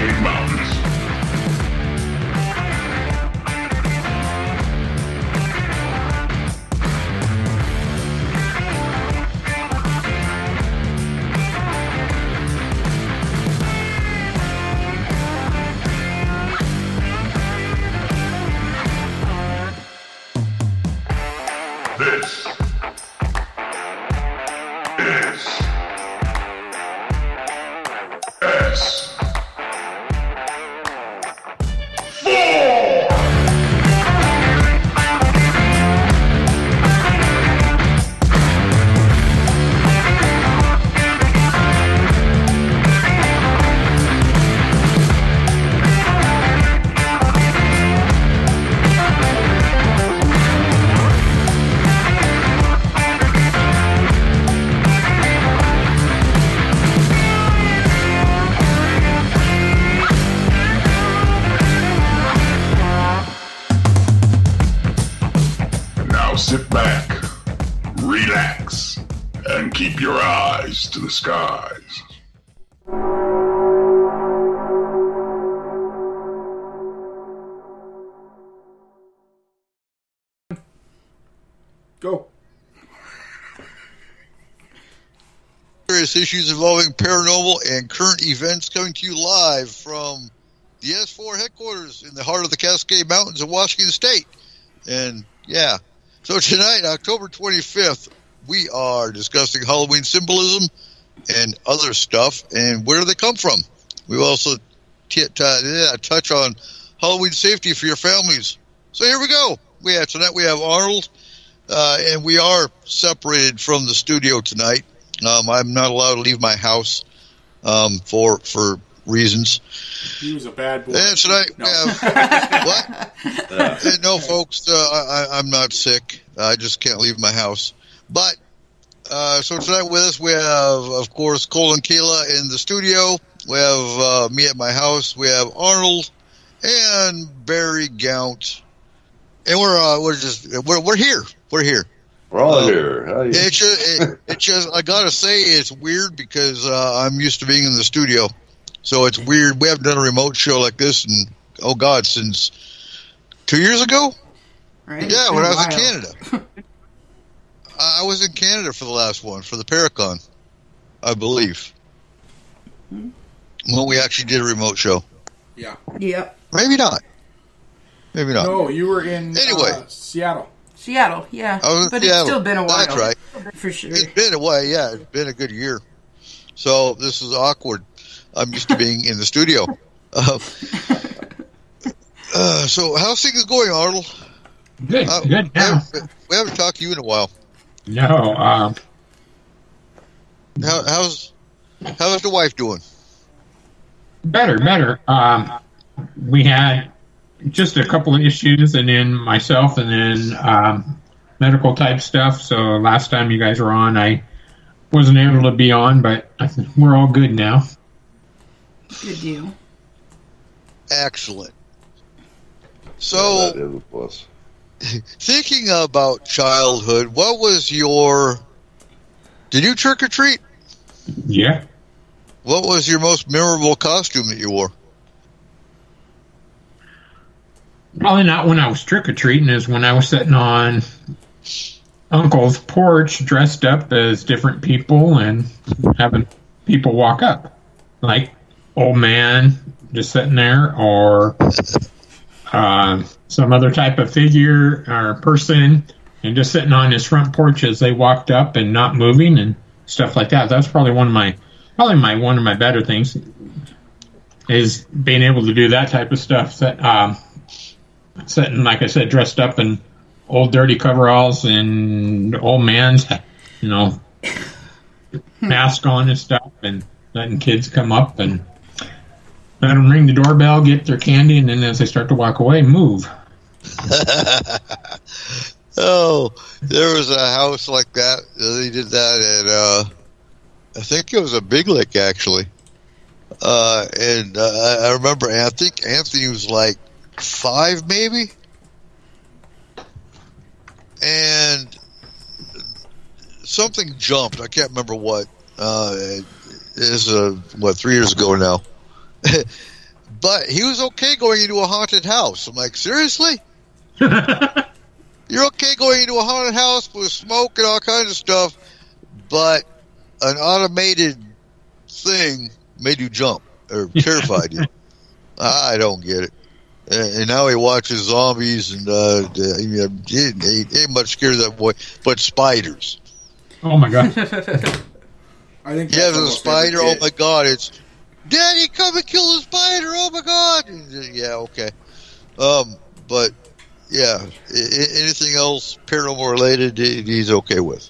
Cascade Mountains. This is S-4! Sit back, relax, and keep your eyes to the skies. Go. Various issues involving paranormal and current events coming to you live from the S-4 headquarters in the heart of the Cascade Mountains of Washington State. And yeah. So tonight, October 25th, we are discussing Halloween symbolism and other stuff, and where do they come from? We also touch on Halloween safety for your families. So here we go. Tonight we have Arnold, and we are separated from the studio tonight. I'm not allowed to leave my house for reasons. He was a bad boy. And tonight we have what? No, folks, I'm not sick. I just can't leave my house. But so tonight with us we have, of course, Cole and Kayla in the studio. We have me at my house. We have Arnold and Barry Gaunt, and we're here. We're here. We're all here. It's just I gotta say it's weird because I'm used to being in the studio. So it's weird. We haven't done a remote show like this in, since 2 years ago? Right. Yeah, when I was in Canada. I was in Canada for the last one, for the Paracon, I believe. When we actually did a remote show. Yeah. Yep. Maybe not. No, you were in Seattle, yeah. But Seattle. It's still been a while. That's right. For sure. It's been a while, yeah. It's been a good year. So this is awkward. I'm used to being in the studio. So how's things going, Arnold? Good, good now. We haven't talked to you in a while. No. How's the wife doing? Better. We had just a couple of issues, and then myself, and then medical type stuff. So last time you guys were on, I wasn't able to be on, but we're all good now. Good deal. Excellent. So, thinking about childhood, what was did you trick or treat? Yeah. What was your most memorable costume that you wore? Probably not when I was trick or treating, is when I was sitting on Uncle's porch dressed up as different people and having people walk up. Like old man just sitting there, or some other type of figure or person, and just sitting on his front porch as they walked up and not moving and stuff like that. That's probably one of my better things, is being able to do that type of stuff. That sitting, like I said, dressed up in old dirty coveralls and old man's, mask on and stuff, and letting kids come up and let them ring the doorbell, get their candy, and then as they start to walk away, move. Oh, there was a house like that. They did that at, I think it was a Big Lick, actually. And I remember, I think Anthony was like 5, maybe? And something jumped. I can't remember what. It is, 3 years ago now. But he was okay going into a haunted house. I'm like, seriously? You're okay going into a haunted house with smoke and all kinds of stuff, but an automated thing made you jump or terrified you. I don't get it. And now he watches zombies, and he ain't much scared of that boy, but spiders. Oh my god! I think he has a spider. Oh my god! It's Daddy, come and kill the spider! Oh my god! Yeah, okay. But yeah, anything else paranormal related, he's okay with.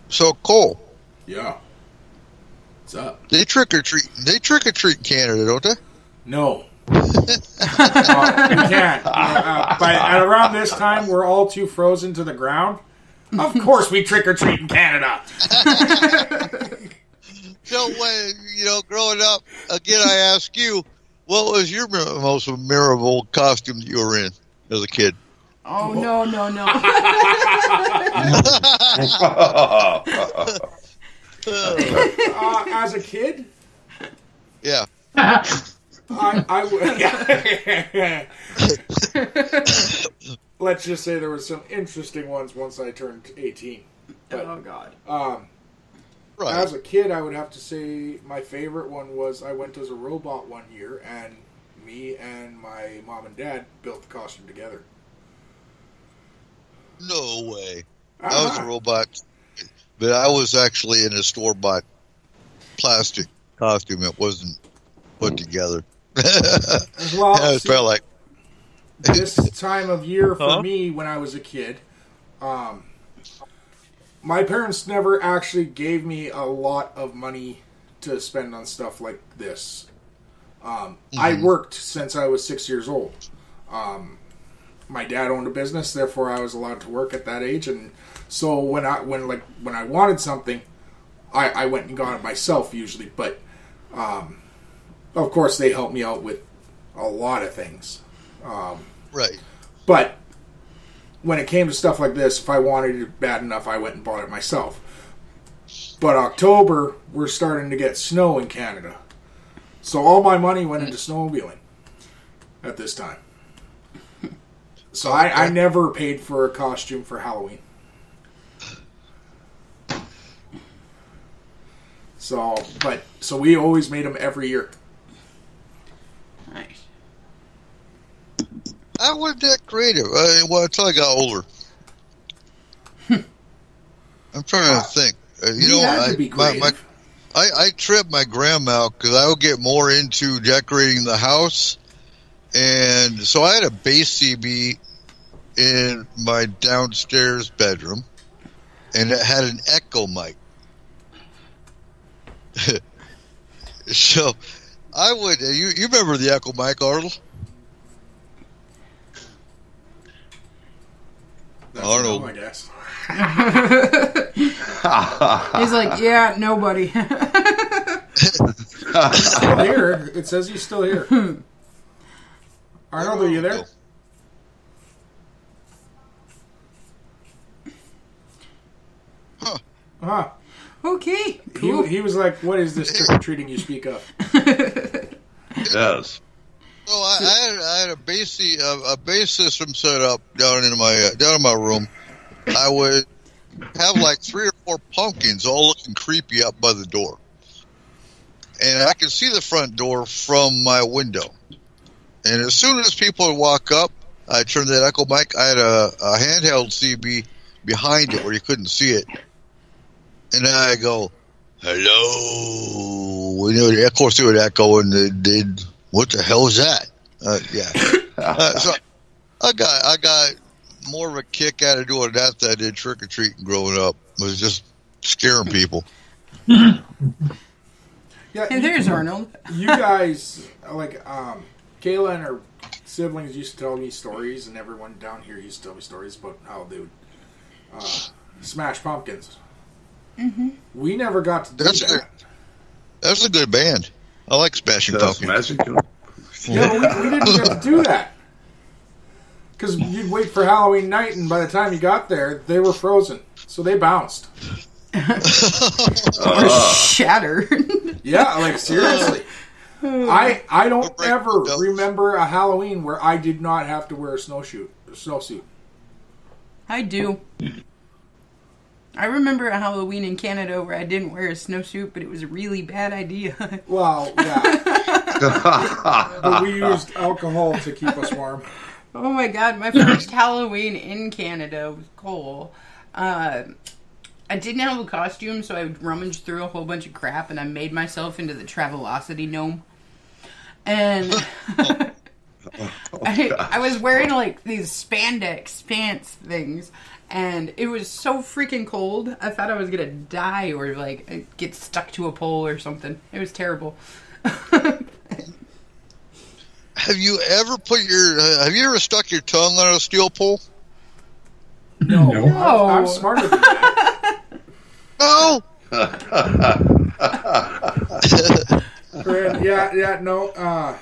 So Cole. Yeah. What's up? They trick or treat in Canada, don't they? No. We can't. At around this time, we're all too frozen to the ground. Of course, we trick or treat in Canada. So when growing up, again, I ask you, what was your most memorable costume that you were in as a kid? Oh no! As a kid? Yeah. Let's just say there were some interesting ones once I turned 18. But, oh, God. Right. As a kid, I would have to say my favorite one was I went as a robot one year, and me and my mom and dad built the costume together. No way. I was a robot, but I was actually in a store-bought plastic costume. It wasn't put together. Well, yeah, it felt like this time of year for me when I was a kid, my parents never actually gave me a lot of money to spend on stuff like this. I worked since I was 6 years old. My dad owned a business, therefore I was allowed to work at that age, and so when I wanted something, I went and got it myself usually. But of course, they helped me out with a lot of things. Right. But when it came to stuff like this, if I wanted it bad enough, I went and bought it myself. But October, we're starting to get snow in Canada. So all my money went into snowmobiling at this time. So I never paid for a costume for Halloween. So we always made them every year. Nice. I wasn't that creative. Until I got older. I'm trying to think. I tripped my grandma because I would get more into decorating the house. And so I had a bass CB in my downstairs bedroom, and it had an echo mic. So I would. You remember the echo mic, Arnold? Arnold, I guess. He's like, yeah, nobody. He's still here. It says he's still here. Arnold, are you there? Huh. Okay. Cool. He was like, what is this trick-or-treating you speak of? Yes. So I had a bass system set up down in my room. I would have like 3 or 4 pumpkins all looking creepy up by the door. And I could see the front door from my window. And as soon as people would walk up, I turned that echo mic. I had a handheld CB behind it where you couldn't see it. And then I go, hello. Of course, it would echo, and they'd, what the hell is that? So I got more of a kick out of doing that than I did trick-or-treating growing up. It was just scaring people. Yeah, and there's Arnold. You guys, like, Kayla and her siblings used to tell me stories, and everyone down here used to tell me stories about how they would smash pumpkins. Mm-hmm. We never got to do that. That's a good band. I like Smashing Pumpkins. Yeah, but we didn't get to do that. Because you'd wait for Halloween night, and by the time you got there, they were frozen. So they bounced. Or shattered. Yeah, like seriously. I don't ever remember a Halloween where I did not have to wear a snowsuit. I do. I remember a Halloween in Canada where I didn't wear a snowsuit, but it was a really bad idea. Well, yeah. But we used alcohol to keep us warm. Oh my god, my first Halloween in Canada was cool. I didn't have a costume, so I rummaged through a whole bunch of crap, and I made myself into the Travelocity gnome. And I was wearing like these spandex pants things, and it was so freaking cold. I thought I was gonna die or like get stuck to a pole or something. It was terrible. Have you ever stuck your tongue on a steel pole? No. I'm smarter than that. No. No.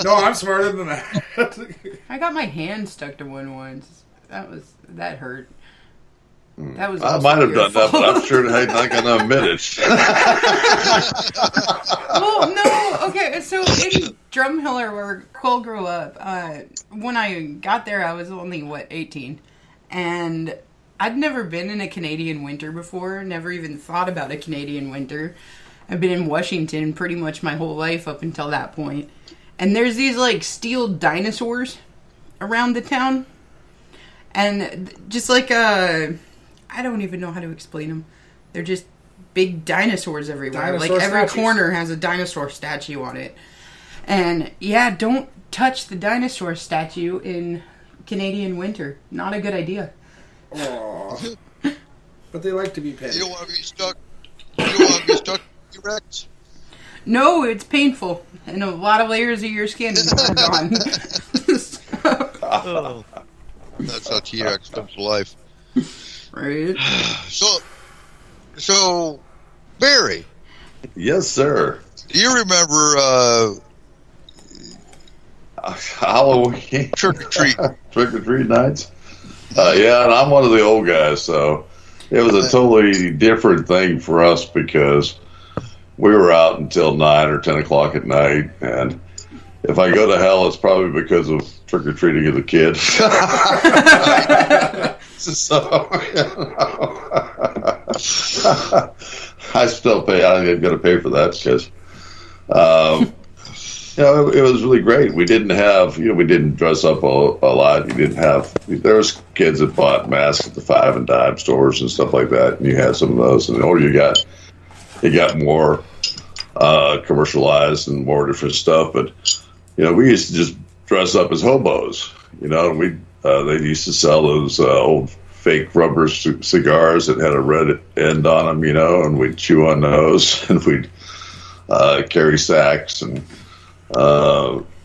No, I'm smarter than that. I got my hand stuck to one once. That hurt. That was. I might have done that, but I'm sure I'm not going to admit it. Well, no. Okay, so in Drumheller, where Quill grew up, when I got there, I was only 18, and I'd never been in a Canadian winter before. Never even thought about a Canadian winter. I've been in Washington pretty much my whole life up until that point, and there's these like steel dinosaurs around the town, and just like I don't even know how to explain them. They're just big dinosaurs everywhere. Dinosaur every statues. corner has a dinosaur statue on it. And yeah, don't touch the dinosaur statue in Canadian winter. Not a good idea. Aww. But they like to be petty. You don't want to be stuck. You don't want to be stuck with T-Rex? No, it's painful. And a lot of layers of your skin are gone. Oh. That's how T-Rex comes to life. Right. So, Barry. Yes, sir. Do you remember Halloween? Trick or treat. Trick or treat nights? Yeah, and I'm one of the old guys, so it was a totally different thing for us because we were out until 9 or 10 o'clock at night, and if I go to hell, it's probably because of trick or treating as a kid. So, I still pay. I'm going to pay for that because, it was really great. We didn't have, we didn't dress up a lot. There was kids that bought masks at the 5 and dime stores and stuff like that, and you had some of those. And it got more commercialized and more different stuff. But we used to just dress up as hobos. And they used to sell those old fake rubber cigars that had a red end on them, and we'd chew on those, and we'd carry sacks and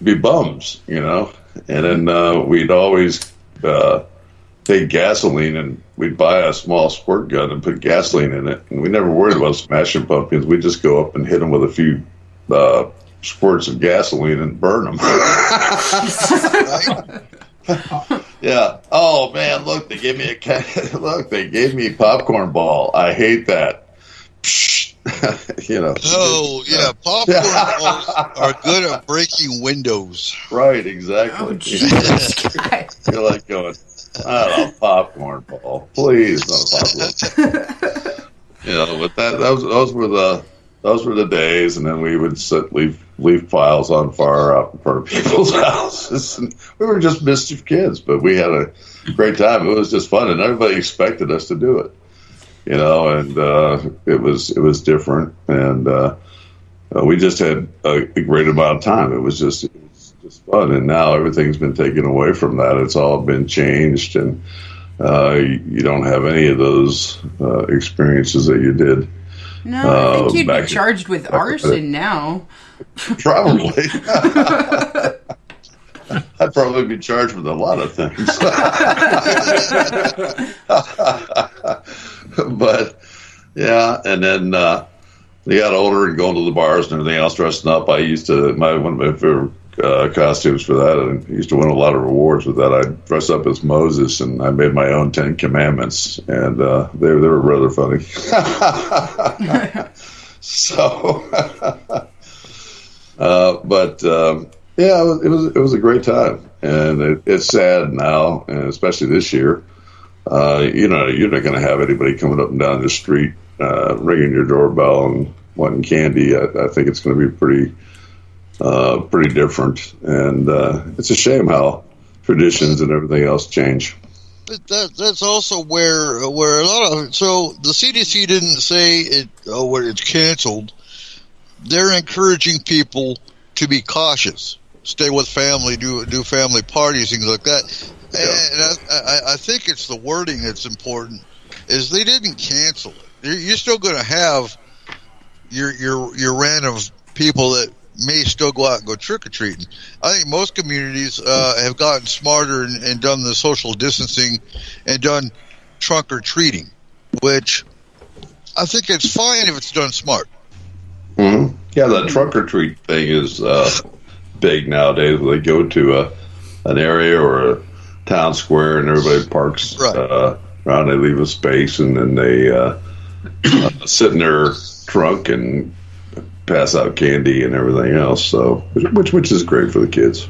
be bums, and then we'd always take gasoline, and we'd buy a small squirt gun and put gasoline in it, and we never worried about smashing pumpkins. We'd just go up and hit them with a few squirts of gasoline and burn them. Yeah. Oh man, look, they gave me they gave me a popcorn ball. I hate that. Oh yeah, popcorn balls are good at breaking windows. Right, exactly. Oh, Jesus Christ. You're like going, not a popcorn ball, please, not a popcorn. But those were the days, and then we would leave files on fire out in front of people's houses, and we were just mischief kids, but we had a great time. It was just fun, and everybody expected us to do it, and it was different, and we just had a great amount of time. It was just fun, and now everything's been taken away from that. It's all been changed, and you don't have any of those experiences that you did. No, I think you'd be charged with arson now. Probably. I'd probably be charged with a lot of things. But, yeah, and then they got older and going to the bars and everything else, dressing up. One of my favorite costumes for that, and I used to win a lot of rewards with that. I'd dress up as Moses, and I made my own 10 Commandments, and they were rather funny. So, yeah, it was a great time, and it's sad now, and especially this year. You're not going to have anybody coming up and down the street ringing your doorbell and wanting candy. I think it's going to be pretty different, and it's a shame how traditions and everything else change. But that's also where a lot of, so the CDC didn't say it's canceled. They're encouraging people to be cautious, stay with family, do family parties, things like that. And I think it's the wording that's important. Is they didn't cancel it. You're still going to have your random people that may still go out and go trick-or-treating. I think most communities have gotten smarter and done the social distancing and done trunk-or-treating, which I think it's fine if it's done smart. Mm-hmm. Yeah, the trunk-or-treat thing is big nowadays. Where they go to an area or a town square and everybody parks around, they leave a space, and then they sit in their trunk and pass out candy and everything else. So, which is great for the kids.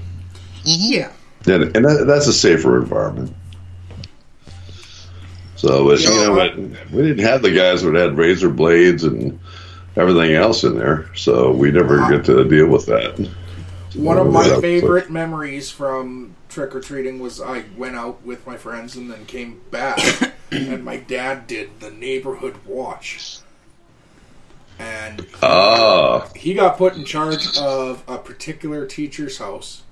Mm-hmm. Yeah, and that's a safer environment. So, but, we didn't have the guys that had razor blades and everything else in there, so we never get to deal with that. One of my favorite memories from trick-or-treating was I went out with my friends and then came back, and my dad did the neighborhood watch. And he got put in charge of a particular teacher's house,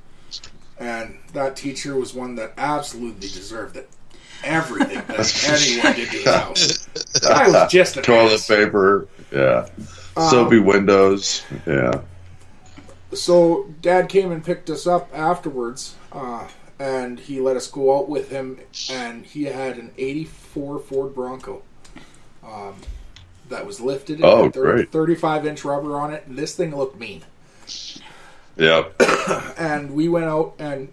and that teacher was one that absolutely deserved it. Everything that anyone did to his house. I was just an toilet ass. paper, yeah. Soapy windows, yeah. So Dad came and picked us up afterwards, and he let us go out with him, and he had an 84 Ford Bronco that was lifted. Oh, great. 35-inch rubber on it, and this thing looked mean. Yep. And we went out, and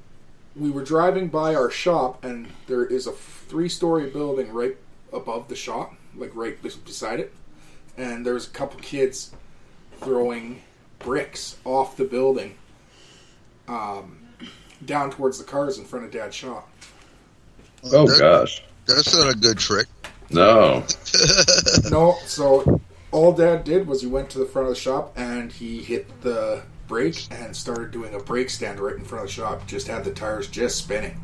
we were driving by our shop, and there is a 3-story building right above the shop, like right beside it, and there's a couple kids throwing bricks off the building down towards the cars in front of Dad's shop. Oh, gosh. That's not a good trick. No. No, so all Dad did was he went to the front of the shop and he hit the brake and started doing a brake stand right in front of the shop. Just had the tires just spinning.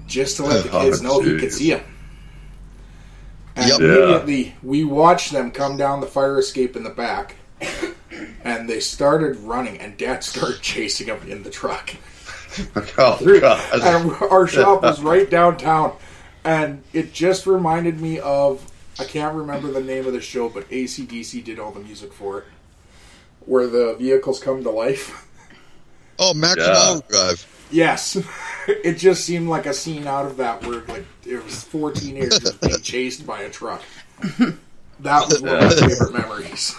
Just to let the kids know he could see them. And immediately we watched them come down the fire escape in the back. And they started running, and Dad started chasing them in the truck. Oh, God. And our shop was right downtown. And it just reminded me of, I can't remember the name of the show, but AC/DC did all the music for it. Where the vehicles come to life. Oh, Maximum Overdrive. Yes. It just seemed like a scene out of that where like it was 4 teenagers being chased by a truck. That was one of my favorite memories.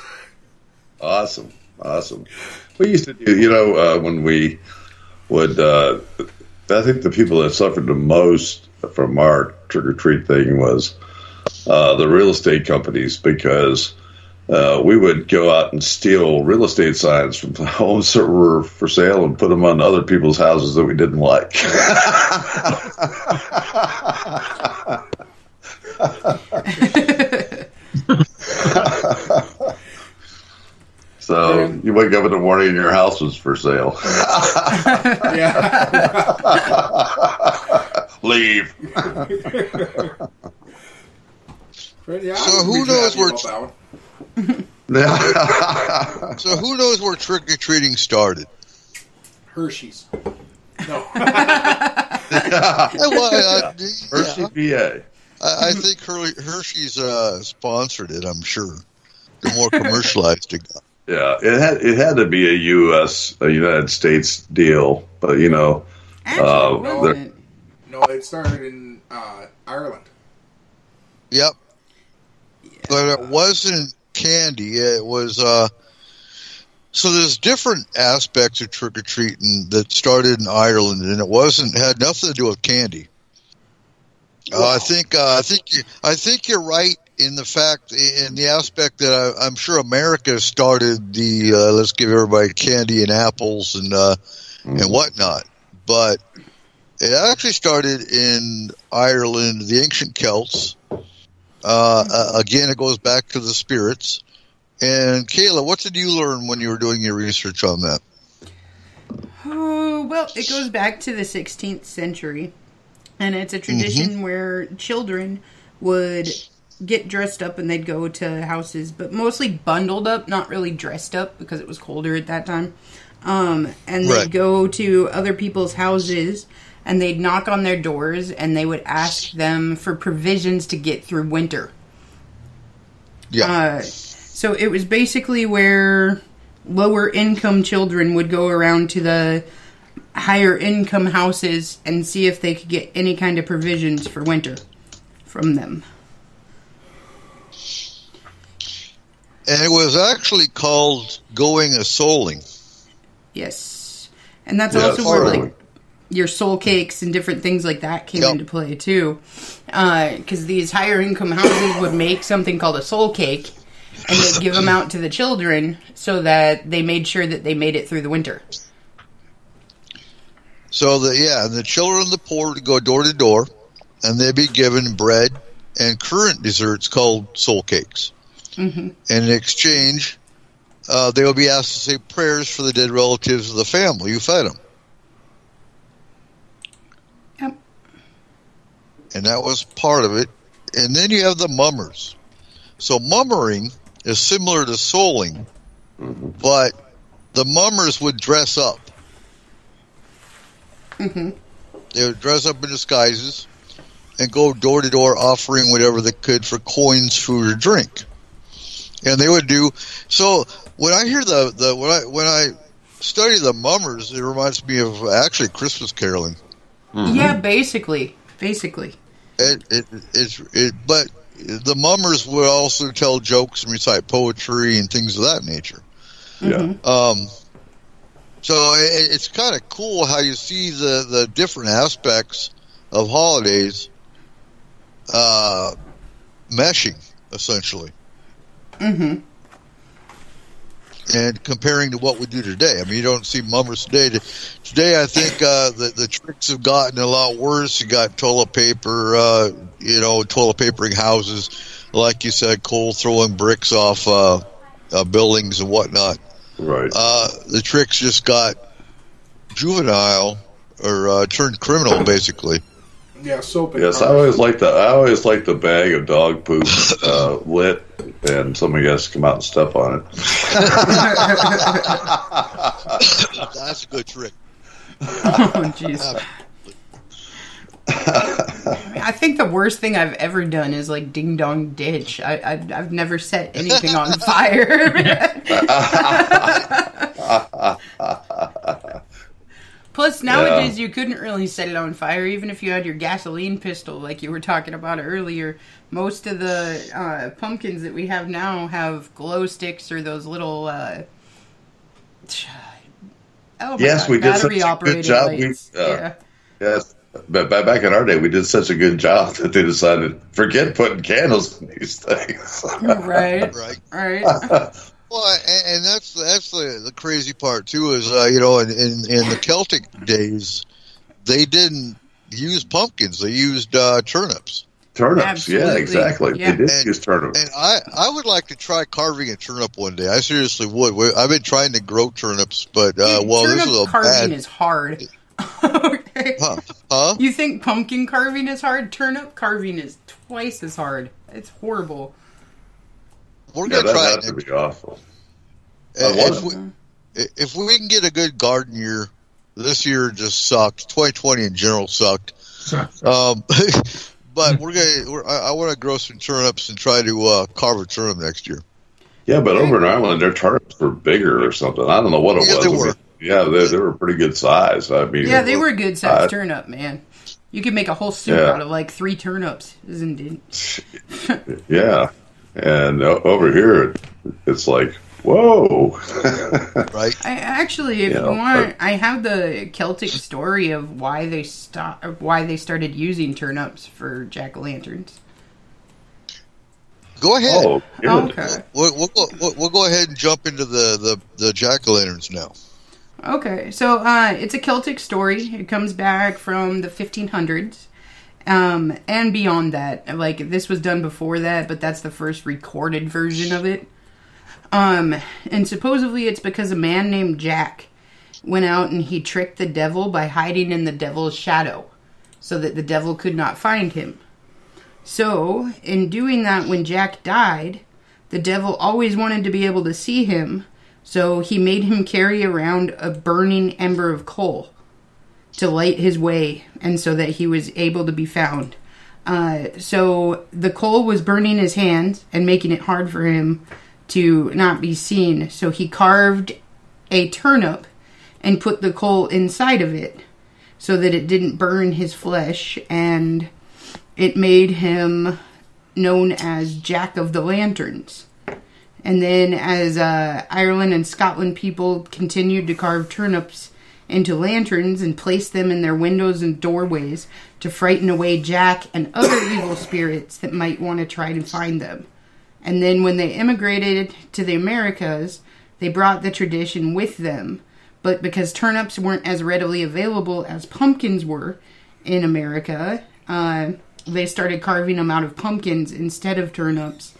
Awesome. We used to do, when we would, I think the people that suffered the most from our trick-or-treat thing was the real estate companies, because we would go out and steal real estate signs from homes that were for sale and put them on other people's houses that we didn't like. So you wake up in the morning and your house was for sale. Yeah. Leave. Yeah, so who knows where trick-or-treating started? Hershey's. No. Hershey, PA. I think Hershey's sponsored it, I'm sure. The more commercialized it got. Yeah, it had to be a United States deal, but Actually, no, it started in Ireland. Yep. Yeah. But it wasn't candy. It was So there's different aspects of trick or treating that started in Ireland, and it had nothing to do with candy. Wow. I think you're right in the aspect that I'm sure America started the let's give everybody candy and apples and whatnot, but it actually started in Ireland, the ancient Celts. Again, it goes back to the spirits. And Kayla, what did you learn when you were doing your research on that? Oh, well, it goes back to the 16th century. And it's a tradition where children would get dressed up and they'd go to houses, but mostly bundled up, not really dressed up because it was colder at that time. And they'd go to other people's houses and they'd knock on their doors and they would ask them for provisions to get through winter. Yeah. So it was basically where lower income children would go around to the higher income houses and see if they could get any kind of provisions for winter from them. And it was actually called going a-souling. Yes. And that's also where your soul cakes and different things like that came into play too. Because these higher income houses would make something called a soul cake. And they'd give them out to the children so that they made sure that they made it through the winter. So, the children of the poor would go door to door, and they'd be given bread and current desserts called soul cakes. Mm-hmm. And in exchange, they would be asked to say prayers for the dead relatives of the family who fed them. Yep. And that was part of it. And then you have the mummers. So mummering is similar to souling, but the mummers would dress up. Mm-hmm. They would dress up in disguises and go door to door offering whatever they could for coins, food, or drink. And they would do so. When I hear when I study the mummers, it reminds me of actually Christmas caroling. Mm-hmm. Yeah, basically. But the mummers would also tell jokes and recite poetry and things of that nature. Yeah. So it's kind of cool how you see the different aspects of holidays meshing, essentially. Mm-hmm. And comparing to what we do today. I mean, you don't see mummers today. Today, I think the tricks have gotten a lot worse. You got toilet paper, toilet papering houses. Like you said, Cole throwing bricks off buildings and whatnot. Right. The tricks just got juvenile or turned criminal, basically. Yeah, soap and yes, I always like the bag of dog poop lit, and somebody has to come out and step on it. That's a good trick. Oh, jeez. I think the worst thing I've ever done is like ding dong ditch. I've never set anything on fire. Plus, nowadays you couldn't really set it on fire, even if you had your gasoline pistol, like you were talking about earlier. Most of the pumpkins that we have now have glow sticks or those little we did such a good job. Yes, but back in our day, we did such a good job that they decided forget putting candles in these things. Right. Well, and that's the crazy part too is in the Celtic days they didn't use pumpkins, they used turnips. Absolutely. Yeah, exactly. Yeah. They did use turnips. And I would like to try carving a turnip one day. I seriously would. I've been trying to grow turnips, but this is a carving is hard. Okay. Huh? You think pumpkin carving is hard? Turnip carving is twice as hard. It's horrible. We're going to try it. That would be awful. If we can get a good garden year, this year just sucked. 2020 in general sucked. But I want to grow some turnips and try to carve a turnip next year. Yeah, but over in Ireland, their turnips were bigger or something. I don't know what it was. They were. Yeah, they were pretty good size. I mean, yeah, they were a good size turnip, man. You could make a whole soup out of like 3 turnips, isn't it? Yeah, and over here it's like Whoa! Right? I actually, if you want, I have the Celtic story of why they started using turnips for jack-o'-lanterns. Go ahead. Oh, good. Okay. We'll go ahead and jump into the jack-o'-lanterns now. Okay, so it's a Celtic story. It comes back from the 1500s. And beyond that. Like, this was done before that, but that's the first recorded version of it. And supposedly it's because a man named Jack went out and he tricked the devil by hiding in the devil's shadow so that the devil could not find him. So, in doing that, when Jack died, the devil always wanted to be able to see him, so he made him carry around a burning ember of coal to light his way, and so that he was able to be found. So the coal was burning his hands and making it hard for him to not be seen. So he carved a turnip and put the coal inside of it so that it didn't burn his flesh, and it made him known as Jack of the Lanterns. And then as Ireland and Scotland people continued to carve turnips into lanterns and place them in their windows and doorways to frighten away Jack and other evil spirits that might want to try to find them. And then when they immigrated to the Americas, they brought the tradition with them. But because turnips weren't as readily available as pumpkins were in America, they started carving them out of pumpkins instead of turnips.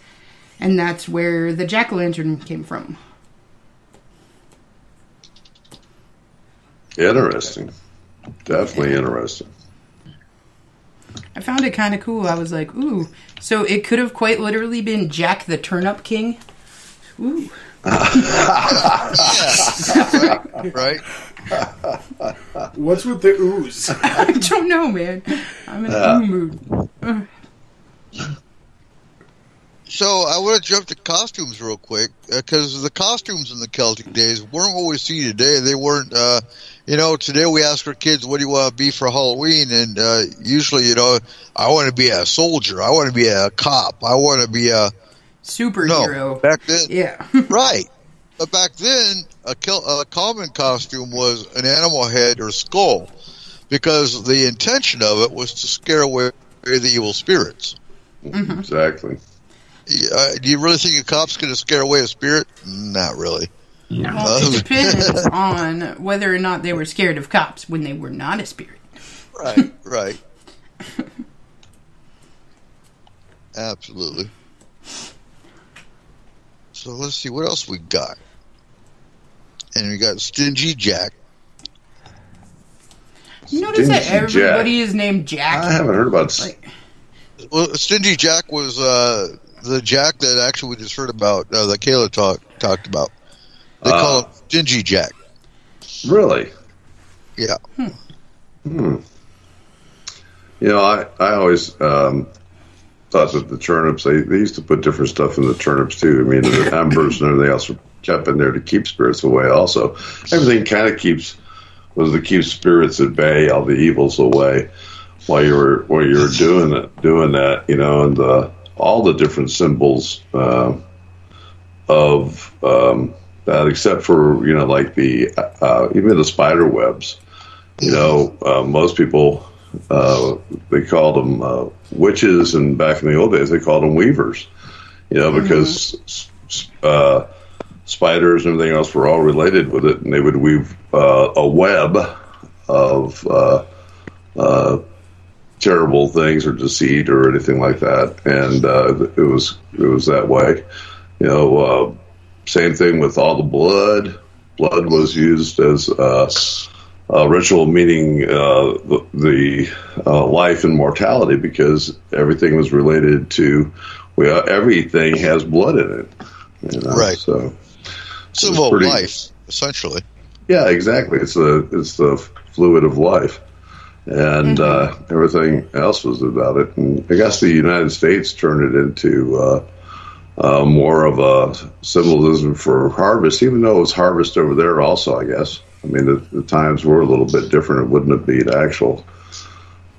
And that's where the jack-o'-lantern came from. Interesting. Definitely interesting. I found it kind of cool. I was like, ooh. So it could have quite literally been Jack the Turnip King. Ooh. Right? What's with the ooze? I don't know, man. I'm in a ooh mood. So I want to jump to costumes real quick, because the costumes in the Celtic days weren't what we see today. They weren't, today we ask our kids, what do you want to be for Halloween? And usually, I want to be a soldier. I want to be a cop. I want to be a superhero. No, back then, yeah. right. But back then, a common costume was an animal head or skull, because the intention of it was to scare away the evil spirits. Mm-hmm. Exactly. Do you really think a cop's going to scare away a spirit? Not really. No. Well, it depends on whether or not they were scared of cops when they were not a spirit. Right. Absolutely. So let's see what else we got. And we got Stingy Jack. You notice that everybody is named Jack? I haven't heard about. Well, Stingy Jack was the Jack that actually we just heard about, that Kayla talked about. They call him Stingy Jack. Really? Yeah. I always thought that the turnips, they used to put different stuff in the turnips too. I mean, the embers and everything else were kept in there to keep spirits away also. Everything kind of keeps spirits at bay, all the evils away while you were doing that, and all the different symbols of that, except for like the even the spider webs. Most people they called them witches, and back in the old days they called them weavers. Because spiders and everything else were all related with it, and they would weave a web of terrible things or deceit or anything like that, and it was that way. Same thing with all the blood. Blood was used as a ritual, meaning the life and mortality, because everything was related to everything has blood in it. Right. So symbol of life, essentially. Yeah, exactly. It's the fluid of life. And everything else was about it. And I guess the United States turned it into more of a symbolism for harvest, even though it was harvest over there also, I guess. I mean, the times were a little bit different. It wouldn't have been actual,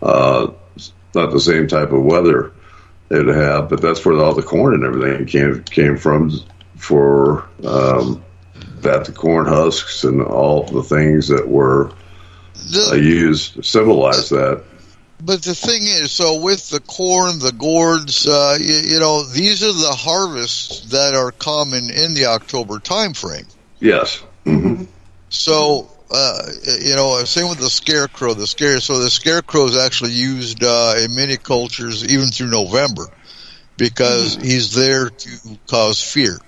not the same type of weather they'd have, but that's where all the corn and everything came from for that the corn husks and all the things that were used to symbolize that. But the thing is, so with the corn, the gourds, you know, these are the harvests that are common in the October time frame. Yes. Mm-hmm. So, you know, same with the scarecrow. So the scarecrow is actually used in many cultures even through November because he's there to cause fear.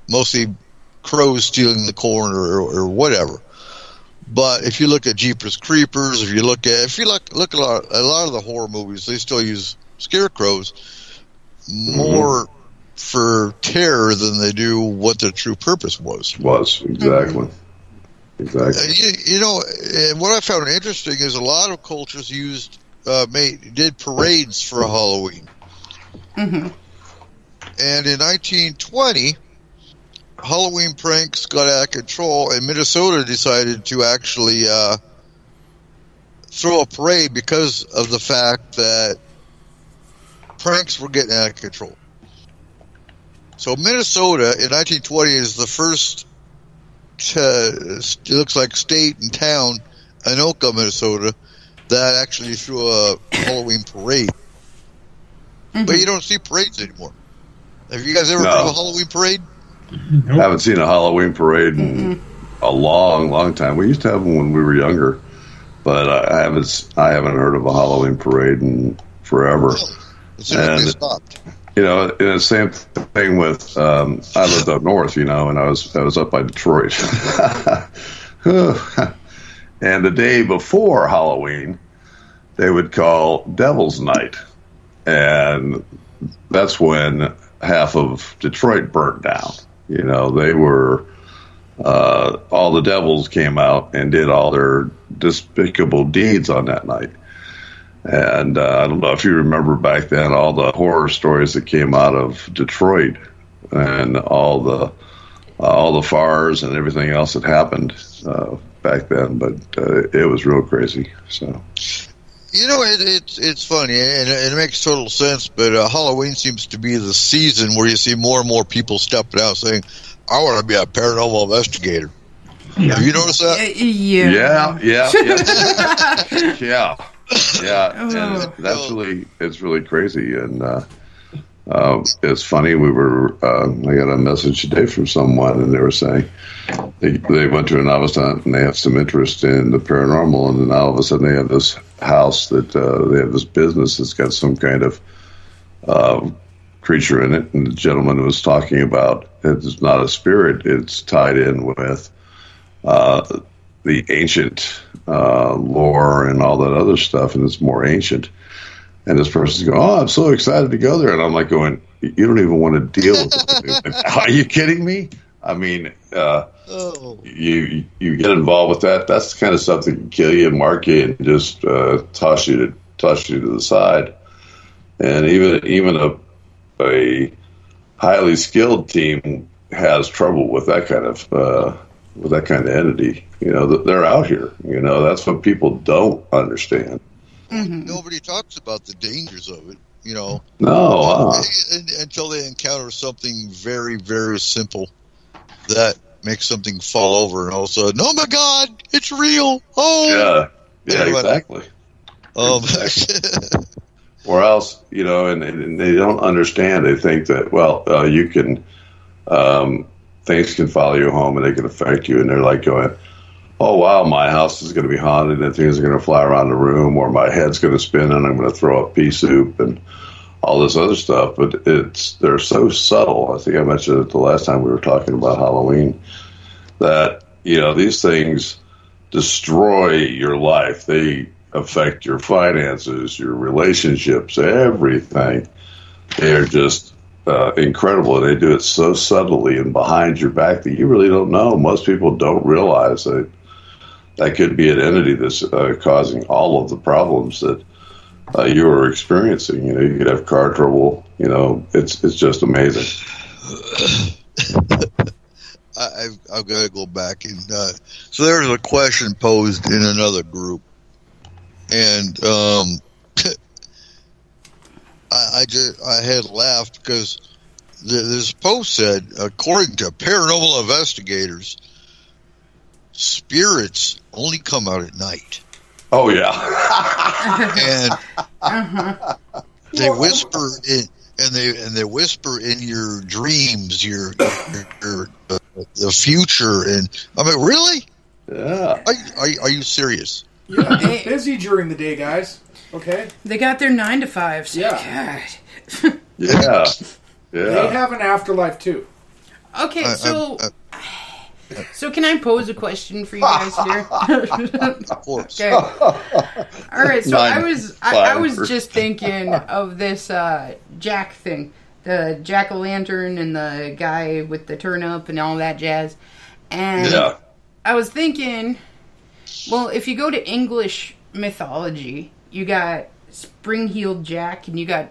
Mostly crows stealing the corn or whatever. But if you look at Jeepers Creepers, if you look at a lot of the horror movies, they still use scarecrows more for terror than they do what their true purpose was. Exactly. You know, and what I found interesting is a lot of cultures did parades for Halloween. Mm-hmm. And in 1920, Halloween pranks got out of control, and Minnesota decided to actually throw a parade because of the fact that pranks were getting out of control. So Minnesota in 1920 is the first, it looks like state and town, Anoka, Minnesota, that actually threw a Halloween parade. Mm-hmm. But you don't see parades anymore. Have you guys ever heard of a Halloween parade? Nope. I haven't seen a Halloween parade in a long, long time. We used to have them when we were younger, but I haven't heard of a Halloween parade in forever. And stopped. You know, and the same thing with I lived up north, you know, and I was up by Detroit, and the day before Halloween, they would call Devil's Night, and that's when half of Detroit burnt down. You know, they were, all the devils came out and did all their despicable deeds on that night. And I don't know if you remember back then, all the horror stories that came out of Detroit and all the fires and everything else that happened back then. But it was real crazy. So. You know, it's funny, and it makes total sense, but Halloween seems to be the season where you see more and more people stepping out saying, I want to be a paranormal investigator. Yeah. Have you noticed that? Yeah. And it's really crazy. And it's funny, I got a message today from someone, and they were saying they went to a novice hunt and they have some interest in the paranormal, and then all of a sudden they have this house that they have this business that's got some kind of creature in it, and the gentleman was talking about it's not a spirit, it's tied in with the ancient lore and all that other stuff, and it's more ancient. And this person's going, oh, I'm so excited to go there. And I'm like going, you don't even want to deal with it. Are you kidding me? I mean, you get involved with that. That's the kind of stuff that can kill you, mark you, and just toss you to the side. And even a highly skilled team has trouble with that kind of entity. You know, they're out here. You know, that's what people don't understand. Mm-hmm. Nobody talks about the dangers of it, you know. No. Until they encounter something very, very simple that makes something fall over, and all of a sudden, oh my God, it's real! Oh, yeah, exactly. Or else, you know, and they don't understand. They think that you can, things can follow you home and they can affect you, and they're like going, oh, wow, my house is going to be haunted and things are going to fly around the room, or my head's going to spin and I'm going to throw up pea soup and all this other stuff. But they're so subtle. I think I mentioned it the last time we were talking about Halloween, that, you know, these things destroy your life. They affect your finances, your relationships, everything. They're just incredible. They do it so subtly and behind your back that you really don't know. Most people don't realize that could be an entity that's causing all of the problems that you are experiencing. You know, you could have car trouble. You know, it's just amazing. I've got to go back and so there was a question posed in another group, and I had laughed because this post said, according to paranormal investigators, spirits only come out at night. Oh yeah. And they whisper in, and they whisper in your dreams, your the future. And I mean, really? Yeah. Are you serious? Yeah, they're busy during the day, guys. Okay. They got their 9 to 5s. Yeah. God. Yeah. They Yeah. have an afterlife too. Okay, so can I pose a question for you guys here? Of course. Okay. All right. So I was 9 just thinking of this Jack thing, the jack-o'-lantern and the guy with the turnip and all that jazz, and Yeah. I was thinking, well, if you go to English mythology, you got Spring-Heeled Jack, and you got,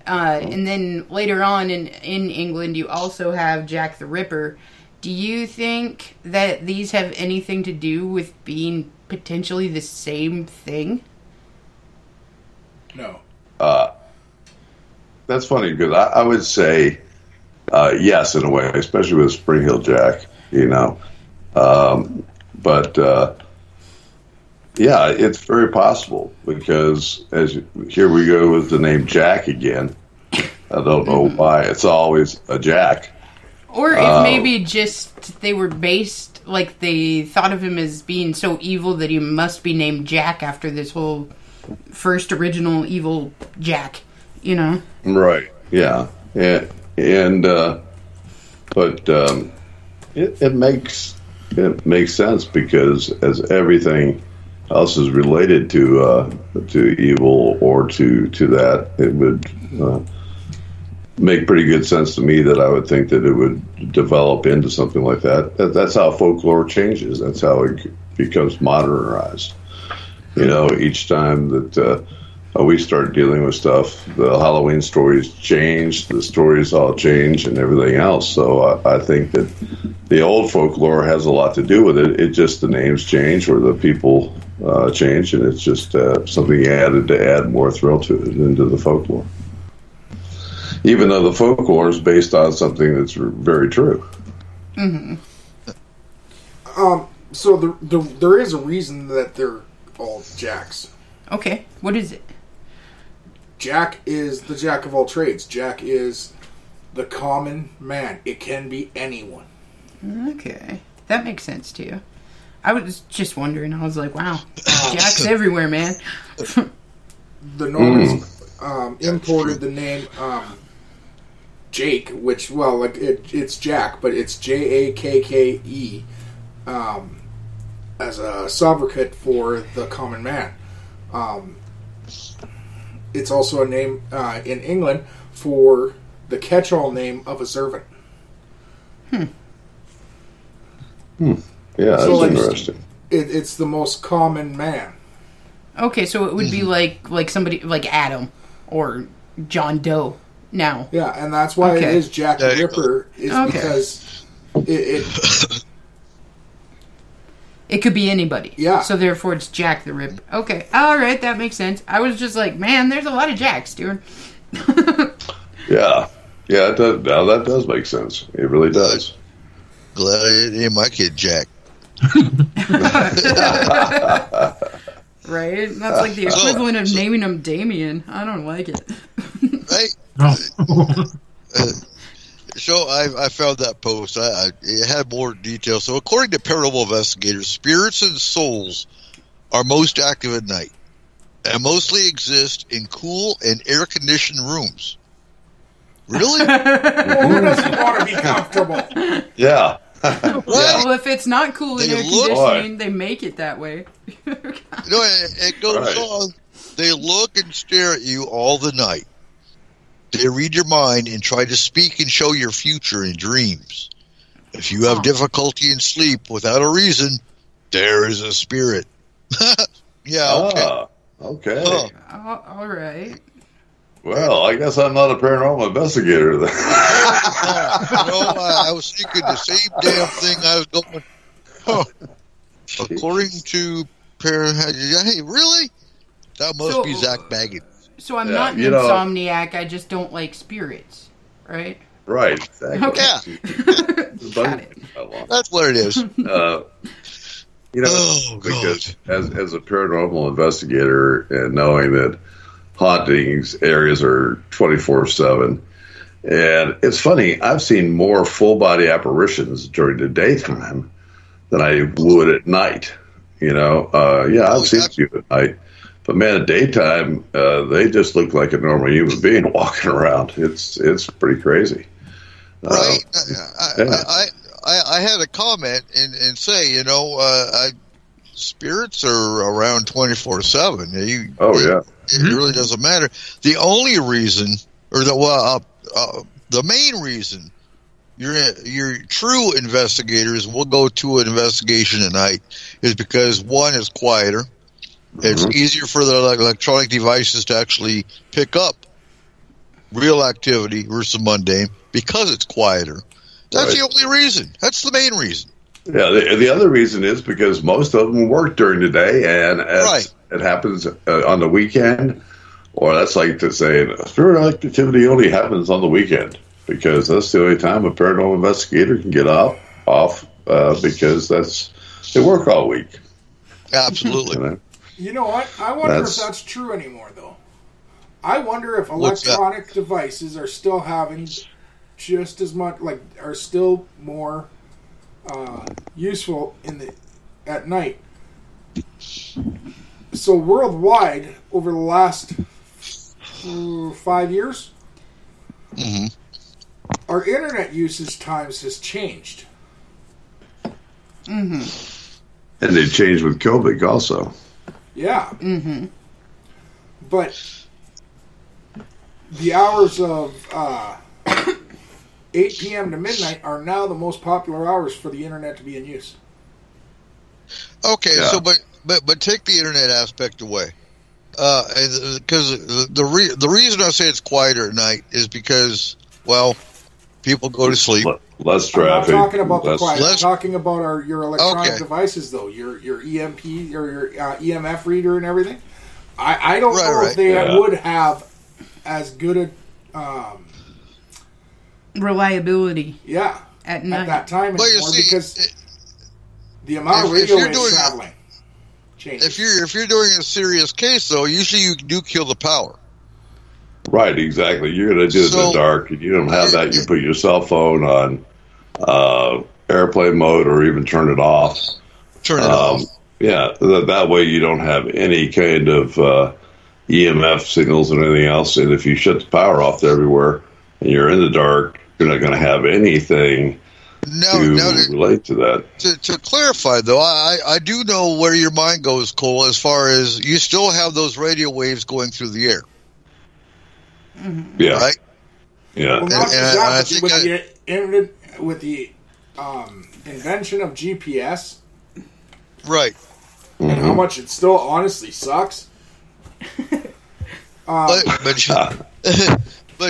and then later on in England, you also have Jack the Ripper. Do you think that these have anything to do with being potentially the same thing? No. That's funny because I would say yes in a way, especially with Spring Heel Jack. You know, but yeah, it's very possible because here we go with the name Jack again. I don't know why it's always a Jack. Or if maybe just they were based, like they thought of him as being so evil that he must be named Jack after this whole first original evil Jack, you know? Right. Yeah. But it makes sense because as everything else is related to evil or to that, it would make pretty good sense to me that I would think that it would develop into something like that. That's how folklore changes. That's how it becomes modernized. You know, each time that we start dealing with stuff, the Halloween stories change, the stories all change, and everything else. So I think that the old folklore has a lot to do with it. It just the names change or the people change, and it's just something added to add more thrill to it into the folklore. Even though the folklore is based on something that's very true. Mm-hmm. So there is a reason that they're all Jacks. Okay, what is it? Jack is the jack of all trades. Jack is the common man. It can be anyone. Okay, that makes sense to you. I was just wondering. I was like, wow, Jack's everywhere, man. The Normans imported the name Jake, which, well, like it's Jack, but it's Jakke as a sobriquet for the common man. It's also a name in England for the catch-all name of a servant. Yeah, that's So, like, interesting. It's the most common man. Okay, so it would be like somebody like Adam or John Doe now. Yeah, and that's why it is Jack the There you Ripper, is because it could be anybody. Yeah. So therefore it's Jack the Ripper. Okay, alright, that makes sense. I was just like, man, there's a lot of Jacks, dude. Yeah, it does. Now that does make sense. It really does. Glad I didn't name my kid Jack. Right? That's like the equivalent of naming him Damien. I don't like it. Right? So I found that post. It had more details. So according to paranormal investigators, spirits and souls are most active at night and mostly exist in cool and air-conditioned rooms. Really? Who doesn't want to be comfortable? Yeah. Well, if it's not cool in They air look- conditioning, they make it that way. It goes Right. on. They look and stare at you all the night. They read your mind and try to speak and show your future in dreams. If you have difficulty in sleep without a reason, there is a spirit. Yeah, okay. Okay. Huh. All right. Well, I guess I'm not a paranormal investigator then. I was thinking the same damn thing. I was going, huh. According to hey, really? That must be Zach Baggins. So I'm Yeah, not an you know- insomniac. I just don't like spirits, right? Right. Exactly. Okay. Got it. That's what it is. Because as a paranormal investigator and knowing that hauntings areas are 24/7, and it's funny, I've seen more full body apparitions during the daytime than I would at night. I've seen a few at night, but man, at daytime they just look like a normal human being walking around. It's pretty crazy. Right. I had a comment and say, spirits are around 24/7. It really doesn't matter. The only reason, or the main reason, your true investigators will go to an investigation at night is because, one, it's quieter. It's easier for the electronic devices to actually pick up real activity versus mundane because it's quieter. That's the only reason. That's the main reason. Yeah, the other reason is because most of them work during the day, and it happens on the weekend, or that's like to say spirit activity only happens on the weekend, because that's the only time a paranormal investigator can get off because they work all week. Absolutely. You know what? I wonder if that's true anymore, though. I wonder if electronic devices are still having just as much, are still more useful at night. So worldwide, over the last 5 years, our internet usage times has changed. And they changed with COVID also. Yeah. But the hours of 8 p.m. to midnight are now the most popular hours for the internet to be in use. Okay, so but take the internet aspect away, because the reason I say it's quieter at night is because, well, people go to sleep. Less traffic. I'm not talking about the quiet. I'm talking about your electronic devices, though. Your EMP or your EMF reader and everything. I don't know if they would have as good a reliability. Yeah. At night. At that time anymore, because the amount of radio waves traveling changes. If you're doing a serious case, though, usually you do kill the power. Right, exactly. You're going to do it in the dark. If you don't have that, you put your cell phone on airplane mode or even turn it off. Yeah, that way you don't have any kind of EMF signals or anything else. And if you shut the power off everywhere and you're in the dark, you're not going to have anything to relate to that. To clarify, though, I do know where your mind goes, Cole, as far as you still have those radio waves going through the air. Yeah. Right? Yeah. Well, I think with the invention of GPS, right, and how much it still honestly sucks. But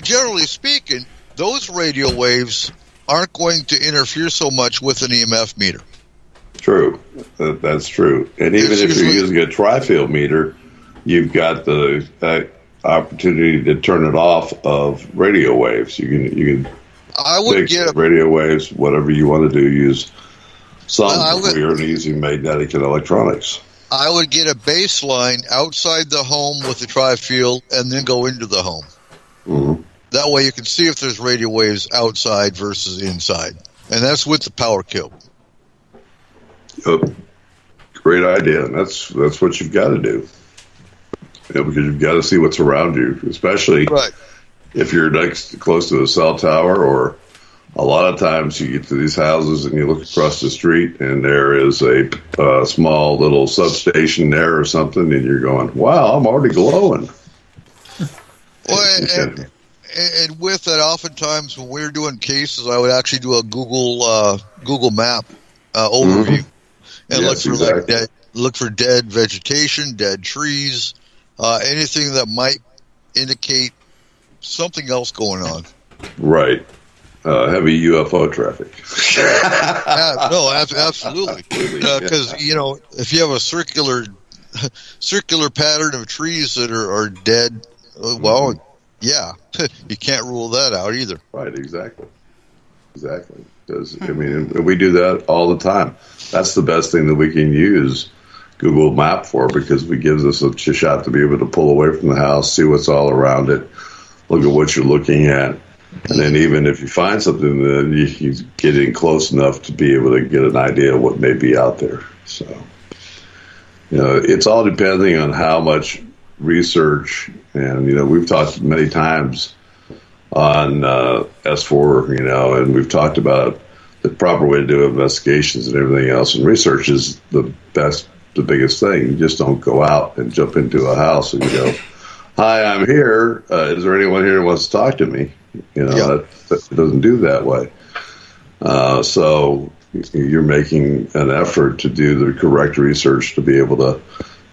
generally speaking, those radio waves aren't going to interfere so much with an EMF meter. True. That's true. And even if you're using a tri-field meter, you've got the opportunity to turn it off of radio waves. You can fix radio waves, whatever you want to do. Use some for your using magnetic and electronics. I would get a baseline outside the home with the tri-field and then go into the home. Mm-hmm. That way you can see if there's radio waves outside versus inside. And that's with the power kill. Yep. Great idea. And that's what you've got to do. Because you've got to see what's around you, especially if you're close to a cell tower, or a lot of times you get to these houses and you look across the street and there is a small little substation there or something, and you're going, wow, I'm already glowing. Well, and with that, oftentimes when we're doing cases, I would actually do a Google Map overview and look for dead vegetation, dead trees, anything that might indicate something else going on. Right. Heavy UFO traffic. No, absolutely. Because if you have a circular pattern of trees that are dead, well, Yeah, you can't rule that out either. Right, exactly. Because, I mean, we do that all the time. That's the best thing that we can use Google Map for, because it gives us a shot to be able to pull away from the house, see what's all around it, look at what you're looking at. And then even if you find something, then you get in close enough to be able to get an idea of what may be out there. So, it's all depending on how much research, and, we've talked many times on S-4, and we've talked about the proper way to do investigations and everything else. And research is the biggest thing. You just don't go out and jump into a house and go, "Hi, I'm here. Is there anyone here who wants to talk to me?" That doesn't do that way. So you're making an effort to do the correct research to be able to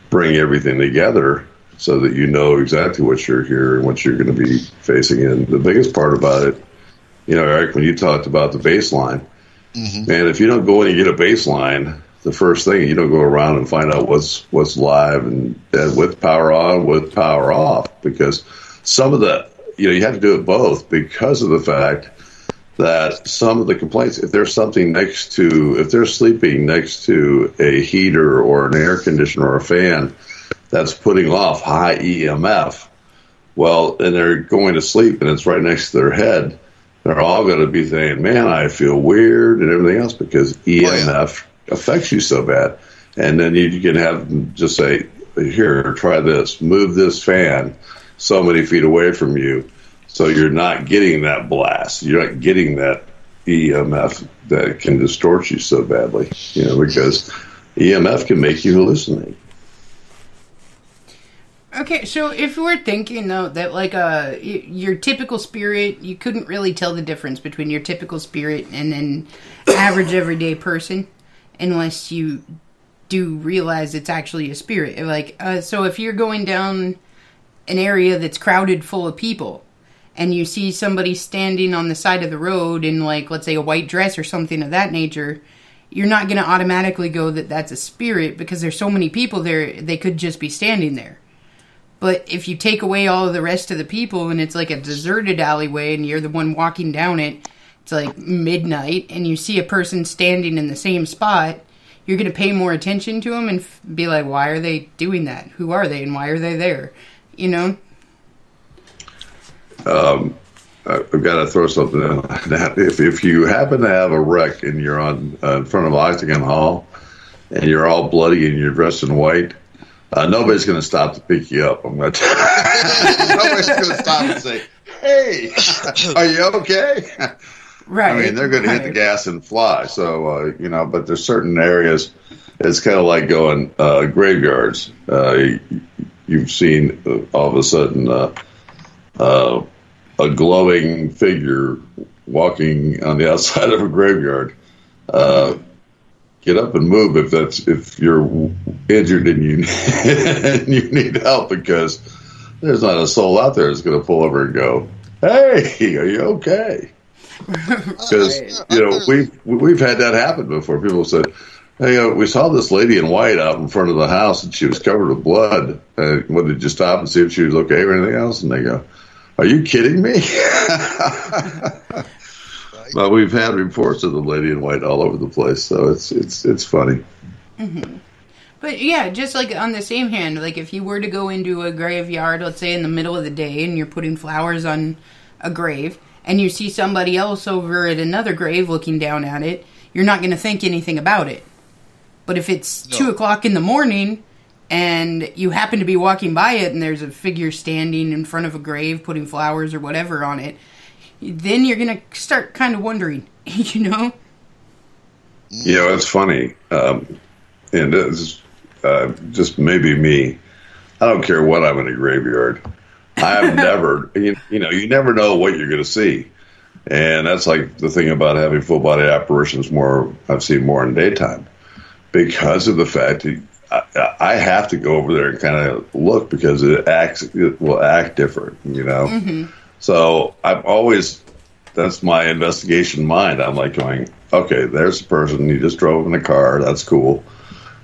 bring everything together so that you know exactly what you're here and what you're going to be facing. And the biggest part about it, Eric, when you talked about the baseline, man, if you don't go in and get a baseline, the first thing, you don't go around and find out what's live and with power on, with power off, because some of the, you have to do it both because of the fact that some of the complaints, if they're sleeping next to a heater or an air conditioner or a fan that's putting off high EMF, well, and they're going to sleep and it's right next to their head, they're all going to be saying, "Man, I feel weird," and everything else, because EMF affects you so bad. And then you can have them just say, "Here, try this, move this fan so many feet away from you," so you're not getting that blast. You're not getting that EMF that can distort you so badly, because EMF can make you hallucinate. Okay, so if we're thinking, though, that, like, your typical spirit, you couldn't really tell the difference between your typical spirit and an average everyday person unless you do realize it's actually a spirit. Like, so if you're going down an area that's crowded full of people and you see somebody standing on the side of the road in, like, let's say a white dress or something of that nature, you're not going to automatically go that that's a spirit, because there's so many people there, they could just be standing there. But if you take away all of the rest of the people and it's like a deserted alleyway and you're the one walking down it, it's like midnight, and you see a person standing in the same spot, you're going to pay more attention to them and be like, why are they doing that? Who are they and why are they there? I've got to throw something in. If you happen to have a wreck and you're on in front of Octagon Hall and you're all bloody and you're dressed in white, nobody's going to stop to pick you up. Nobody's going to stop and say, "Hey, are you okay?" Right. I mean, they're going to hit the gas and fly. So, but there's certain areas, it's kind of like going graveyards. You've seen all of a sudden a glowing figure walking on the outside of a graveyard. Get up and move if you're injured and you you need help, because there's not a soul out there that's going to pull over and go, "Hey, are you okay?" Because we've had that happen before. People said, "Hey, we saw this lady in white out in front of the house and she was covered with blood. Did you stop and see if she was okay or anything else?" And they go, "Are you kidding me?" Well, we've had reports of the lady in white all over the place, so it's funny. Mm-hmm. But yeah, just like on the same hand, like if you were to go into a graveyard, let's say in the middle of the day, and you're putting flowers on a grave, and you see somebody else over at another grave looking down at it, you're not going to think anything about it. But if it's 2 o'clock in the morning and you happen to be walking by it and there's a figure standing in front of a grave putting flowers or whatever on it, then you're going to start kind of wondering, It's funny. And it's just maybe me. I don't care what I'm in a graveyard. I've never, you never know what you're going to see. And that's like the thing about having full body apparitions I've seen more in daytime, because of the fact that I have to go over there and kind of look, because it will act different, Mm-hmm. So that's my investigation mind. I'm like going, okay, there's a person, he just drove in a car, that's cool.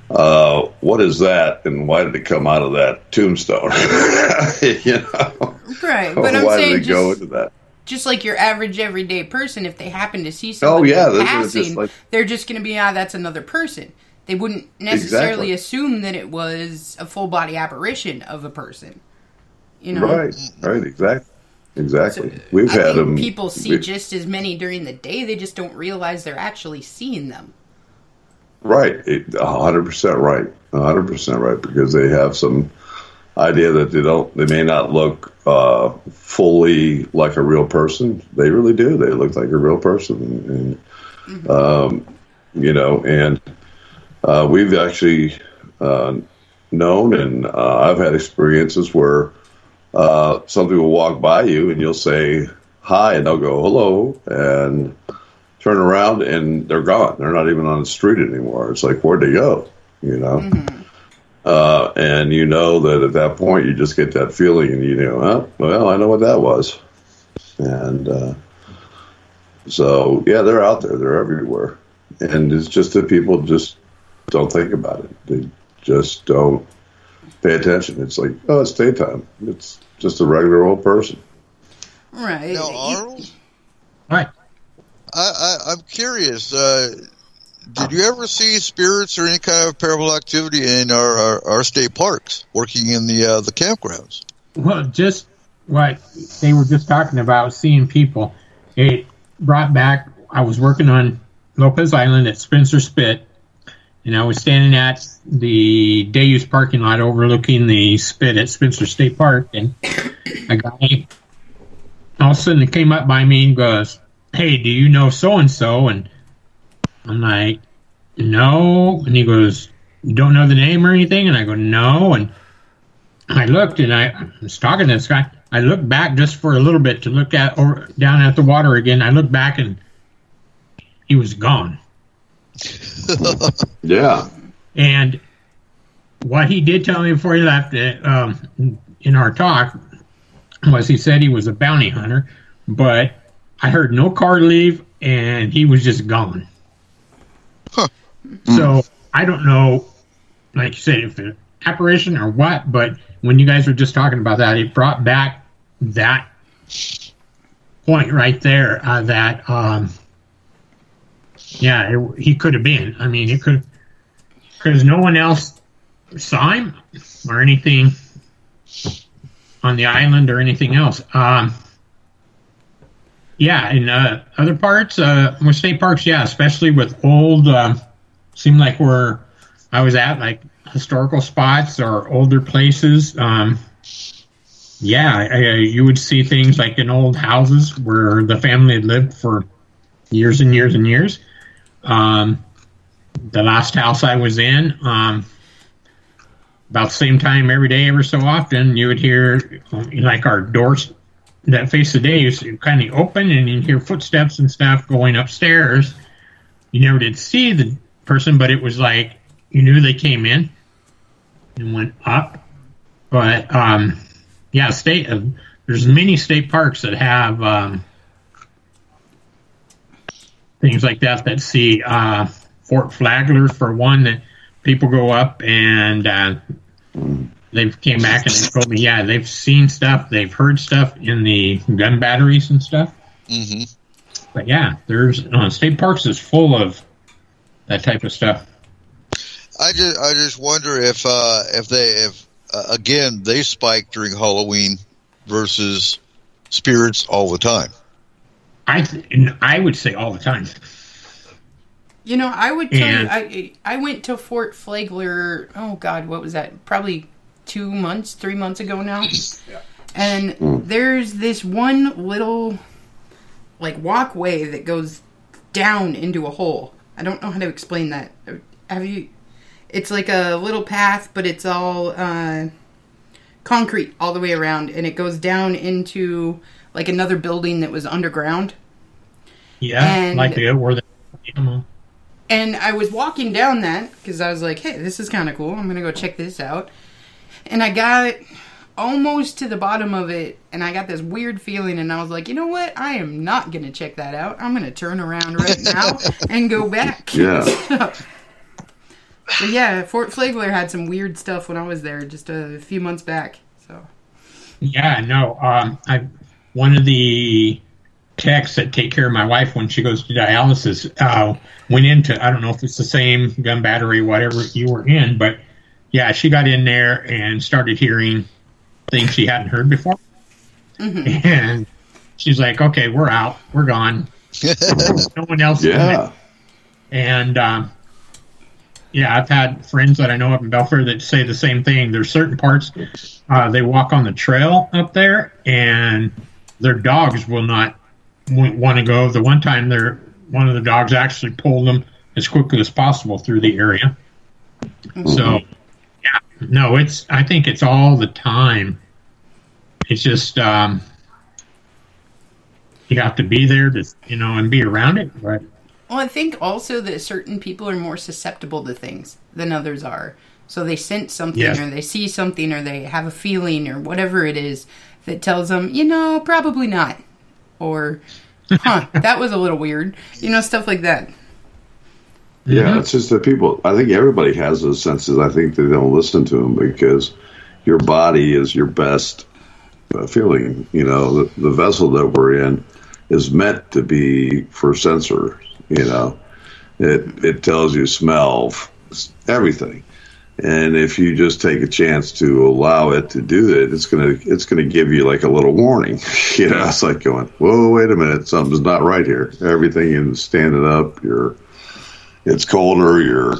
What is that, and why did it come out of that tombstone? Right, but I'm Why saying did they go into that? Just like your average everyday person, if they happen to see somebody passing, they're just going to be, that's another person. They wouldn't necessarily assume that it was a full body apparition of a person. You know? Right, exactly. So, We've had them. People see just as many during the day. They just don't realize they're actually seeing them. Right, 100% right, 100% right, because they have some idea that they may not look fully like a real person. They really do. They look like a real person, and and we've actually known, and I've had experiences where somebody will walk by you, and you'll say hi, and they'll go hello, and turn around, and they're gone. They're not even on the street anymore. It's like, where'd they go? You know. Mm-hmm. And you know that at that point you just get that feeling, and you know, well, I know what that was. And so, yeah, they're out there. They're everywhere. And it's just that people just don't think about it. They just don't pay attention. It's like, oh, it's daytime. It's just a regular old person. Right. Now, Arnold? Right. I'm curious. Did you ever see spirits or any kind of paranormal activity in our state parks, working in the campgrounds? Well, just what they were just talking about, seeing people. It brought back, I was working on Lopez Island at Spencer Spit, and I was standing at the day use parking lot overlooking the spit at Spencer State Park, and a guy all of a sudden came up by me and goes, "Hey, do you know so-and-so?" And I'm like, "No." And he goes, "You don't know the name or anything?" And I go, "No." And I looked, and I was talking to this guy. I looked back just for a little bit to look down at the water again. I looked back, and he was gone. Yeah. And what he did tell me before he left, in our talk, was he said he was a bounty hunter, but I heard no car leave, and he was just gone. Huh. So I don't know, like you said, if it's an apparition or what, but when you guys were just talking about that, it brought back that point right there he could have been. I mean, it could, because no one else saw him or anything on the island or anything else. In other parts, with state parks, especially with old, seemed like where I was at, like historical spots or older places. You would see things like in old houses where the family had lived for years and years and years. The last house I was in, about the same time every day, every so often, you would hear like our doors that face the day is kind of open, and you'd hear footsteps and stuff going upstairs. You never did see the person, but it was like you knew they came in and went up. But there's many state parks that have things like that see Fort Flagler, for one, that people go up and they came back and they told me, they've seen stuff, they've heard stuff in the gun batteries and stuff. Mm-hmm. But there's state parks is full of that type of stuff. I just wonder if again they spike during Halloween versus spirits all the time. I would say all the time. You know, I would tell you, I went to Fort Flagler, oh God, what was that? Probably 3 months ago now. Yeah. And there's this one little, like, walkway that goes down into a hole. I don't know how to explain that. It's like a little path, but it's all concrete all the way around, and it goes down into, like, another building that was underground. Yeah, and, like where the... And I was walking down that, because I was like, hey, this is kind of cool. I'm going to go check this out. And I got almost to the bottom of it, and I got this weird feeling, and I was like, you know what? I am not going to check that out. I'm going to turn around right now and go back. Yeah. But yeah, Fort Flagler had some weird stuff when I was there just a few months back. So Yeah, no. One of the techs that take care of my wife when she goes to dialysis went into, I don't know if it's the same gun battery, whatever you were in, but yeah, she got in there and started hearing things she hadn't heard before. Mm-hmm. And she's like, okay, we're out. We're gone. No one else. Yeah. And, yeah, I've had friends that I know up in Belfair that say the same thing. There's certain parts, they walk on the trail up there, and their dogs will not want to go. The one time one of the dogs actually pulled them as quickly as possible through the area. Mm-hmm. So, yeah, no, I think it's all the time. It's just, you have to be there to, and be around it, right? Well, I think also that certain people are more susceptible to things than others are. So they sense something or they see something or they have a feeling or whatever it is that tells them, probably not. Or, that was a little weird. Stuff like that. Yeah, it's just that people, I think everybody has those senses. I think they don't listen to them because your body is your best feeling. The vessel that we're in is meant to be for sensor. It tells you smell, everything, and if you just take a chance to allow it to do it, it's gonna give you like a little warning. It's like going, whoa, wait a minute, something's not right here. Everything is standing up. It's colder. Your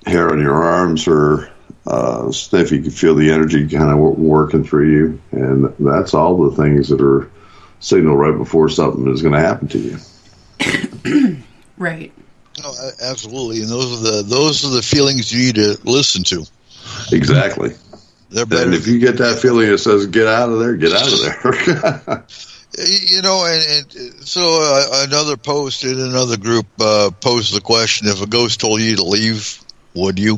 hair on your arms are stiff. You can feel the energy kind of working through you, and that's all the things that are signal right before something is going to happen to you. Right. Oh, absolutely, and those are the feelings you need to listen to. Exactly. And if you get that feeling that says "get out of there," get out of there. And so another post in another group posed the question: if a ghost told you to leave, would you?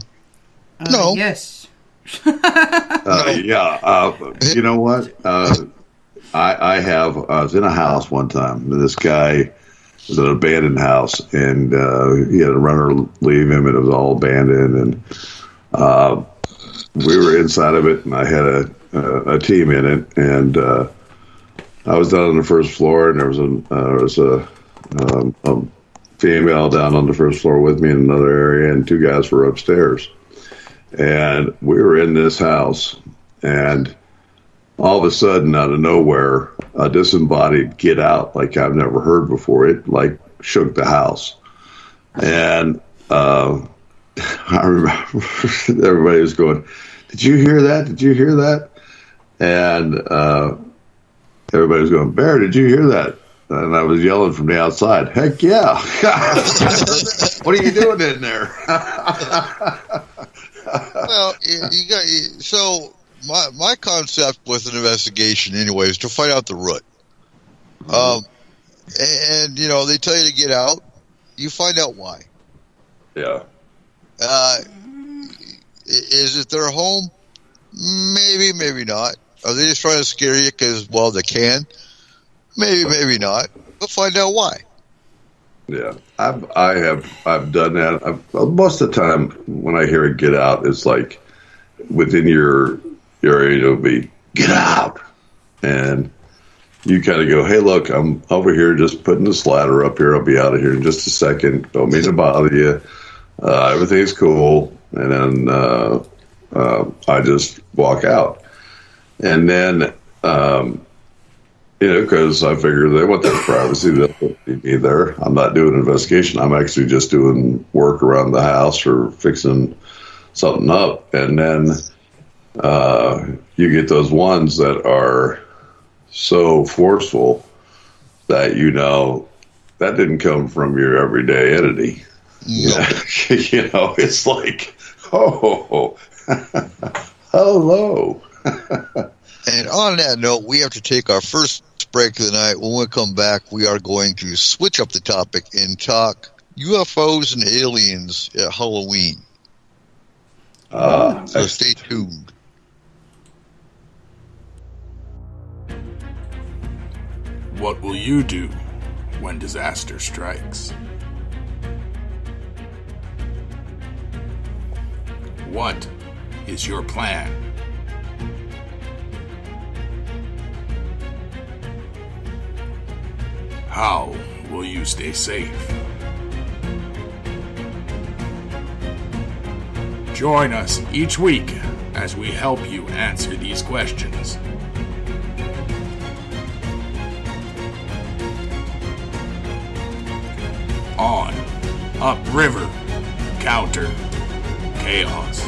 No. Yes. Yeah. You know what? I was in a house one time, and this guy was in an abandoned house, and he had a runner leave him, and it was all abandoned, and we were inside of it, and I had a team in it, and I was down on the first floor, and there was a female down on the first floor with me in another area, and two guys were upstairs, and we were in this house, and all of a sudden, out of nowhere, a disembodied "get out" like I've never heard before. It like shook the house, and I remember everybody was going, "Did you hear that? Did you hear that?" And everybody was going, "Bear, did you hear that?" And I was yelling from the outside, "Heck yeah! What are you doing in there?" Well, so. My concept with an investigation, anyway, is to find out the root. And they tell you to get out. You find out why. Yeah. Is it their home? Maybe, maybe not. Are they just trying to scare you because, well, they can? Maybe, maybe not. But find out why. Yeah, I've done that. Most of the time, when I hear it "get out," it's like within your area, it'll be "get out," and you kind of go, "Hey, look, I'm over here just putting the slider up here. I'll be out of here in just a second. Don't mean to bother you. Everything's cool." And then I just walk out, and then because I figure they want their privacy. They'll leave me there. I'm not doing an investigation. I'm actually just doing work around the house or fixing something up, and then you get those ones that are so forceful that that didn't come from your everyday entity. No. It's like, oh, hello. And on that note, we have to take our first break of the night. When we come back, we are going to switch up the topic and talk UFOs and aliens at Halloween. So stay tuned. What will you do when disaster strikes? What is your plan? How will you stay safe? Join us each week as we help you answer these questions. On Upriver Counter Chaos.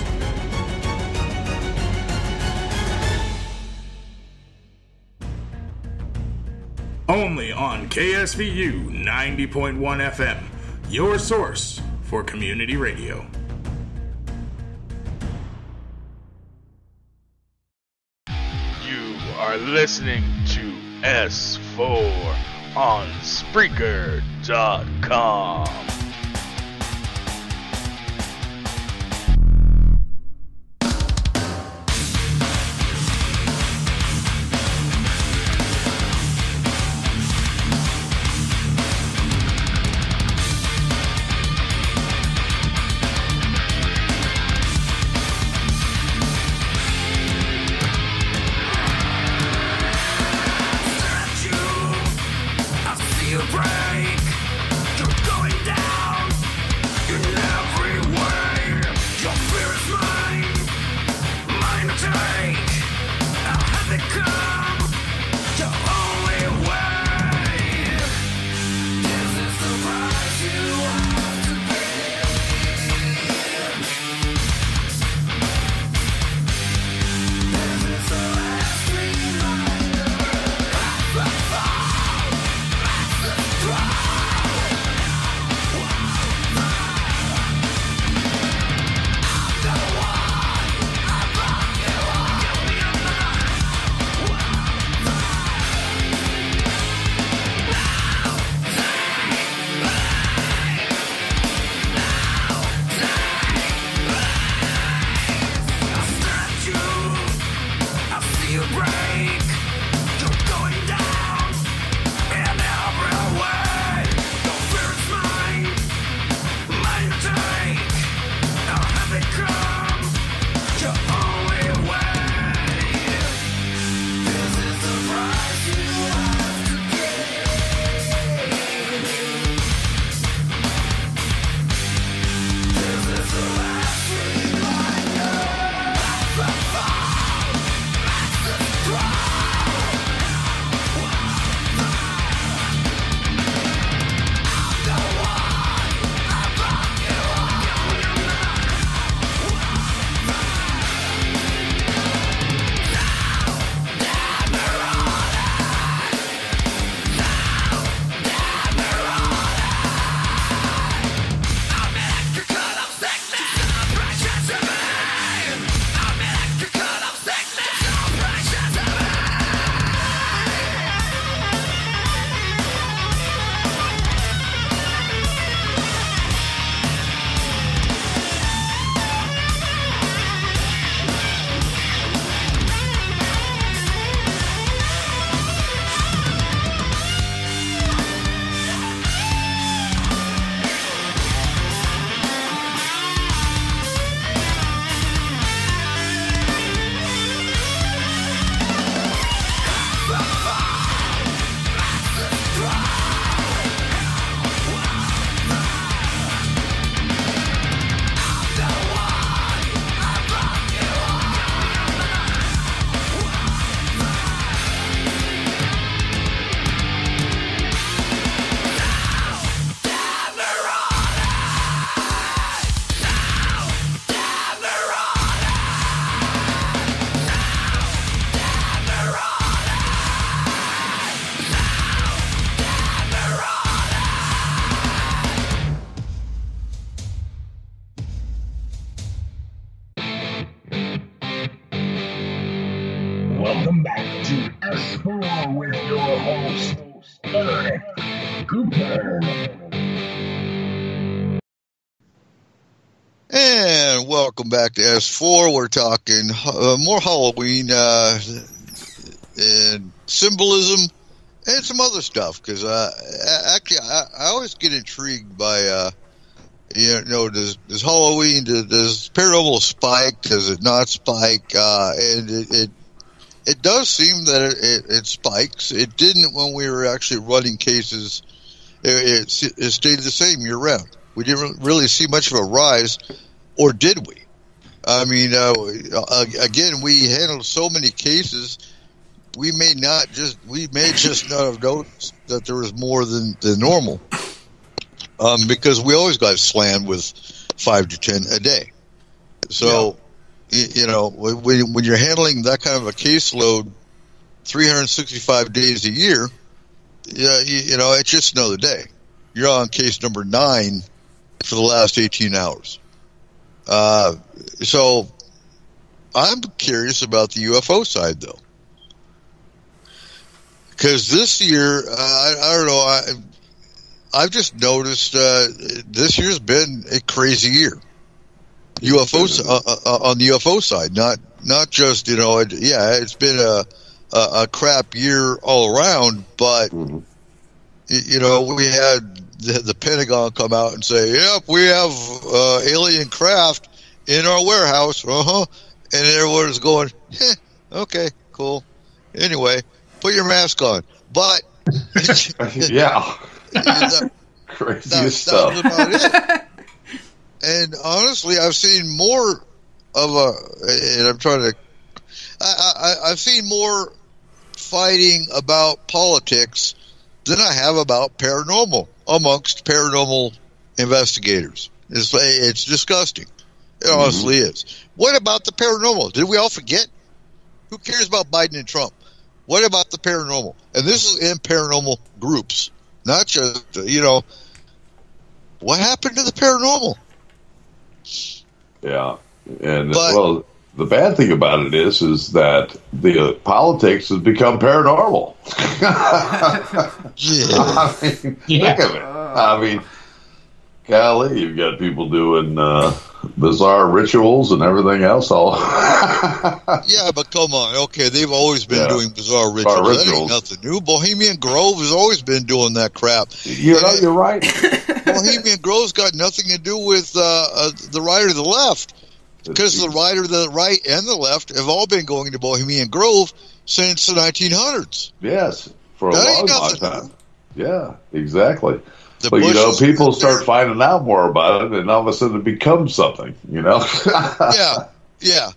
Only on KSVU 90.1 FM, your source for community radio. You are listening to S-4 on Spreaker.com. Welcome back to S-4 with your host, Eric Cooper. And welcome back to S4. We're talking more Halloween and symbolism and some other stuff, because actually I always get intrigued by does Halloween, does paranormal spike, does it not spike, and it does seem that it spikes. It didn't when we were actually running cases. It stayed the same year round. We didn't really see much of a rise, or did we? I mean, again, we handled so many cases. We may just not have noticed that there was more than normal, because we always got slammed with 5 to 10 a day. So, you know, when you're handling that kind of a caseload 365 days a year, you know, it's just another day. You're on case number 9 for the last 18 hours. So I'm curious about the UFO side, though. Because this year, I don't know, I've just noticed this year's been a crazy year. UFOs on the UFO side, not just, you know, it's been a crap year all around, but you know, we had the Pentagon come out and say, "Yep, we have alien craft in our warehouse," and everyone's going, "Okay, cool. Anyway, put your mask on." But yeah, crazy stuff. That was about it. And honestly, I've seen more of I've seen more fighting about politics than I have about paranormal amongst paranormal investigators. It's disgusting. It honestly is. What about the paranormal? Did we all forget? Who cares about Biden and Trump? What about the paranormal? And this is in paranormal groups, not just, you know, what happened to the paranormal? Yeah, and well, the bad thing about it is that the politics has become paranormal. I mean, think of it. I mean, golly, you've got people doing bizarre rituals and everything else. Yeah, but come on. Okay, they've always been doing bizarre rituals. That ain't nothing new. Bohemian Grove has always been doing that crap. You know, you're right. Bohemian Grove's got nothing to do with the right or the left, because the right or the right and the left have all been going to Bohemian Grove since the 1900s. Yes, for a long time. Yeah, exactly. But, you know, people start finding out more about it, and all of a sudden it becomes something, you know? Yeah.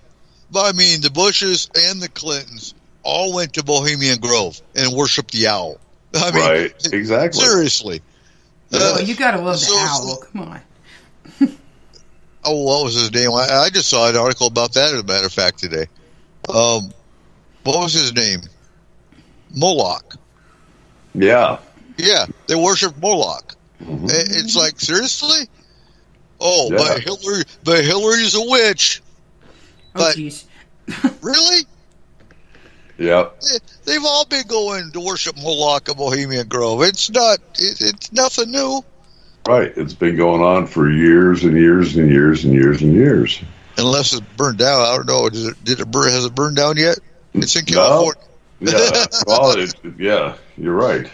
But, I mean, the Bushes and the Clintons all went to Bohemian Grove and worshiped the owl. I mean, right, exactly. Seriously. You gotta love the owl. Come on. Oh, what was his name? I just saw an article about that, as a matter of fact, today. What was his name? Moloch. Yeah. Yeah, they worship Moloch. It's like, seriously? Oh, yeah. but Hillary's a witch. Oh, jeez. Really? Yeah. They've all been going to worship Moloch at Bohemian Grove. It's nothing new. Right. It's been going on for years and years and years and years and years. Unless it's burned down. I don't know. Has it burned down yet? It's in California. No. Yeah. Well, yeah, you're right.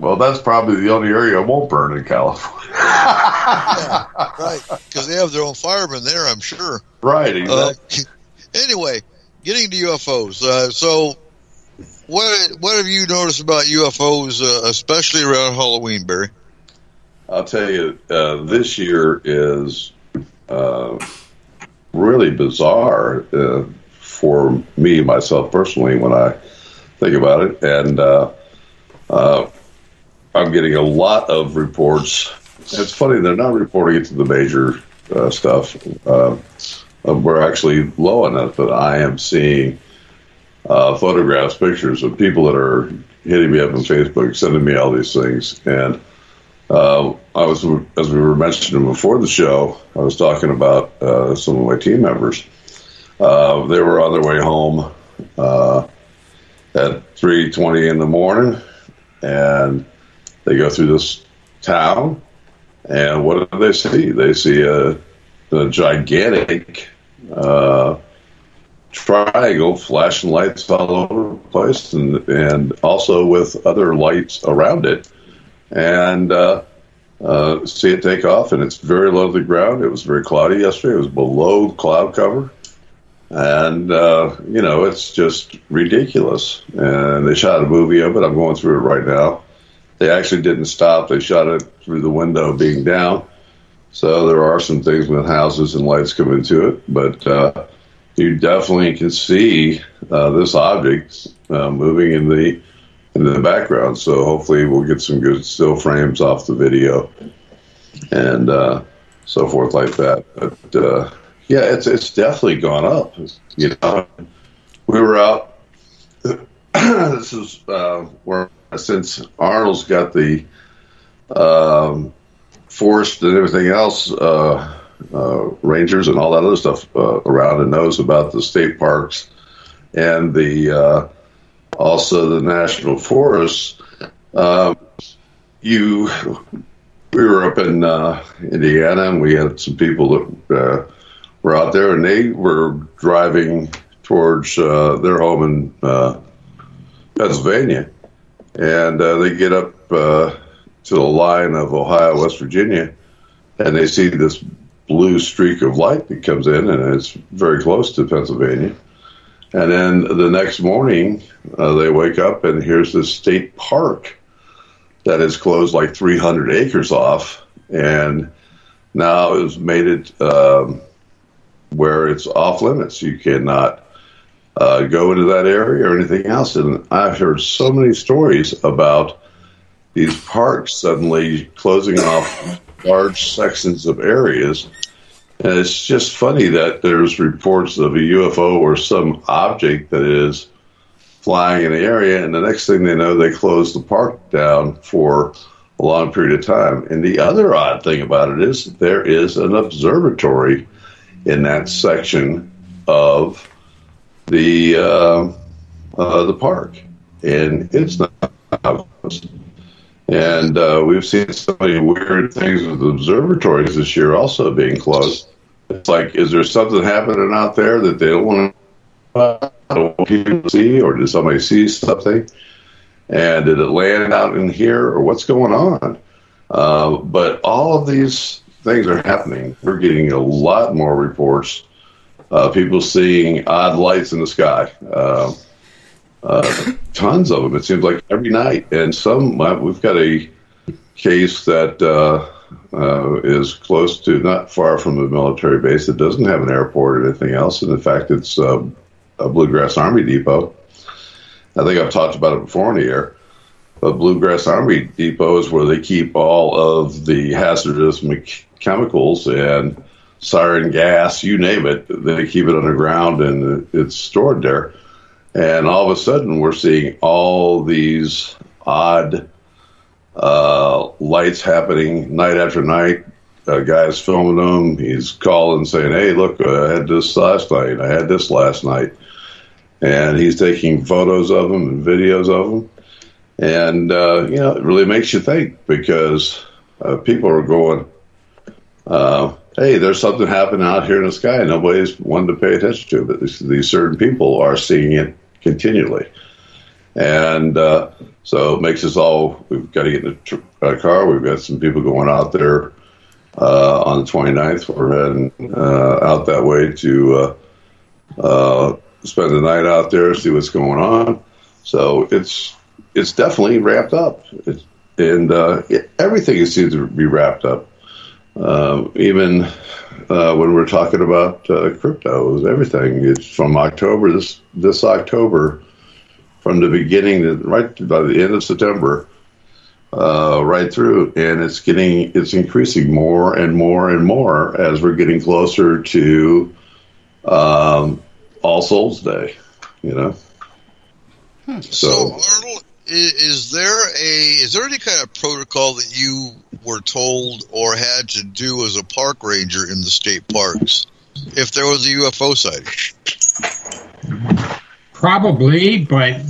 Well, that's probably the only area it won't burn in California. Yeah, right. Because they have their own firemen there, I'm sure. Right, exactly. Anyway, getting to UFOs. So, what have you noticed about UFOs, especially around Halloween, Barry? I'll tell you, this year is really bizarre for me, myself personally, when I think about it. And I'm getting a lot of reports. It's funny, they're not reporting it to the major stuff. We're actually low on that, but I am seeing photographs, pictures of people that are hitting me up on Facebook, sending me all these things. And as we were mentioning before the show, I was talking about some of my team members. They were on their way home at 3:20 in the morning, and they go through this town, and what do they see? They see a gigantic triangle flashing lights all over the place, and also with other lights around it, and see it take off, and it's very low to the ground. It was very cloudy yesterday. It was below cloud cover, And, it's just ridiculous. And they shot a movie of it. I'm going through it right now. They actually didn't stop. They shot it through the window being down. So there are some things with houses and lights come into it. But you definitely can see this object moving in the background. So hopefully we'll get some good still frames off the video and so forth like that. But, yeah, it's definitely gone up. We were out. This is where, since Arnold's got the forest and everything else, rangers and all that other stuff around, and knows about the state parks and the also the national forests. We were up in Indiana, and we had some people that were out there, and they were driving towards their home in Pennsylvania, and they get up to the line of Ohio, West Virginia, and they see this blue streak of light that comes in, and it's very close to Pennsylvania. And then the next morning, they wake up, and here's this state park that is closed like 300 acres off, and now it's made it where it's off limits. You cannot go into that area or anything else. And I've heard so many stories about these parks suddenly closing off large sections of areas. And it's just funny that there's reports of a UFO or some object that is flying in the area, and the next thing they know, they close the park down for a long period of time. And the other odd thing about it is there is an observatory in that section of the park, and it's not. And we've seen so many weird things with observatories this year also being closed. It's like, is there something happening out there that they don't want people to see, or did somebody see something? And did it land out in here, or what's going on? But all of these things are happening. We're getting a lot more reports. People seeing odd lights in the sky. Tons of them. It seems like every night. And some, we've got a case that is close to, not far from the military base. It doesn't have an airport or anything else. And in fact, it's a Bluegrass Army Depot. I think I've talked about it before in the air. But Bluegrass Army Depot is where they keep all of the hazardous chemicals and sarin gas, you name it. They keep it underground, and it's stored there. And all of a sudden, we're seeing all these odd lights happening night after night. A guy's filming them. He's calling saying, hey, look, I had this last night. I had this last night. And he's taking photos of them and videos of them. And, it really makes you think, because people are going, hey, there's something happening out here in the sky. Nobody's wanted to pay attention to it. But these certain people are seeing it continually. And so it makes us all, we've got to get in a car. We've got some people going out there on the 29th. We're heading out that way to spend the night out there, see what's going on. So it's definitely wrapped up. Everything seems to be wrapped up. Even when we're talking about crypto, everything. It's from October, this October, from the beginning, right by the end of September, right through, and it's increasing more and more and more as we're getting closer to All Souls Day. So Arnold, is there any kind of protocol that you were told or had to do as a park ranger in the state parks if there was a UFO sighting? Probably, but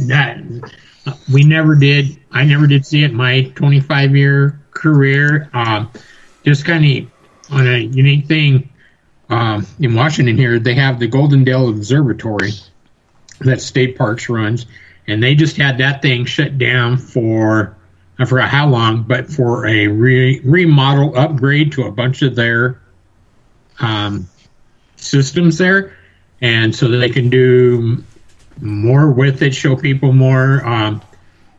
we never did. I never did see it in my 25-year career. Just kind of on a unique thing in Washington here, they have the Goldendale Observatory that State Parks runs, and they just had that thing shut down for, I forgot how long, but for a remodel upgrade to a bunch of their systems there. and so that they can do more with it, show people more.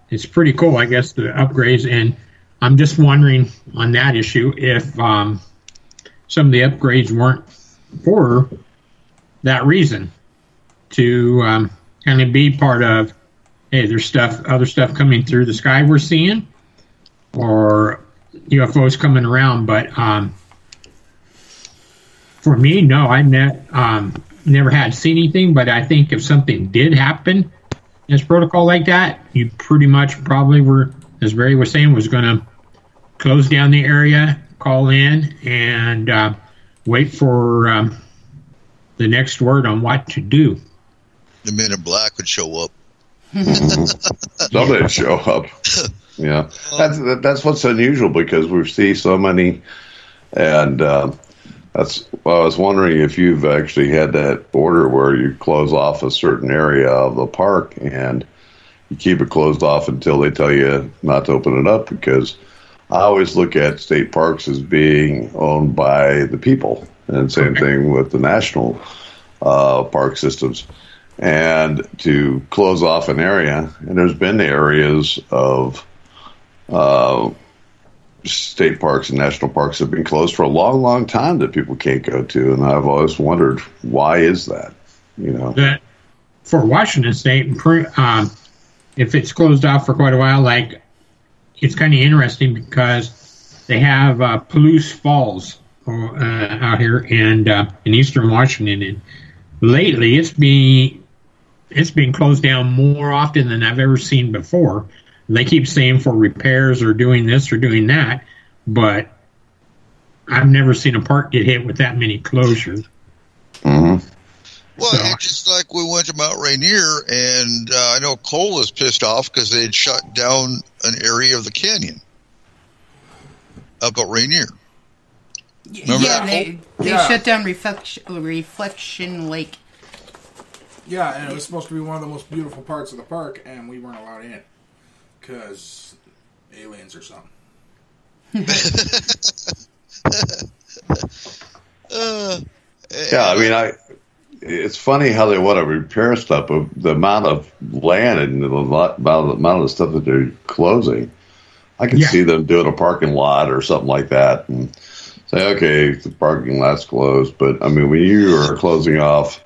It's pretty cool, I guess, the upgrades. And I'm just wondering on that issue if some of the upgrades weren't for that reason, to kind of be part of, hey, there's other stuff coming through the sky we're seeing, or UFOs coming around. But for me, no, I never had seen anything. But I think if something did happen as protocol like that, you pretty much probably were, as Barry was saying, was going to close down the area, call in, and wait for the next word on what to do. The Men in Black would show up. Somebody'd show up. Yeah, that's what's unusual, because we see so many, and that's. Well, I was wondering if you've actually had that order where you close off a certain area of the park and you keep it closed off until they tell you not to open it up, because I always look at state parks as being owned by the people, and same thing with the national park systems. And to close off an area, and there's been areas of state parks and national parks have been closed for a long, long time that people can't go to, and I've always wondered, why is that? You know, that for Washington State, if it's closed off for quite a while, like, it's kind of interesting because they have Palouse Falls out here and in eastern Washington, and lately it's been closed down more often than I've ever seen before. They keep saying for repairs or doing this or doing that, but I've never seen a park get hit with that many closures. Mm-hmm. Well, it's just like we went to Mount Rainier, and I know Cole was pissed off because they had shut down an area of the canyon up at Rainier. Remember that? They shut down Reflection Lake. Yeah, and it was supposed to be one of the most beautiful parts of the park, and we weren't allowed in because aliens or something. Yeah, I mean, it's funny how they want to repair stuff, but the amount of land and the amount of stuff that they're closing, I can see them doing a parking lot or something like that and say, okay, the parking lot's closed. But, I mean, when you are closing off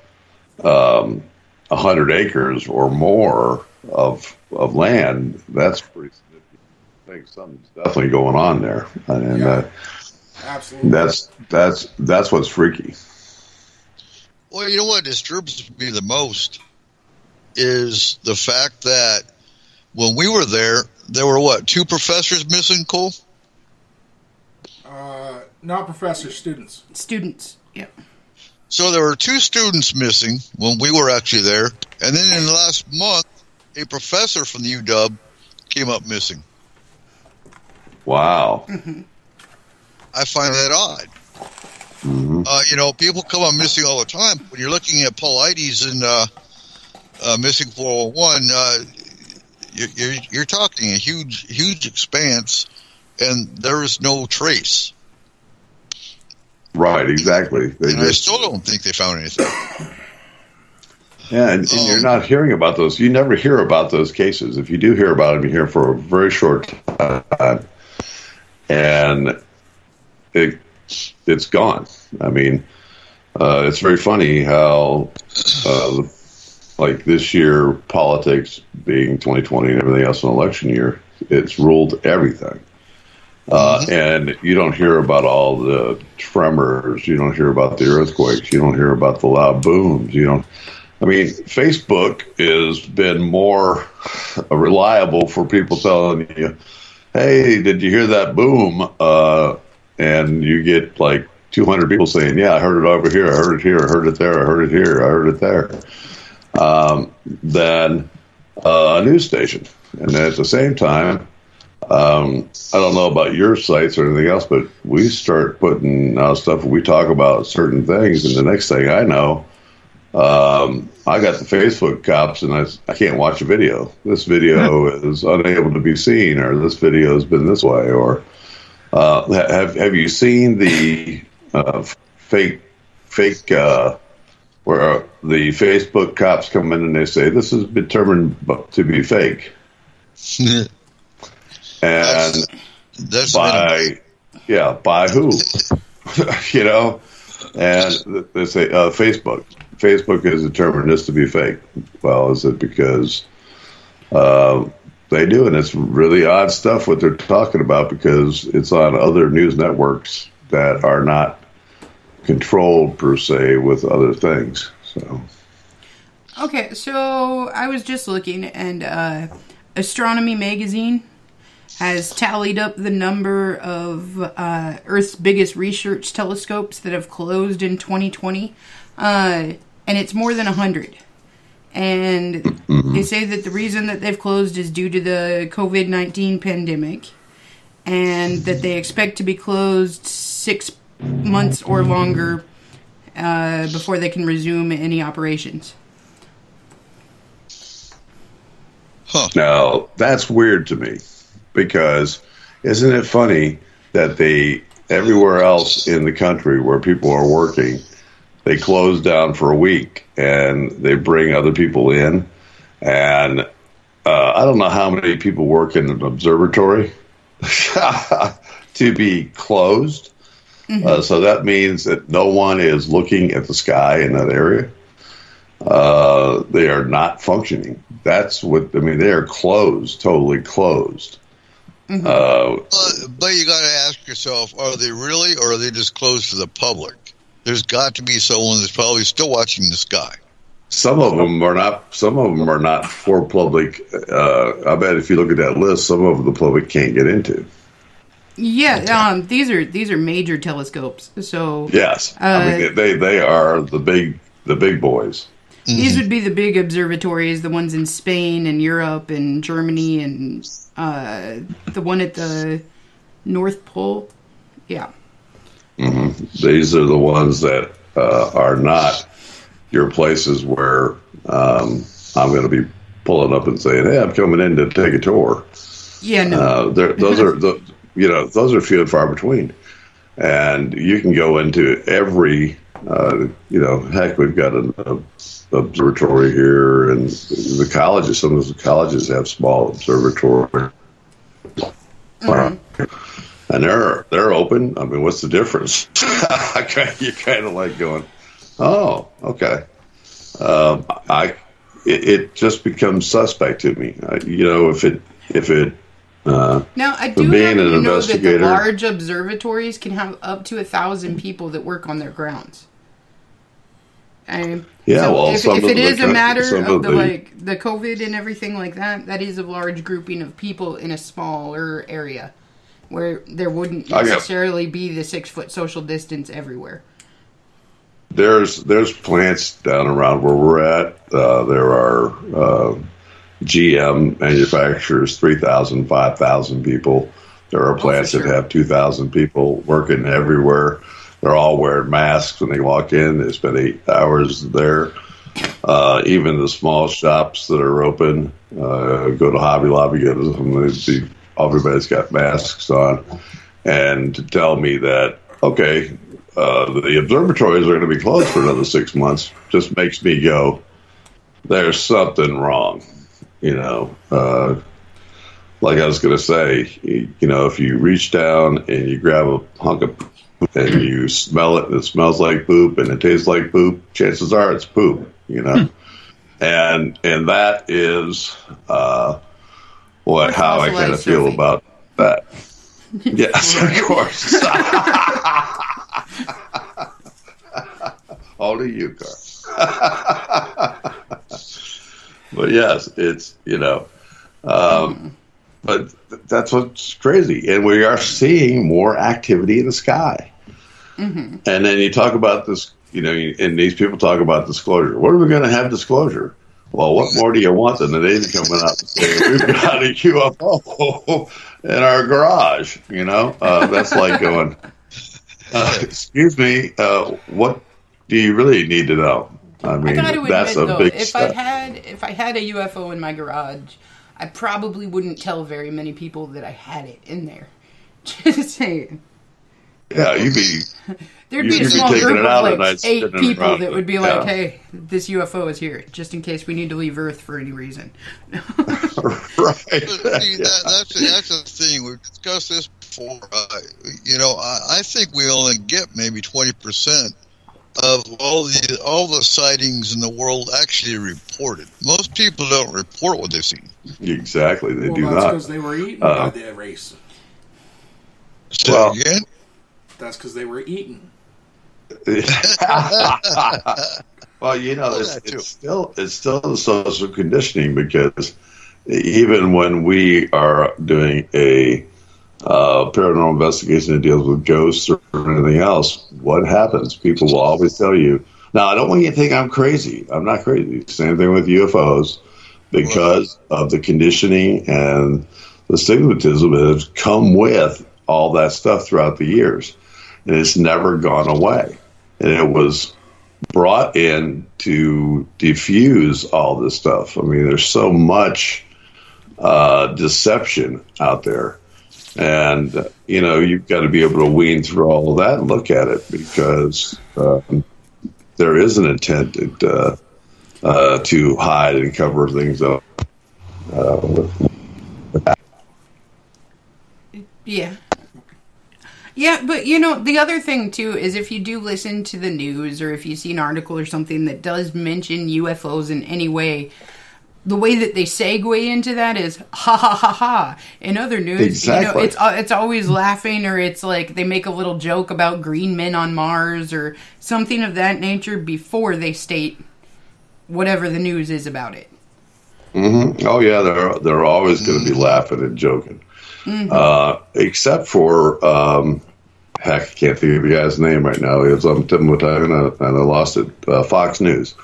100 acres or more of land, that's pretty significant. I think something's definitely going on there. And absolutely. That's what's freaky. Well, you know what disturbs me the most is the fact that when we were there were, 2 professors missing, Cole? Not professors, students. Students, yeah. So there were 2 students missing when we were actually there, and then in the last month, a professor from the UW came up missing. Wow. Mm-hmm. I find that odd. Mm-hmm. People come up missing all the time. When you're looking at Paul Ides and Missing 401, you're talking a huge expanse, and there is no trace. Right, exactly. I still don't think they found anything. Yeah, and you're not hearing about those. You never hear about those cases. If you do hear about them, you hear for a very short time, and it's gone. I mean, it's very funny how, like this year, politics being 2020 and everything else, an election year, it's ruled everything. And you don't hear about all the tremors. You don't hear about the earthquakes. You don't hear about the loud booms. I mean, Facebook has been more reliable for people telling you, hey, did you hear that boom? And you get like 200 people saying, yeah, I heard it over here. I heard it here. I heard it there. I heard it here. I heard it there. Than a news station. And at the same time, I don't know about your sites or anything else, but we start putting out stuff. We talk about certain things, and the next thing I know, I got the Facebook cops, and I can't watch a video. This video is unable to be seen, or this video has been this way, or have you seen the fake where the Facebook cops come in and they say this has been determined to be fake, and that's by who? You know, and they say Facebook has determined this to be fake. Well, is it because they do, and it's really odd stuff what they're talking about because it's on other news networks that are not controlled per se with other things. So okay, so I was just looking, and Astronomy Magazine has tallied up the number of Earth's biggest research telescopes that have closed in 2020, and it's more than 100. And they say that the reason that they've closed is due to the COVID-19 pandemic, and that they expect to be closed 6 months or longer before they can resume any operations. Huh. Now, that's weird to me because isn't it funny that everywhere else in the country where people are working, they close down for a week and they bring other people in. And I don't know how many people work in an observatory to be closed. Mm-hmm. So that means that no one is looking at the sky in that area. They are not functioning. That's what, I mean, they are closed, totally closed. Mm-hmm. But you got to ask yourself, are they really, or are they just closed to the public? There's got to be someone that's probably still watching the sky. Some of them are not. Some of them are not for public. I bet if you look at that list, some of them the public can't get into. Yeah, these are major telescopes. So yes, I mean they are the big boys. These would be the big observatories, the ones in Spain and Europe and Germany and the one at the North Pole. Yeah. Mm-hmm. These are the ones that are not your places where I'm going to be pulling up and saying, "Hey, I'm coming in to take a tour." Yeah, no. Those are those are few and far between, and you can go into every. Heck, we've got an observatory here, and the colleges. Some of the colleges have small observatories. Mm-hmm. And they're open. I mean, what's the difference? You're kind of like going, oh, okay. It just becomes suspect to me. If it. Now I do happen to know that the large observatories can have up to 1,000 people that work on their grounds. If it is a matter of the COVID and everything like that, that is a large grouping of people in a smaller area. Where there wouldn't necessarily be the 6-foot social distance everywhere. There's plants down around where we're at. There are GM manufacturers, 3,000, 5,000 people. There are plants that have 2,000 people working everywhere. They're all wearing masks when they walk in. They spend 8 hours there. Even the small shops that are open, go to Hobby Lobby, go to some. Everybody's got masks on, and to tell me that, okay, the observatories are going to be closed for another 6 months just makes me go, there's something wrong. Like I was going to say, if you reach down and you grab a hunk of poop and you smell it and it smells like poop and it tastes like poop, chances are it's poop, and that is... how I kind of feel about that. Yes, of course. All to you, Carl. But yes, it's, but that's what's crazy. And we are seeing more activity in the sky. Mm-hmm. And then you talk about this, and these people talk about disclosure. What are we going to have disclosure? Well, what more do you want than the Navy coming out and saying, we've got a UFO in our garage? That's like going, excuse me, what do you really need to know? I mean, that's a big step. If I had a UFO in my garage, I probably wouldn't tell very many people that I had it in there. Just saying. Yeah, you'd be. There'd be a You'd be small taking group it of out at like night, 8 spinning people around. that would be like, Yeah. "Hey, this UFO is here, just in case we need to leave Earth for any reason." Right. But, see, that's the thing. We've discussed this before. I think we only get maybe 20% of all the sightings in the world actually reported. Most people don't report what they've seen. Exactly, they do that's not. because they were eaten by the race. So Well- again, That's because they were eaten. Well, that too. it's still the social conditioning, because even when we are doing a paranormal investigation that deals with ghosts or anything else, what happens? People will always tell you. Now, I don't want you to think I'm crazy. I'm not crazy. Same thing with UFOs, because of the conditioning and the stigmatism that has come with all that stuff throughout the years. And it's never gone away. And it was brought in to diffuse all this stuff. I mean, there's so much deception out there. And, you've got to be able to wean through all of that and look at it, because there is an intent to hide and cover things up. Yeah. Yeah, but the other thing too is, if you do listen to the news, or if you see an article or something that does mention UFOs in any way, the way that they segue into that is ha ha ha ha. In other news, Exactly. it's always laughing, or it's like they make a little joke about green men on Mars or something of that nature before they state whatever the news is about it. Mm-hmm. Oh yeah, they're always going to be laughing and joking, except for heck, I can't think of the guy's name right now. He was on Timothy, and I lost it. Fox News.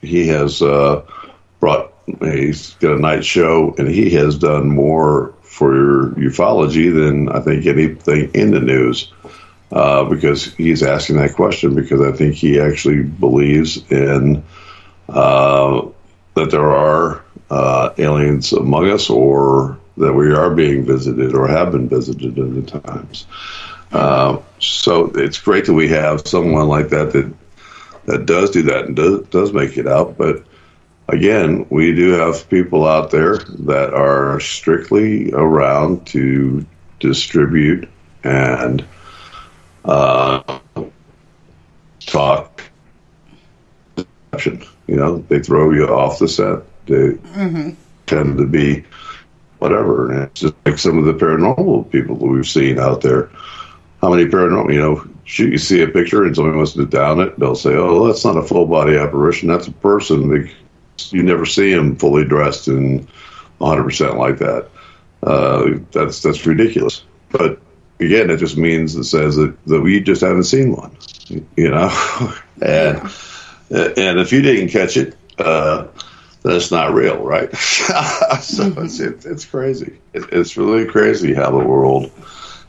He has he's got a night show, and he has done more for ufology than I think anything in the news, because he's asking that question, because I think he actually believes in that there are aliens among us, or that we are being visited or have been visited at times. So it's great that we have someone like that does do that and does make it out. But again, we do have people out there that are strictly around to distribute and talk deception. They throw you off the set. They tend to be whatever. And it's just like some of the paranormal people that we've seen out there. How many paranormal, you see a picture and somebody wants to down it, they'll say, oh, that's not a full body apparition. That's a person. You never see him fully dressed and 100% like that. That's ridiculous. But again, it just means it says that we just haven't seen one, and if you didn't catch it, then it's not real, right? So it's crazy. It's really crazy how the world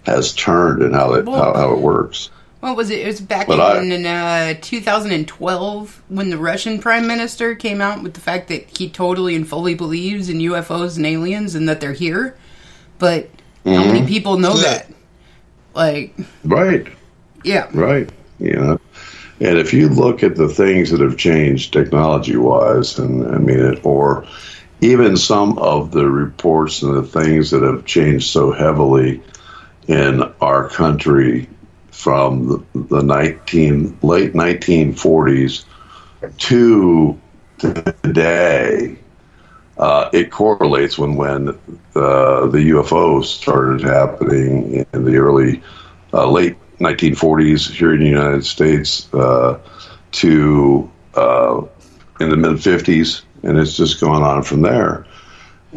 has turned and how it works. What was it? It was back in 2012 when the Russian Prime Minister came out with the fact that he totally and fully believes in UFOs and aliens and that they're here. But how many people know that? Right. Yeah. Right. And if you look at the things that have changed technology-wise, or even some of the reports and the things that have changed so heavily in our country from the late 1940s to today, it correlates when the UFOs started happening in the late 1940s here in the United States to in the mid-50s, and it's just gone on from there.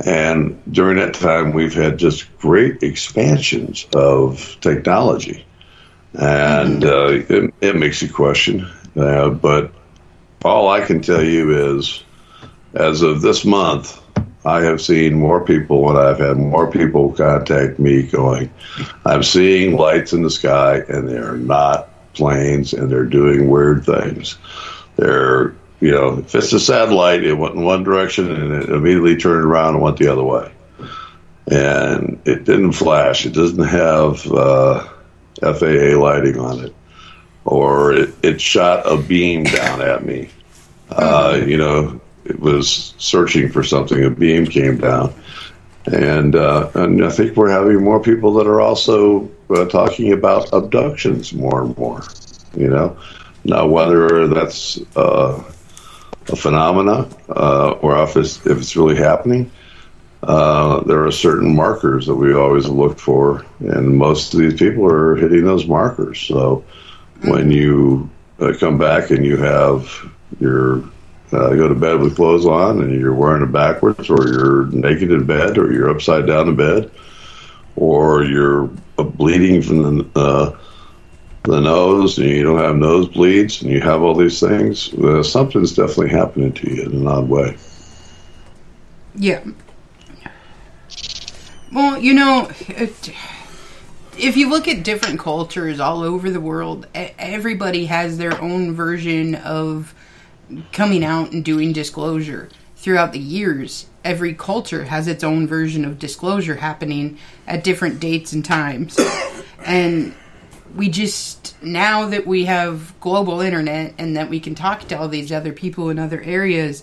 And during that time, we've had just great expansions of technology. And it makes you question. But all I can tell you is, as of this month, I have seen more people, and I've had more people contact me going, I'm seeing lights in the sky, and they're not planes, and they're doing weird things. They're, if it's a satellite, it went in one direction, and it immediately turned around and went the other way. And it didn't flash. It doesn't have FAA lighting on it, or it shot a beam down at me. It was searching for something. A beam came down, and I think we're having more people that are also talking about abductions more and more. Now whether that's a phenomena or if it's really happening, there are certain markers that we always look for, and most of these people are hitting those markers. So when you come back and you have your go to bed with clothes on and you're wearing it backwards, or you're naked in bed, or you're upside down in bed, or you're bleeding from the nose and you don't have nosebleeds, and you have all these things, something's definitely happening to you in an odd way. Yeah. Well, if you look at different cultures all over the world, everybody has their own version of coming out and doing disclosure. Throughout the years, every culture has its own version of disclosure happening at different dates and times. And we just, now that we have global internet and that we can talk to all these other people in other areas,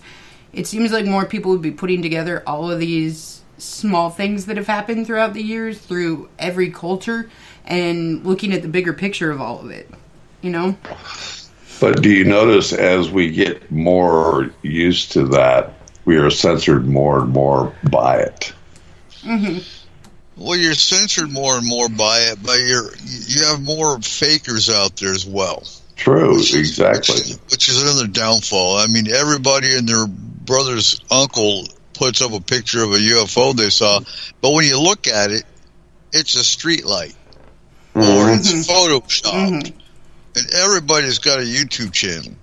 it seems like more people would be putting together all of these small things that have happened throughout the years through every culture and looking at the bigger picture of all of it, But do you notice as we get more used to that, we are censored more and more by it? Mm-hmm. Well, you're censored more and more by it, but you have more fakers out there as well. True, exactly. Which is another downfall. I mean, everybody and their brother's uncle puts up a picture of a UFO they saw, but when you look at it, it's a street light, or it's photoshopped. And everybody's got a YouTube channel.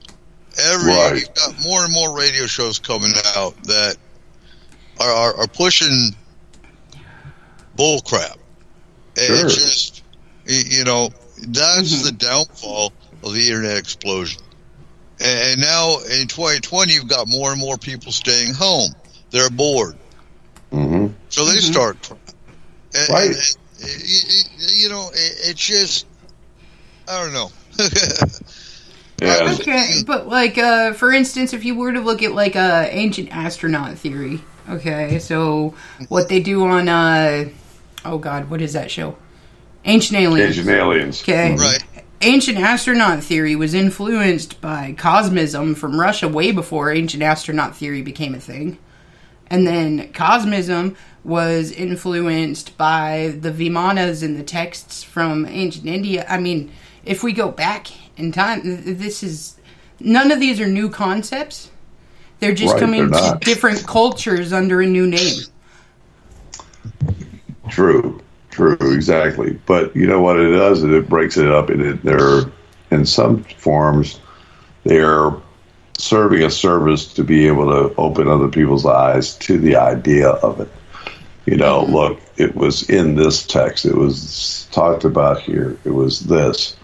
You've got more and more radio shows coming out that are pushing bull crap. Sure. It's just, that's the downfall of the internet explosion. And now in 2020, you've got more and more people staying home. They're bored. So they start crap. Right. It's just, I don't know. Okay, but for instance, if you were to look at ancient astronaut theory, okay, so what they do on what is that show? Ancient Aliens. Okay, right. Ancient astronaut theory was influenced by Cosmism from Russia way before ancient astronaut theory became a thing, and then Cosmism was influenced by the Vimanas and the texts from ancient India. I mean, if we go back in time, none of these are new concepts. They're just coming to different cultures under a new name. True, exactly. But you know what it does? It breaks it up. In some forms, they're serving a service to be able to open other people's eyes to the idea of it. Look, it was in this text. It was talked about here. It was this.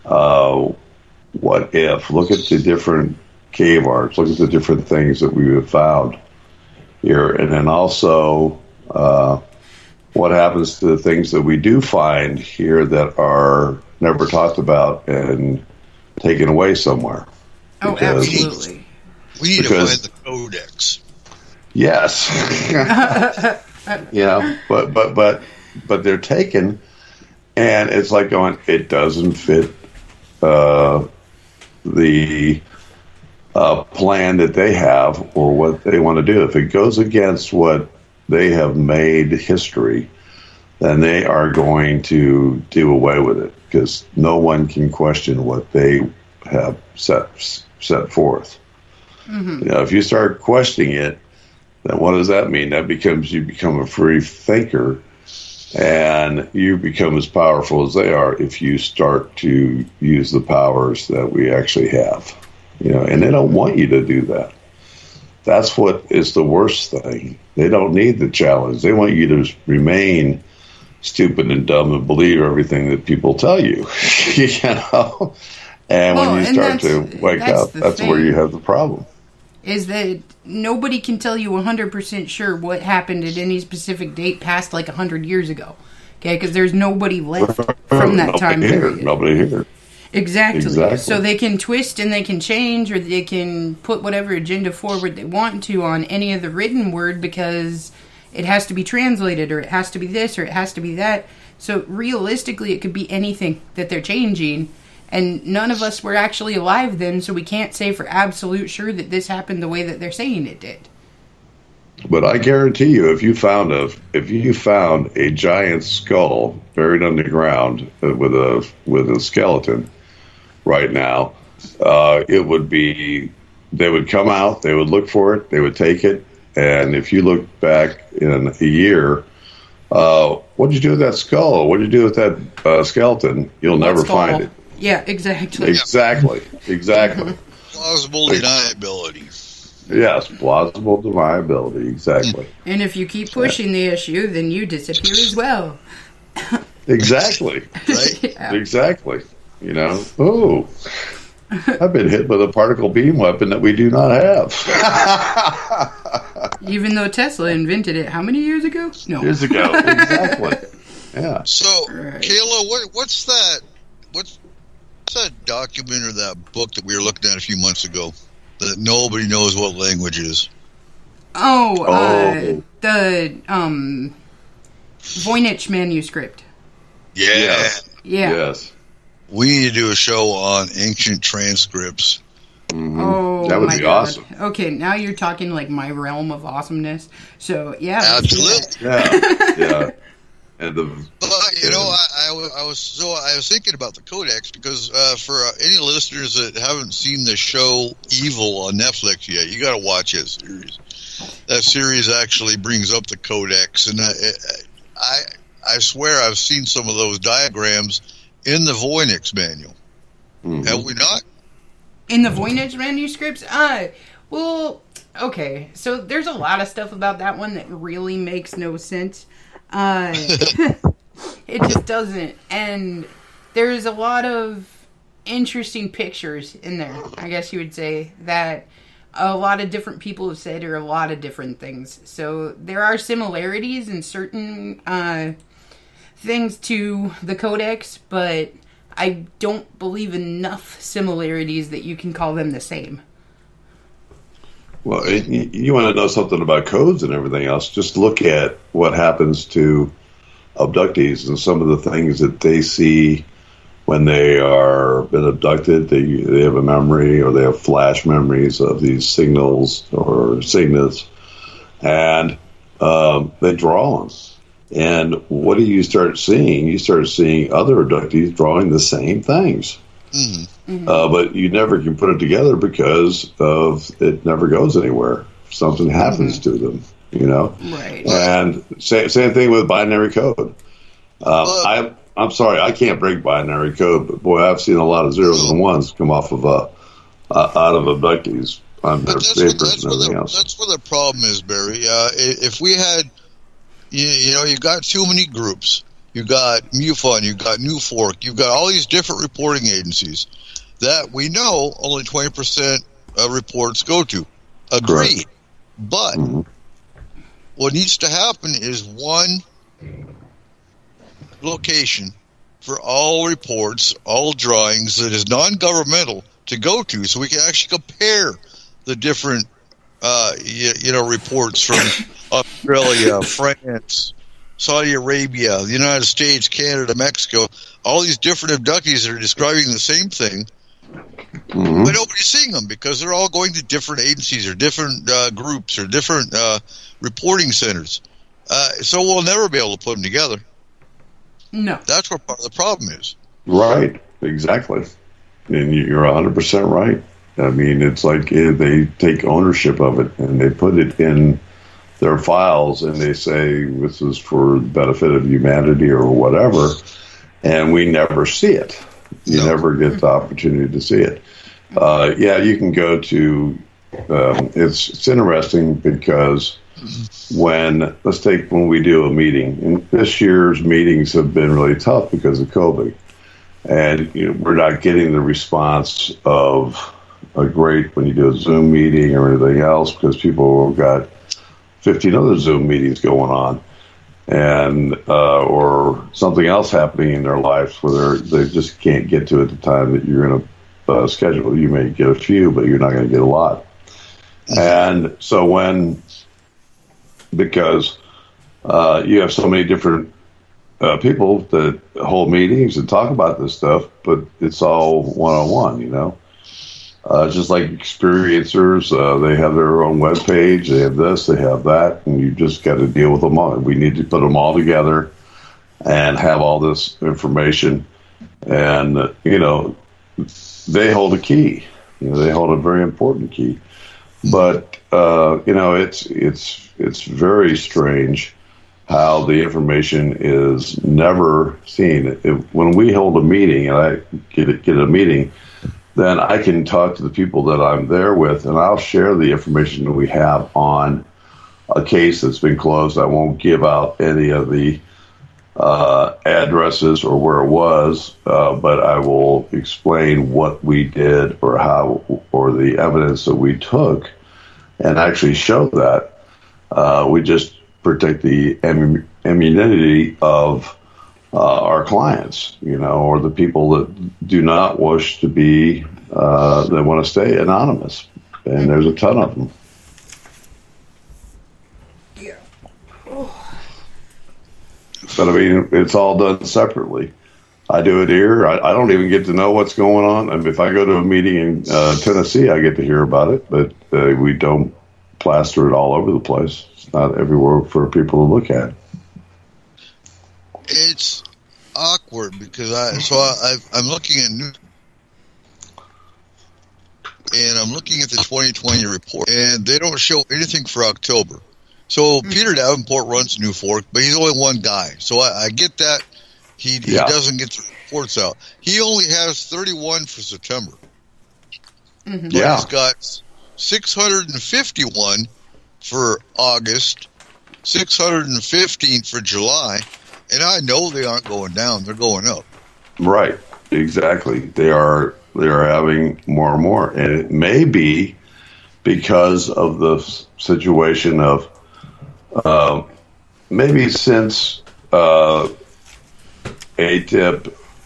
What if? Look at the different cave arts. Look at the different things that we have found here. And then also, what happens to the things that we do find here that are never talked about and taken away somewhere? Oh, absolutely. We need to find the codex. Yes. But they're taken, and it's like going, it doesn't fit the plan that they have or what they want to do. If it goes against what they have made history, then they are going to do away with it, because no one can question what they have set forth. If you start questioning it, then what does that mean? That you become a free thinker, and you become as powerful as they are if you start to use the powers that we actually have. And they don't want you to do that. That's what is the worst thing. They don't need the challenge. They want you to remain stupid and dumb and believe everything that people tell you. And when you start to wake up, that's where you have the problem. Is that nobody can tell you 100% sure what happened at any specific date past 100 years ago. Okay, because there's nobody left from that time period. Nobody here. Exactly. So they can twist and they can change, or they can put whatever agenda forward they want to on any of the written word, because it has to be translated, or it has to be this, or it has to be that. So realistically, it could be anything that they're changing. And none of us were actually alive then, so we can't say for absolute sure that this happened the way that they're saying it did. But I guarantee you, if you found a giant skull buried underground with a skeleton right now, it would be. They would come out. They would look for it. They would take it. And if you look back in a year, what did you do with that skull? What did you do with that skeleton? You'll never find it. Yeah, exactly. Exactly. Plausible deniability. Yes, plausible deniability. Exactly. And if you keep pushing the issue, then you disappear as well. Exactly. Right? Yeah. Exactly. You know, I've been hit with a particle beam weapon that we do not have. Even though Tesla invented it, how many years ago? No. Years ago, exactly. Yeah. So, Right. Kayla, what's that? What's that document or that book that we were looking at a few months ago that nobody knows what language is? The Voynich manuscript. Yeah. Yes. Yeah. Yes. We need to do a show on ancient transcripts. Mm-hmm. Oh, that would my be God. awesome. Okay, now you're talking like my realm of awesomeness. So, yeah. let's do Absolutely. that. Yeah. And But, you know, I was thinking about the Codex because for any listeners that haven't seen the show Evil on Netflix yet, you got to watch that series. That series actually brings up the Codex, and I swear I've seen some of those diagrams in the Voynich manual. Mm-hmm. Have we not? In the Voynich manuscripts? Well, okay. So there's a lot of stuff about that one that really makes no sense. It just doesn't. And there's a lot of interesting pictures in there, I guess you would say, that a lot of different people have said are a lot of different things. So there are similarities in certain things to the Codex, but I don't believe enough similarities that you can call them the same. Well, you want to know something about codes and everything else, just look at what happens to abductees and some of the things that they see when they are been abducted. They have a memory, or they have flash memories of these signals or signets, and they draw them. And what do you start seeing? You start seeing other abductees drawing the same things. Mm-hmm. Mm-hmm. But you never can put it together because of it never goes anywhere. Something happens to them, you know. Right. And same thing with binary code. I'm sorry, I can't break binary code, but boy, I've seen a lot of zeros and ones come off of out of abductees on their papers and everything else. That's where the problem is, Barry. If we had, you know, you got too many groups. You got MUFON, you got New Fork, you've got all these different reporting agencies that we know only 20% of reports go to. Agreed. Correct. But what needs to happen is one location for all reports, all drawings that is non-governmental to go to, so we can actually compare the different reports from Australia, France, Saudi Arabia, the United States, Canada, Mexico, all these different abductees that are describing the same thing, but nobody's seeing them because they're all going to different agencies or different groups or different reporting centers. So we'll never be able to put them together. No. That's what part of the problem is. Right, exactly. And you're 100% right. I mean, it's like they take ownership of it and they put it in their files and they say this is for the benefit of humanity or whatever, and we never see it. You never get the opportunity to see it. You can go to it's interesting because when we do a meeting, and this year's meetings have been really tough because of COVID, and we're not getting the response of a great when you do a Zoom meeting or anything else because people have got 15 other Zoom meetings going on. and or something else happening in their lives where they just can't get to it at the time that you're going to schedule. You may get a few, but you're not going to get a lot. And so because you have so many different people that hold meetings and talk about this stuff, but it's all one-on-one, you know. Just like experiencers, they have their own webpage, they have this, they have that, and you just got to deal with them all. We need to put them all together and have all this information. And, you know, they hold a key. You know, they hold a very important key. But, you know, it's very strange how the information is never seen. When we hold a meeting, and I get a meeting, then I can talk to the people that I'm there with, and I'll share the information that we have on a case that's been closed. I won't give out any of the addresses or where it was, but I will explain what we did or how, or the evidence that we took, and actually show that. We just protect the immunity of our clients, you know, or the people that do not wish to be, that want to stay anonymous. And there's a ton of them. Yeah. But I mean, it's all done separately. I do it here. I don't even get to know what's going on. I mean, if I go to a meeting in Tennessee, I get to hear about it, but we don't plaster it all over the place. It's not everywhere for people to look at. It's awkward because I'm looking at new, and I'm looking at the 2020 report, and they don't show anything for October. So Peter Davenport runs New Fork, but he's only one guy. So I get that he doesn't get the reports out. He only has 31 for September. Mm-hmm. Yeah, he's got 651 for August, 615 for July. And I know they aren't going down; they're going up. Right, exactly. They are having more and more, and it may be because of the situation of maybe since ATIP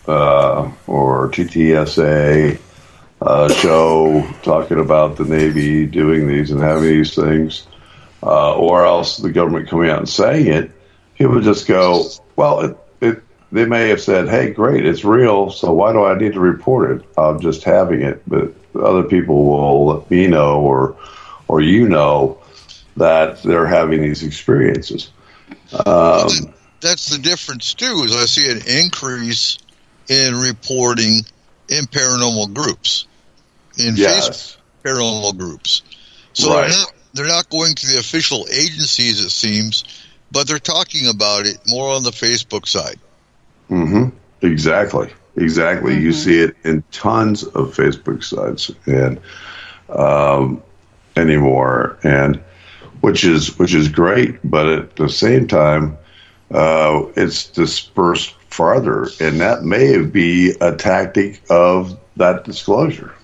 or TTSA show talking about the Navy doing these and having these things, or else the government coming out and saying it. People just go, well, they may have said, hey, great, it's real, so why do I need to report it? I'm just having it. But other people will let me know or you know that they're having these experiences. That's the difference, too, is I see an increase in reporting in paranormal groups, in Facebook paranormal groups. So right. They're not going to the official agencies, it seems, but they're talking about it more on the Facebook side. Mm-hmm. Exactly. Mm-hmm. You see it in tons of Facebook sites and anymore, and which is great. But at the same time, it's dispersed farther, and that may be a tactic of that disclosure.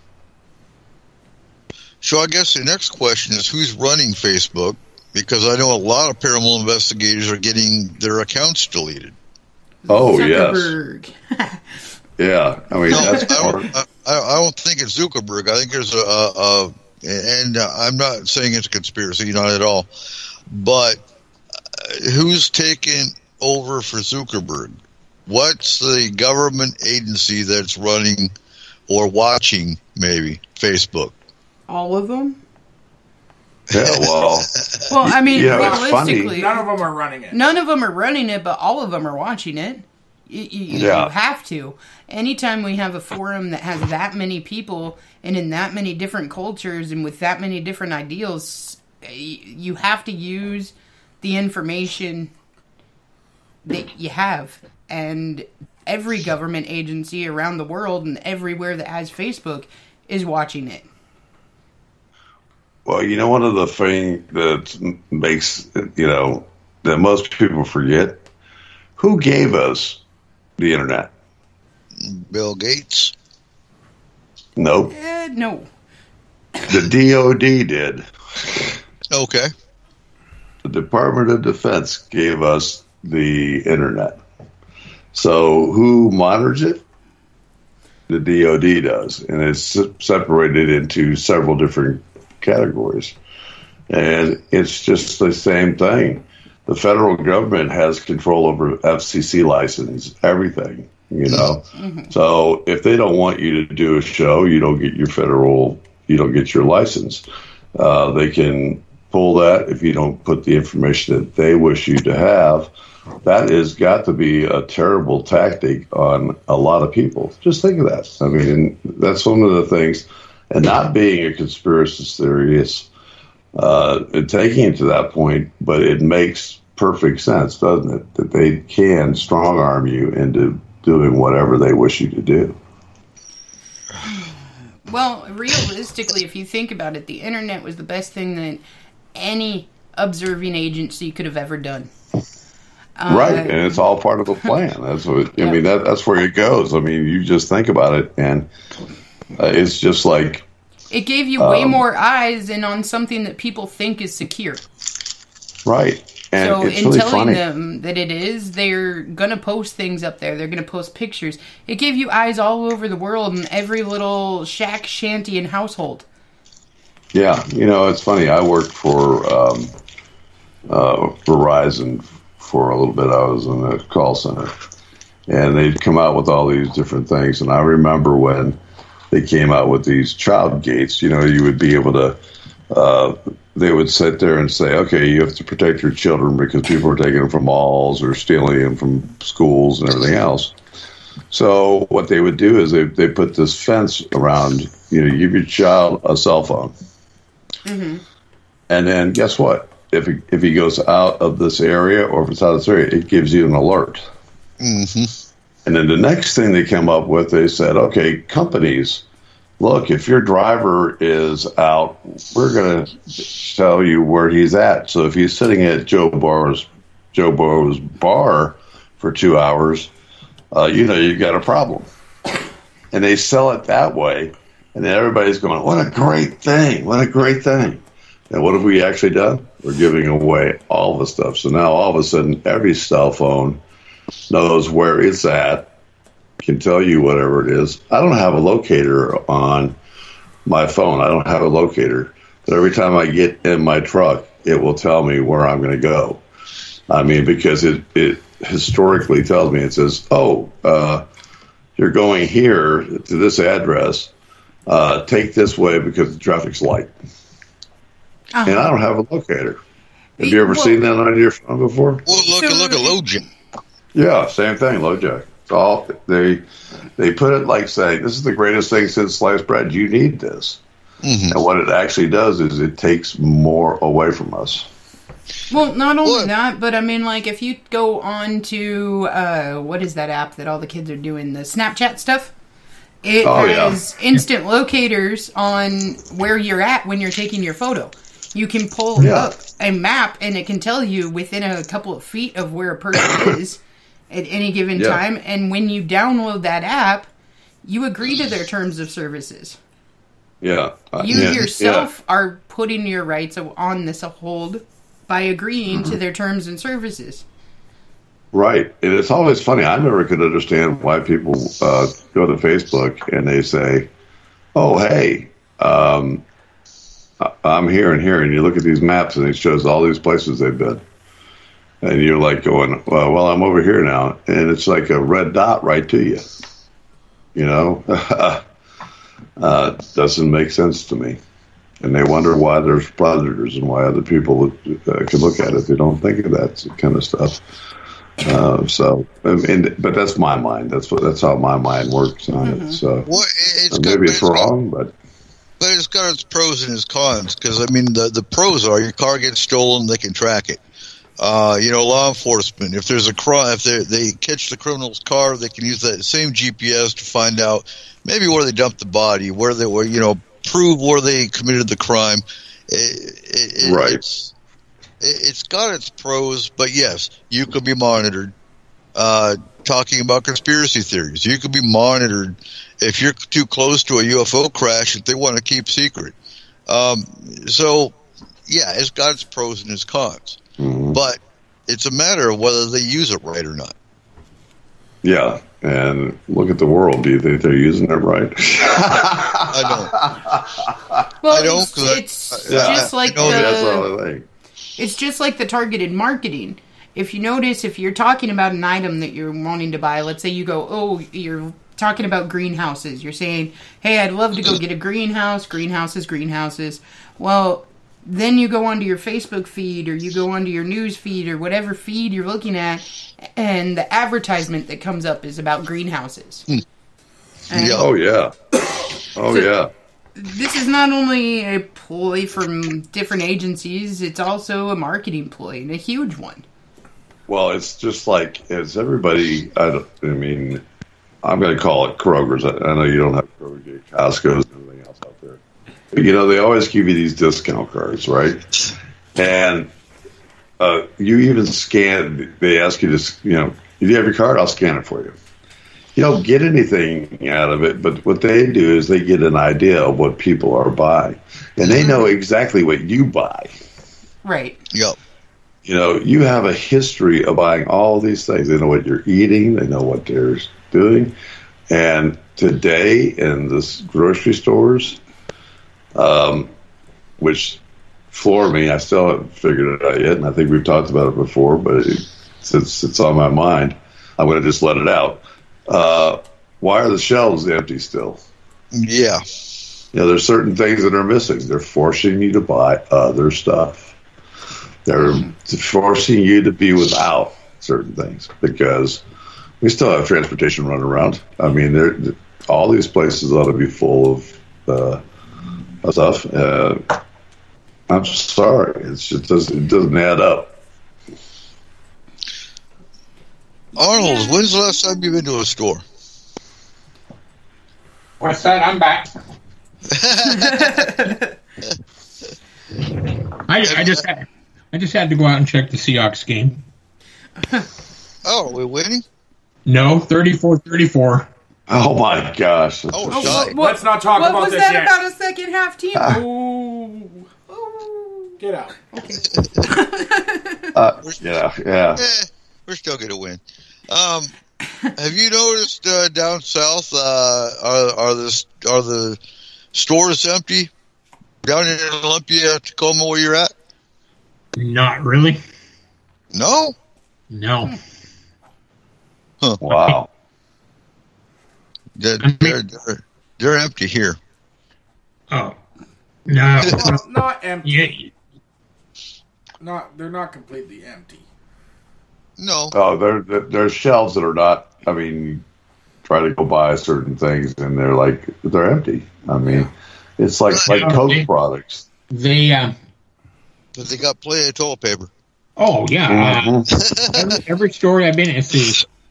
So I guess the next question is who's running Facebook? Because I know a lot of paranormal investigators are getting their accounts deleted. Oh, Zuckerberg. Yes. Yeah. I mean, I don't think it's Zuckerberg. I think there's and I'm not saying it's a conspiracy, not at all. But who's taken over for Zuckerberg? What's the government agency that's running or watching, maybe, Facebook? All of them? Yeah, well, I mean, realistically, none of them are running it. None of them are running it, but all of them are watching it. You have to. Anytime we have a forum that has that many people and in that many different cultures and with that many different ideals, you have to use the information that you have. And every government agency around the world and everywhere that has Facebook is watching it. Well, you know, one of the things that makes, that most people forget, who gave us the internet? Bill Gates? Nope. No. The DOD did. Okay. The Department of Defense gave us the internet. So who monitors it? The DoD does, and it's separated into several different categories. And it's just the same thing. The federal government has control over FCC license, everything, you know. Mm-hmm. So if they don't want you to do a show, you don't get your license. They can pull that if you don't put the information that they wish you to have. That has got to be a terrible tactic on a lot of people. Just think of that. I mean, that's one of the things. And not being a conspiracy theorist, taking it to that point, but it makes perfect sense, doesn't it? That they can strong arm you into doing whatever they wish you to do. Well, realistically, if you think about it, the internet was the best thing that any observing agency could have ever done. Right, and it's all part of the plan. That's what I mean. That's where it goes. I mean, you just think about it, and it's just like it gave you way more eyes and on something that people think is secure. Right, and so it's in really telling funny. them that it is, they're gonna post things up there. They're gonna post pictures. It gave you eyes all over the world in every little shack, shanty, and household. Yeah, you know, it's funny. I worked for Verizon. For a little bit, I was in a call center, and they'd come out with all these different things. And I remember when they came out with these child gates, you know, you would be able to, they would sit there and say, okay, you have to protect your children because people are taking them from malls or stealing them from schools and everything else. So what they would do is they put this fence around, you know, you give your child a cell phone. Mm-hmm. And then guess what? If he goes out of this area or if it's out of this area, it gives you an alert. Mm-hmm. And then the next thing they came up with, they said, okay, companies, look, if your driver is out, we're going to tell you where he's at. So if he's sitting at Joe Burrow's bar for 2 hours, you know you've got a problem. And they sell it that way. And then everybody's going, what a great thing. What a great thing. And what have we actually done? We're giving away all the stuff. So now all of a sudden, every cell phone knows where it's at, can tell you whatever it is. I don't have a locator on my phone. I don't have a locator. But every time I get in my truck, it will tell me where I'm going to go. I mean, because it historically tells me, it says, you're going here to this address. Take this way because the traffic's light. Uh-huh. And I don't have a locator. Have you ever seen that on your phone before? Well, look at LoJack. Yeah, same thing, LoJack. It's all they put it like saying, this is the greatest thing since sliced bread. You need this. Mm-hmm. And what it actually does is it takes more away from us. Well, not only that, but I mean, like, if you go on to, what is that app that all the kids are doing, the Snapchat stuff? It has instant locators on where you're at when you're taking your photo. You can pull up a map, and it can tell you within a couple of feet of where a person is at any given time. And when you download that app, you agree to their terms of services. Yeah. You yourself are putting your rights on this hold by agreeing to their terms and services. Right. And it's always funny. I never could understand why people go to Facebook and they say, oh, hey, I'm here and here, and you look at these maps, and it shows all these places they've been. And you're like going, well, I'm over here now. And it's like a red dot right to you. You know? Doesn't make sense to me. And they wonder why there's predators and why other people can look at it. They don't think of that kind of stuff. But that's my mind. That's how my mind works on it. So maybe it's wrong, but it's got its pros and its cons. Because I mean, the pros are your car gets stolen, they can track it. Law enforcement, if there's a crime, if they catch the criminal's car, they can use that same GPS to find out maybe where they dumped the body, where they were, prove where they committed the crime. Right. It's got its pros, but yes, you could be monitored. Talking about conspiracy theories, you could be monitored if you're too close to a UFO crash that they want to keep secret. So, yeah, it's got its pros and its cons. Mm-hmm. But It's a matter of whether they use it right or not. Yeah, and look at the world. Do you think they're using it right? I don't. Well, I don't. It's just like that's all I think. It's just like the targeted marketing. If you notice, if you're talking about an item that you're wanting to buy, let's say you go, oh, you're talking about greenhouses. You're saying, hey, I'd love to go get a greenhouse, greenhouses. Well, then you go onto your Facebook feed or you go onto your news feed or whatever feed you're looking at, and the advertisement that comes up is about greenhouses. Oh, yeah. This is not only a ploy from different agencies, it's also a marketing ploy, and a huge one. Well, it's just like, it's everybody, I'm going to call it Kroger's. I know you don't have Kroger, you have Costco's and everything else out there. But, they always give you these discount cards, right? And you even scan, they ask you to, if you have your card, I'll scan it for you. You don't get anything out of it, but what they do is they get an idea of what people are buying. And they know exactly what you buy. Right. Yep. You have a history of buying all these things. They know what you're eating. They know what they're doing. And today in the grocery stores, which floor me, I still haven't figured it out yet, and I think we've talked about it before, but since it's on my mind, I'm going to just let it out. Why are the shelves empty still? Yeah. There's certain things that are missing. They're forcing you to buy other stuff. They're forcing you to be without certain things because we still have transportation running around. All these places ought to be full of stuff. I'm sorry, it doesn't add up. Arnold, when's the last time you've been to a store? What's that? I'm back. I just had to go out and check the Seahawks game. Oh, we're winning? No, 34-34. Oh my gosh! Let's not talk about this yet. What was that about a second half team? Ooh. Get out. Okay. Yeah. We're still going to win. Have you noticed down south are the stores empty down in Olympia, Tacoma, where you're at? Not really. No. Huh. Wow. They're empty here. Oh no, not empty. Yeah. They're not completely empty. No. Oh, there's shelves that are not. Try to go buy certain things, and they're empty. It's like Coke products. But they got plenty of toilet paper. Oh yeah. Every store I've been in, it's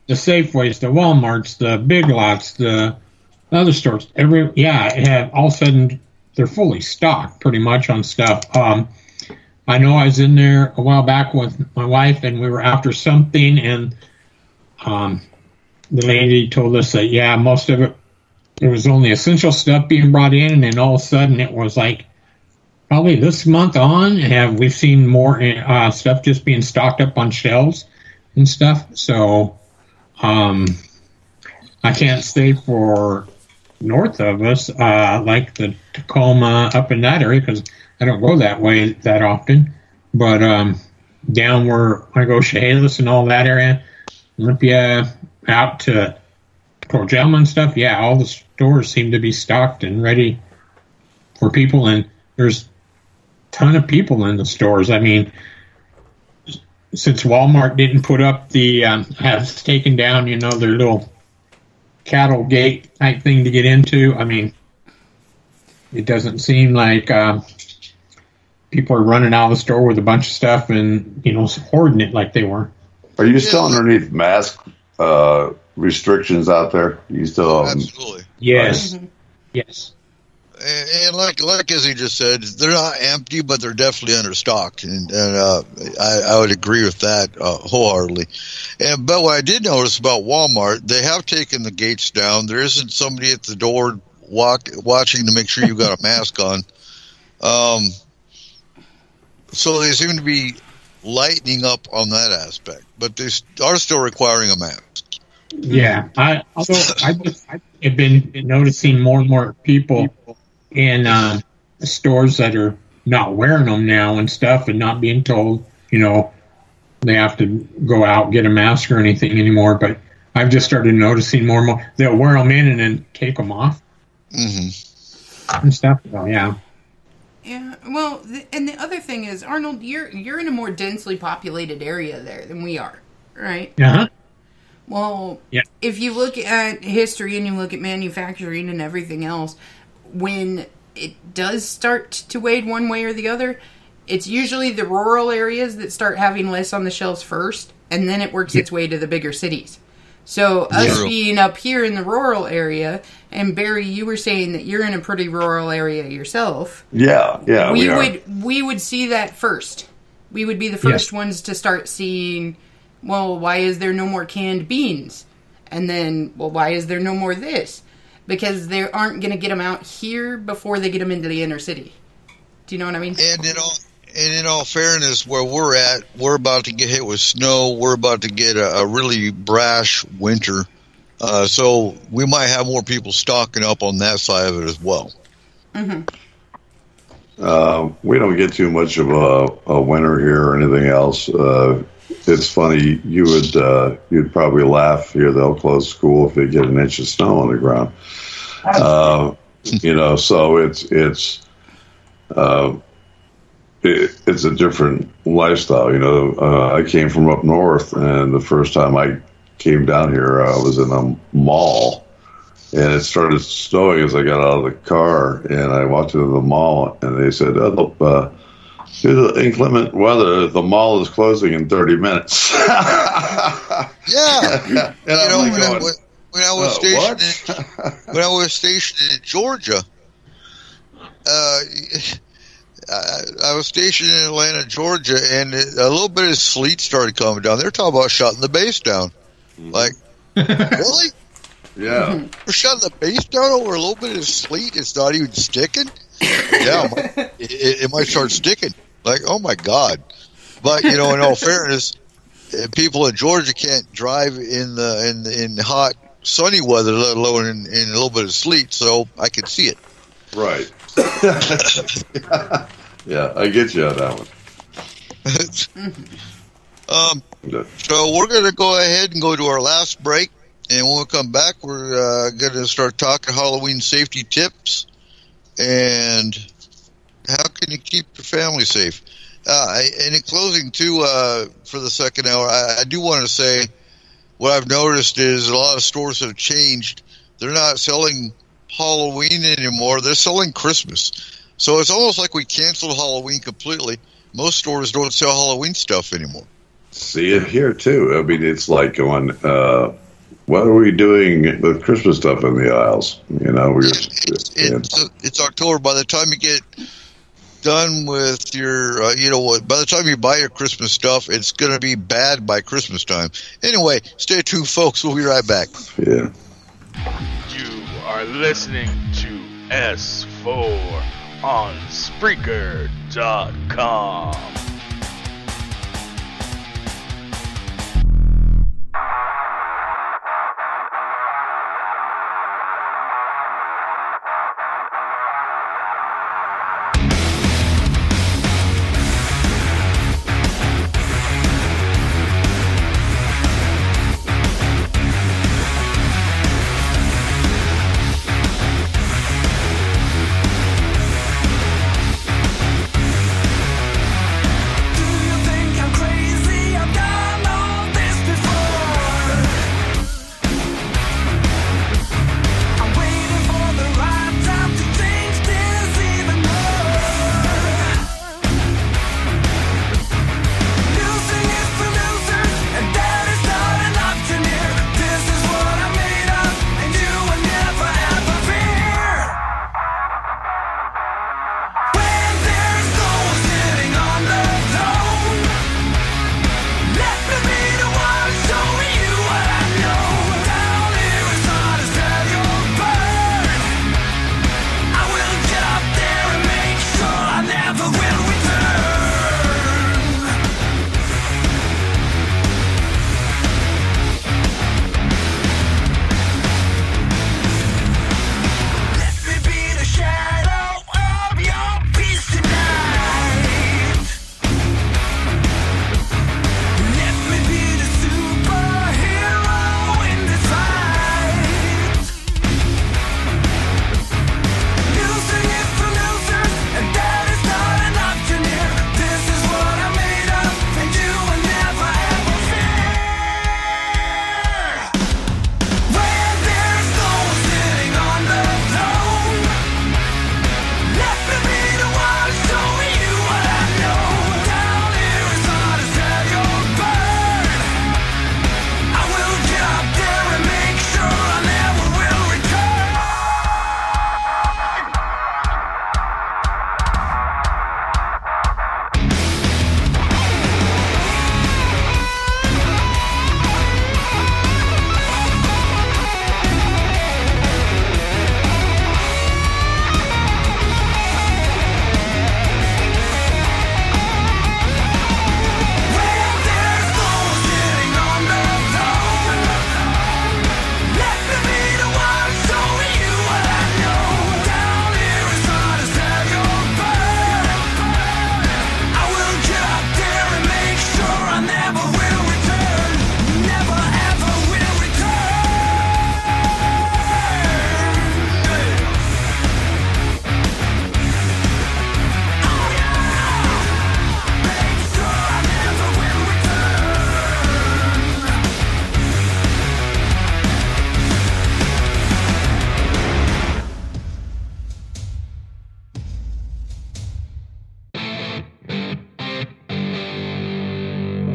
the Safeways, the Walmarts, the Big Lots, the other stores. Have all of a sudden they're fully stocked pretty much on stuff. I know I was in there a while back with my wife, and we were after something, and the lady told us that most of it, there was only essential stuff being brought in, and then all of a sudden it was like probably this month on, we've seen more stuff just being stocked up on shelves and stuff. So I can't say for north of us, like the Tacoma up in that area, because I don't go that way that often. But down where I go, Chehalis and all that area, Olympia out to Coachella and stuff, all the stores seem to be stocked and ready for people. And there's a ton of people in the stores. Since Walmart didn't put up has taken down, their little cattle gate type thing to get into, it doesn't seem like people are running out of the store with a bunch of stuff and, hoarding it like they were. Are you still underneath mask restrictions out there? You still absolutely. Yes. Mm-hmm. Yes. And like as he just said, they're not empty, but they're definitely understocked, and I would agree with that wholeheartedly. But what I did notice about Walmart, they have taken the gates down. There isn't somebody at the door watching to make sure you've got a mask on. So they seem to be lightening up on that aspect, but they are still requiring a mask. Yeah, I've been noticing more and more people in stores that are not wearing them now and stuff, and not being told, they have to go out and get a mask or anything anymore. But I've just started noticing more and more they'll wear them in and then take them off and stuff. Oh, yeah. Yeah, well, and the other thing is, Arnold, you're in a more densely populated area there than we are, right? Uh-huh. Well, yeah. If you look at history and you look at manufacturing and everything else, when it does start to wade one way or the other, it's usually the rural areas that start having less on the shelves first, and then it works its way to the bigger cities. So us being up here in the rural area, and Barry, you were saying that you're in a pretty rural area yourself. Yeah, we would see that first. We would be the first ones to start seeing, well, why is there no more canned beans? And then, well, why is there no more this? Because they aren't going to get them out here before they get them into the inner city. Do you know what I mean? And in all fairness, where we're at, we're about to get hit with snow. We're about to get a really brash winter. So we might have more people stocking up on that side of it as well. Mm-hmm. We don't get too much of a winter here or anything else. It's funny, you'd probably laugh here. They'll close school if they get an inch of snow on the ground. So it's a different lifestyle. I came from up north, and the first time I came down here, I was in a mall, and it started snowing as I got out of the car, and I walked into the mall, and they said, due to the inclement weather, the mall is closing in 30 minutes. Yeah. And when I was stationed in Georgia, I was stationed in Atlanta, Georgia, and a little bit of sleet started coming down. They're talking about shutting the base down. Like, really? Yeah. We're shutting the base down over a little bit of sleet? It's not even sticking? Yeah, it might start sticking. Like, oh my God. But, in all fairness, people in Georgia can't drive in hot, sunny weather, let alone in a little bit of sleet, so I can see it. Right. Yeah, I get you on that one. So we're going to go ahead and go to our last break, and when we come back, we're going to start talking Halloween safety tips and how can you keep your family safe. And in closing, too, for the second hour, I do want to say what I've noticed is a lot of stores have changed. They're not selling Halloween anymore. They're selling Christmas. So it's almost like we canceled Halloween completely. Most stores don't sell Halloween stuff anymore. See it here, too. I mean, it's like going, what are we doing with Christmas stuff in the aisles? It's October. By the time you get done with your, by the time you buy your Christmas stuff, it's going to be bad by Christmas time. Anyway, stay tuned, folks. We'll be right back. Yeah. You are listening to S4 on Spreaker.com.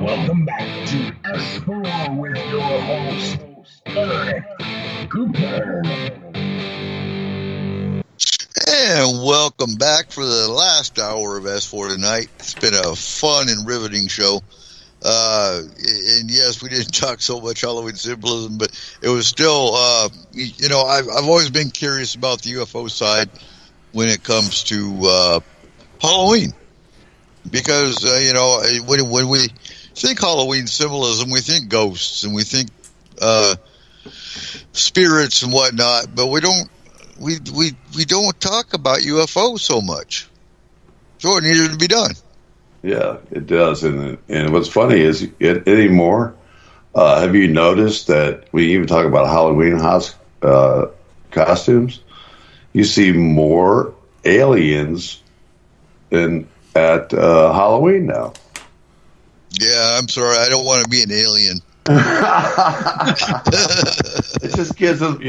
Welcome back to S-4 with your host, Eric Cooper. And welcome back for the last hour of S4 tonight. It's been a fun and riveting show. And yes, we didn't talk so much Halloween symbolism, but it was still, I've always been curious about the UFO side when it comes to Halloween. Because, when we think Halloween symbolism, we think ghosts and we think spirits and whatnot, but we don't talk about UFOs so much. So it needed to be done. Yeah, it does. And what's funny is anymore, have you noticed that we even talk about Halloween costumes? You see more aliens at Halloween now. Yeah, I'm sorry. I don't want to be an alien. It just gives them,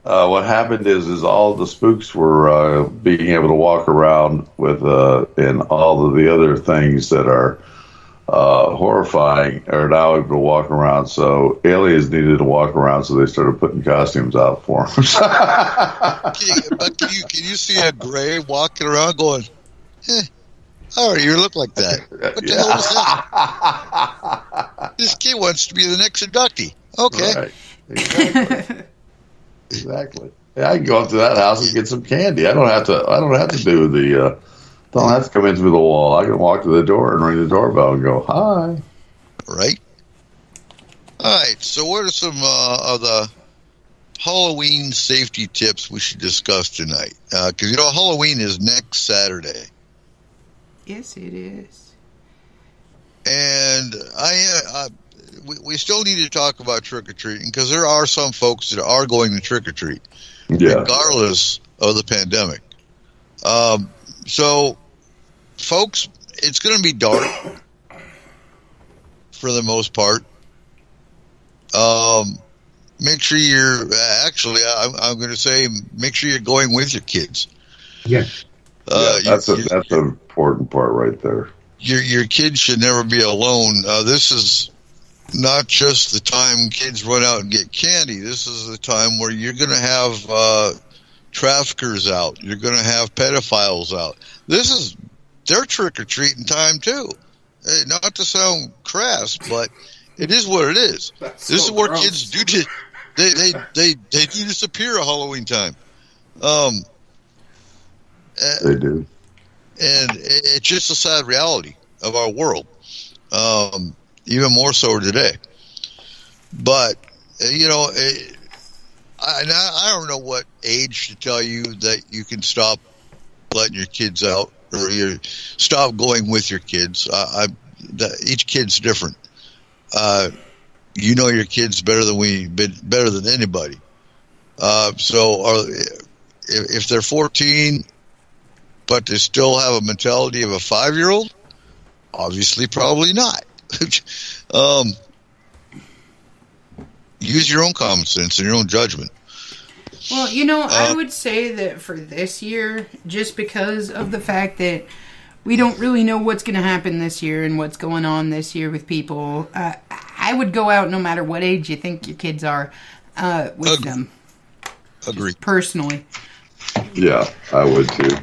what happened is all the spooks were being able to walk around with, and all of the other things that are horrifying are now able to walk around. So aliens needed to walk around, so they started putting costumes out for them. Can you see a gray walking around going, oh, you look like that. What the hell is that? This kid wants to be the next inductee. Okay. Right. Exactly. Exactly. Yeah, I can go up to that house and get some candy. I don't have to do the. Don't have to come in through the wall. I can walk to the door and ring the doorbell and go, hi. Right. All right. So, what are some of the Halloween safety tips we should discuss tonight? Because Halloween is next Saturday. Yes, it is. And we still need to talk about trick-or-treating because there are some folks that are going to trick-or-treat, regardless of the pandemic. So, folks, it's going to be dark for the most part. Make sure you're I'm going to say make sure you're going with your kids. Yes. That's an important part right there. Your kids should never be alone. This is not just the time kids run out and get candy. This is the time where you're going to have traffickers out. You're going to have pedophiles out. This is their trick-or-treating time, too. Not to sound crass, but it is what it is. This is where kids do they do disappear at Halloween time. They do. And it's just a sad reality of our world. Even more so today. But, I don't know what age to tell you that you can stop letting your kids out or you stop going with your kids. Each kid's different. Your kids better than anybody. So if they're 14, but they still have a mentality of a 5-year-old, obviously probably not. Use your own common sense and your own judgment. Well, I would say that for this year, just because of the fact that we don't really know what's going to happen this year and what's going on this year with people, I would go out no matter what age you think your kids are with them. Agree. Personally. Yeah, I would too.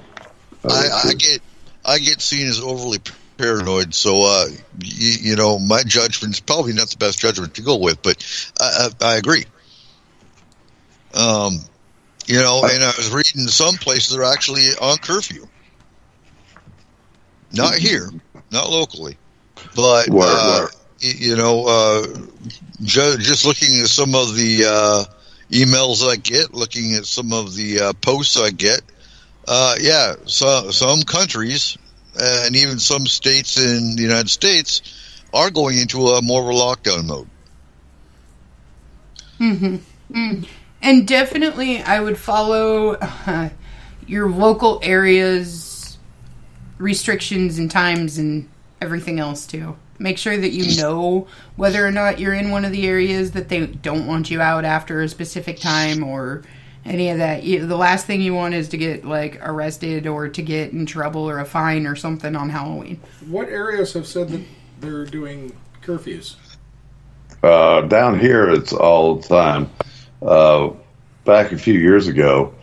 I get seen as overly paranoid, so my judgment's probably not the best judgment to go with, but I agree. And I was reading some places are actually on curfew. Not here, not locally, but just looking at some of the emails I get, looking at some of the posts I get. So some countries and even some states in the United States are going into a more of a lockdown mode. Mm-hmm. And definitely I would follow your local area's restrictions and times and everything else too. Make sure that you know whether or not you're in one of the areas that they don't want you out after a specific time or any of that. The last thing you want is to get arrested or to get in trouble or a fine or something on Halloween. What areas have said that they're doing curfews? Down here, it's all the time. Back a few years ago,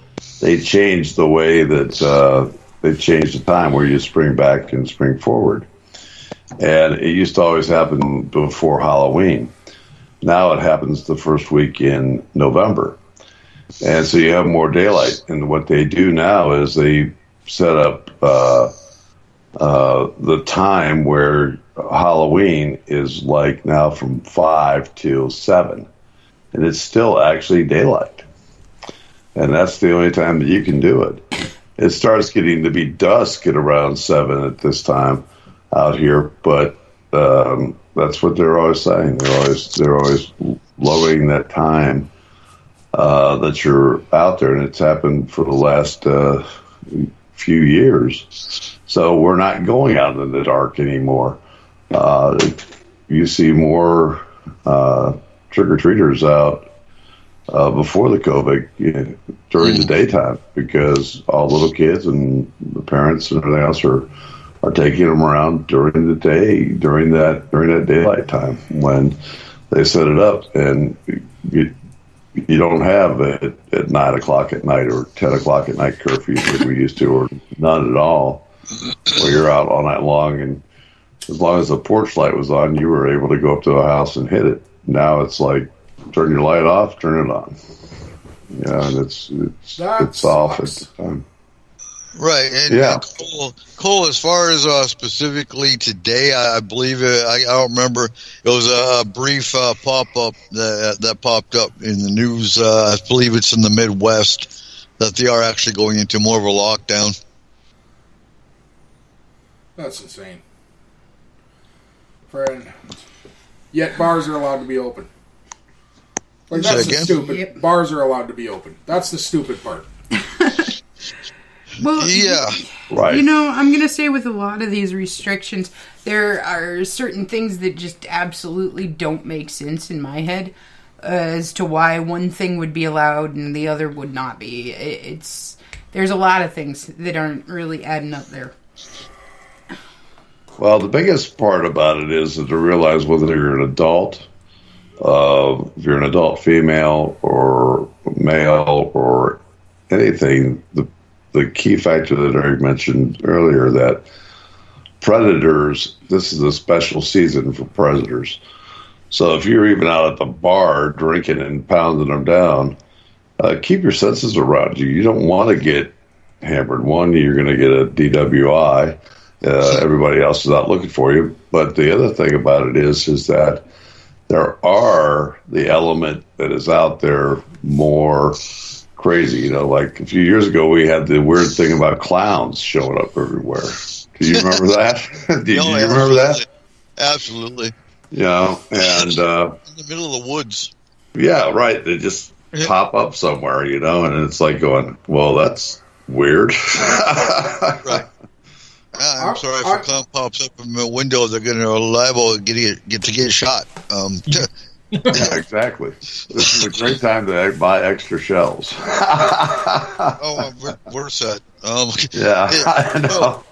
they changed the way that they changed the time where you spring back and spring forward. And it used to always happen before Halloween. Now it happens the first week in November. And so you have more daylight. And what they do now is they set up the time where Halloween is like now from 5 till 7. And it's still actually daylight. And that's the only time that you can do it. It starts getting to be dusk at around 7 at this time out here, but that's what they're always saying. They're always lowering that time that you're out there, and it's happened for the last few years. So we're not going out in the dark anymore. You see more trick-or-treaters out before the COVID during the daytime, because all little kids and the parents and everything else are taking them around during the day, during that daylight time when they set it up. And you don't have it at 9 o'clock at night or 10 o'clock at night curfews that we used to, or none at all, where you're out all night long. And as long as the porch light was on, you were able to go up to a house and hit it. Now it's like, turn your light off, turn it on. Yeah, and it's off at the time. Right, and Cole, as far as specifically today, I believe I don't remember. It was a brief pop-up that popped up in the news. I believe it's in the Midwest that they are actually going into more of a lockdown. That's insane. Friend. Yet bars are allowed to be open. Like, that's the stupid. Yep. Bars are allowed to be open. That's the stupid part. Well, yeah, right. You know, I'm going to say with a lot of these restrictions, there are certain things that just absolutely don't make sense in my head as to why one thing would be allowed and the other would not be. There's a lot of things that aren't really adding up there. Well, the biggest part about it is that to realize whether you're an adult, if you're an adult female or male or anything, the key factor that Eric mentioned earlier, that predators, this is a special season for predators. So if you're even out at the bar drinking and pounding them down, keep your senses around you. You don't want to get hammered. One, you're going to get a DWI. Everybody else is out looking for you. But the other thing about it is that there are the element that is out there more crazy. You know, like a few years ago, we had the weird thing about clowns showing up everywhere. Do you remember that? Do you remember that? Absolutely. You know, and in the middle of the woods. Yeah, right. They just pop up somewhere, you know, and it's like going, well, that's weird. Right. I'm sorry if a clown pops up in the window, they're going to liable to get shot. Yeah, exactly. This is a great time to buy extra shells. We're set. Yeah, I know.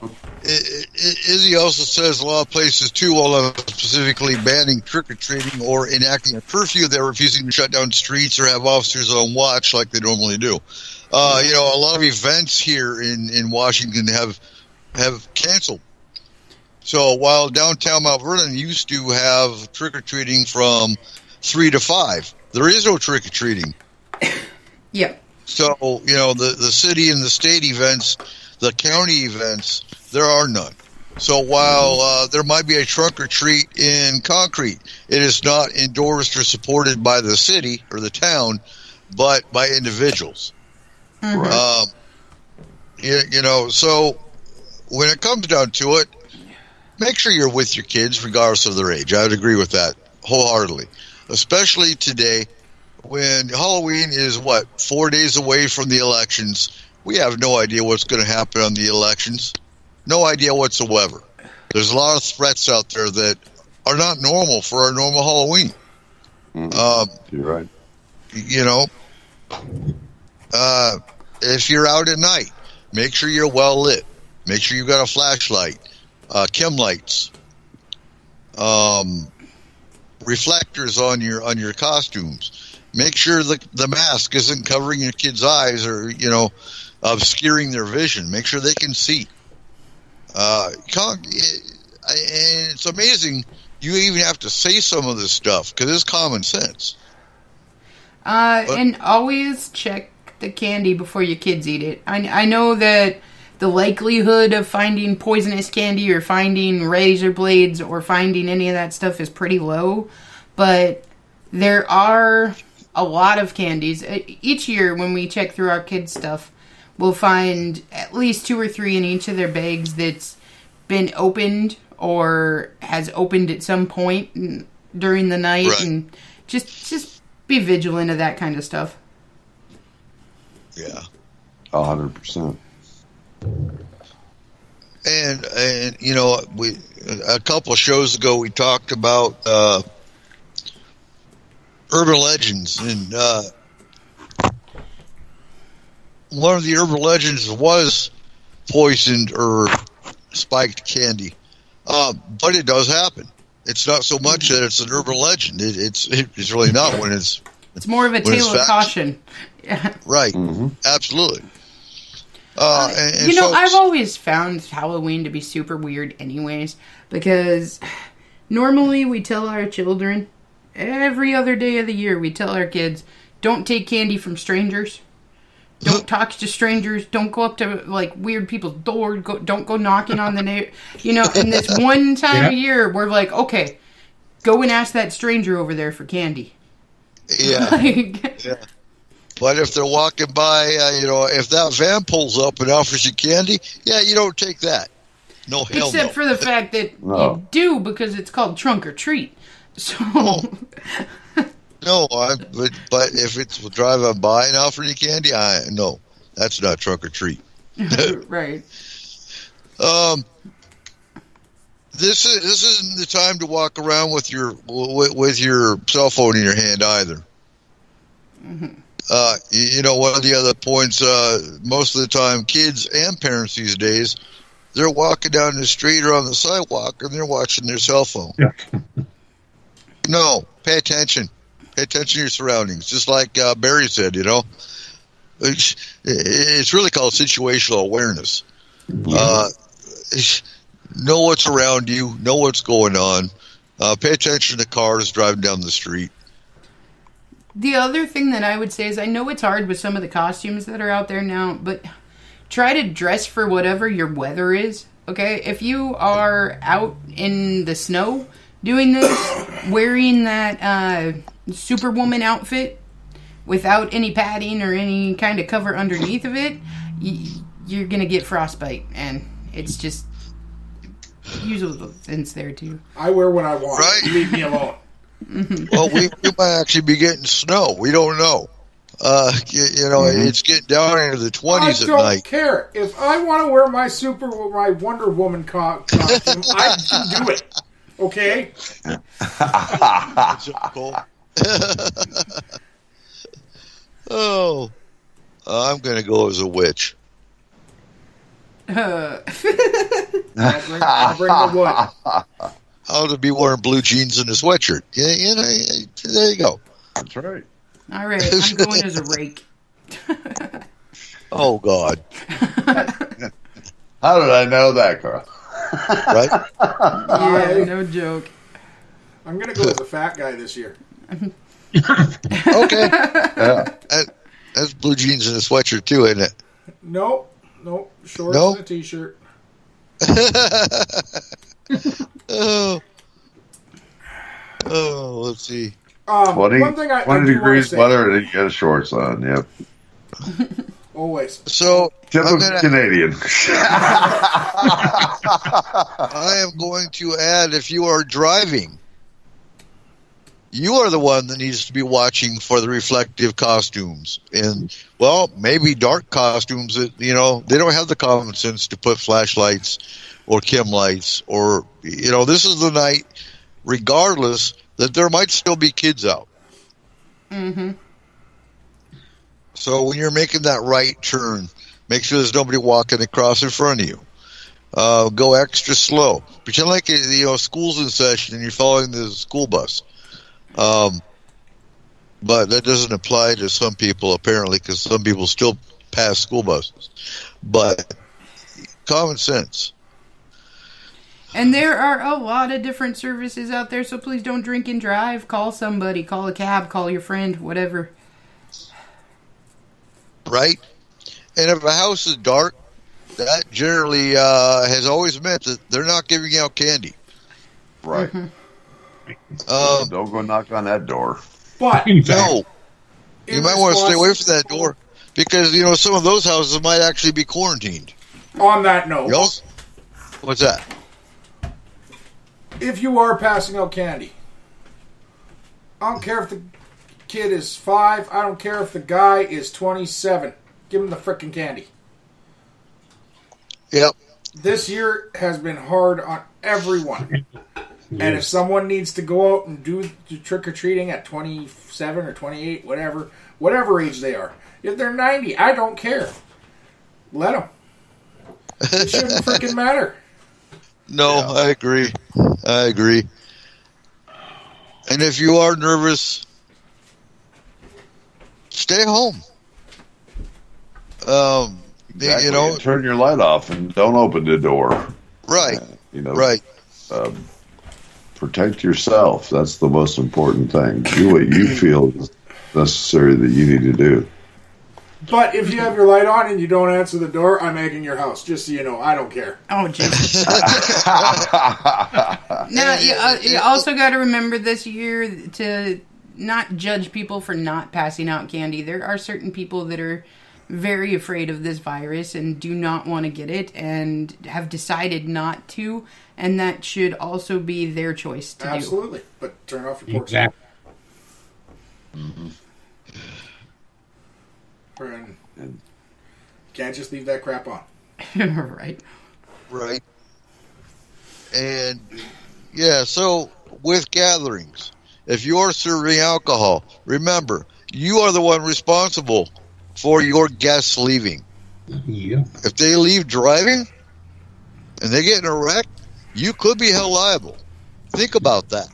Izzy also says a lot of places, too, while specifically banning trick-or-treating or enacting a curfew, they're refusing to shut down streets or have officers on watch like they normally do. You know, a lot of events here in Washington have canceled. So while downtown Mount Vernon used to have trick-or-treating from 3 to 5, there is no trick-or-treating. Yeah. So, you know, the city and the state events, the county events, there are none. So while there might be a trunk-or-treat in Concrete, it is not endorsed or supported by the city or the town, but by individuals. Mm-hmm. Right. You know, so when it comes down to it, make sure you're with your kids regardless of their age. I would agree with that wholeheartedly. Especially today when Halloween is, 4 days away from the elections. We have no idea what's going to happen on the elections. No idea whatsoever. There's a lot of threats out there that are not normal for our normal Halloween. You're right. You know, if you're out at night, make sure you're well lit. Make sure you've got a flashlight, chem lights. reflectors on your costumes. Make sure the mask isn't covering your kid's eyes or, obscuring their vision. Make sure they can see. And it's amazing you even have to say some of this stuff because it's common sense. And always check the candy before your kids eat it. I know that the likelihood of finding poisonous candy or finding razor blades or finding any of that stuff is pretty low, but there are a lot of candies. Each year when we check through our kids' stuff, we'll find at least 2 or 3 in each of their bags that's been opened or has opened at some point during the night. Right. And just be vigilant of that kind of stuff. Yeah. 100%. And we a couple shows ago we talked about urban legends, and one of the urban legends was poisoned or spiked candy, but it does happen. It's not so much that it's an urban legend. It's really not when it's more of a tale of caution. Right. Mm-hmm. Absolutely. And folks, I've always found Halloween to be super weird anyways, because normally we tell our children, every other day of the year, we tell our kids, don't take candy from strangers. Don't talk to strangers. Don't go up to, weird people's doors. Don't go knocking on the neighbor. And this one time a year, we're like, okay, go and ask that stranger over there for candy. Yeah. Yeah. But if they're walking by, if that van pulls up and offers you candy, you don't take that. No, hell Except for the fact that you do, because it's called trunk or treat. So. No, but if it's driving by and offering you candy, no, that's not trunk or treat. Right. This isn't the time to walk around with your cell phone in your hand either. Mm-hmm. One of the other points, most of the time, kids and parents these days, they're walking down the street or on the sidewalk and they're watching their cell phone. Yeah. No, pay attention. Pay attention to your surroundings. Just like Barry said, it's really called situational awareness. Know what's around you. Know what's going on. Pay attention to cars driving down the street. The other thing that I would say is I know it's hard with some of the costumes that are out there now, but try to dress for whatever your weather is, okay? If you are out in the snow doing this, wearing that Superwoman outfit without any padding or any kind of cover underneath of it, you're going to get frostbite, and it's just usually sense there too. I wear what I want. Right? Leave me alone. Mm-hmm. Well, we might actually be getting snow. We don't know. It's getting down into the 20s at night. I don't care. If I want to wear my Wonder Woman costume, I can do it. Okay? Oh, I'm going to go as a witch. I'll bring the wood. I'll be wearing blue jeans and a sweatshirt. There you go. That's right. All right, I'm going as a rake. Oh, God. How did I know that, Carl? Right? Yeah, no joke. I'm going to go as a fat guy this year. Okay. Yeah. That's blue jeans and a sweatshirt, too, isn't it? Nope. Shorts and a t-shirt. Let's see. 20 degrees say, weather and you get shorts on, yep. Always. So, Typical Canadian. I am going to add, if you are driving, you are the one that needs to be watching for the reflective costumes. And, well, maybe dark costumes that, they don't have the common sense to put flashlights or chem lights or, this is the night, regardless, that there might still be kids out. Mm-hmm. So when you're making that right turn, make sure there's nobody walking across in front of you. Go extra slow. Pretend like school's in session and you're following the school bus. But that doesn't apply to some people apparently, because some people still pass school buses. But common sense. And there are a lot of different services out there, so please don't drink and drive. Call somebody. Call a cab. Call your friend. Whatever. Right? And if a house is dark, that generally has always meant that they're not giving out candy. Right. Don't go knock on that door. But no, you might want to stay away from that door, because some of those houses might actually be quarantined. On that note, what's that? If you are passing out candy, I don't care if the kid is 5. I don't care if the guy is 27. Give him the frickin' candy. Yep. This year has been hard on everyone. Yes. And if someone needs to go out and do trick-or-treating at 27 or 28, whatever age they are, if they're 90, I don't care. Let them. It shouldn't frickin' matter. No, yeah. I agree. And if you are nervous, stay home. Exactly. Turn your light off and don't open the door. Right. Right. Protect yourself. That's the most important thing. Do what you feel is necessary that you need to do. But if you have your light on and you don't answer the door, I'm egging your house. Just so you know, I don't care. Oh, jeez. Now, you also got to remember this year to not judge people for not passing out candy. There are certain people that are very afraid of this virus and do not want to get it and have decided not to, and that should also be their choice to do. Absolutely. But turn off your porch. Exactly. Mm-hmm. And can't just leave that crap on. Right. And so with gatherings, if you're serving alcohol, remember, you are the one responsible for your guests leaving. Yeah. If they leave driving and they get in a wreck, you could be held liable. Think about that.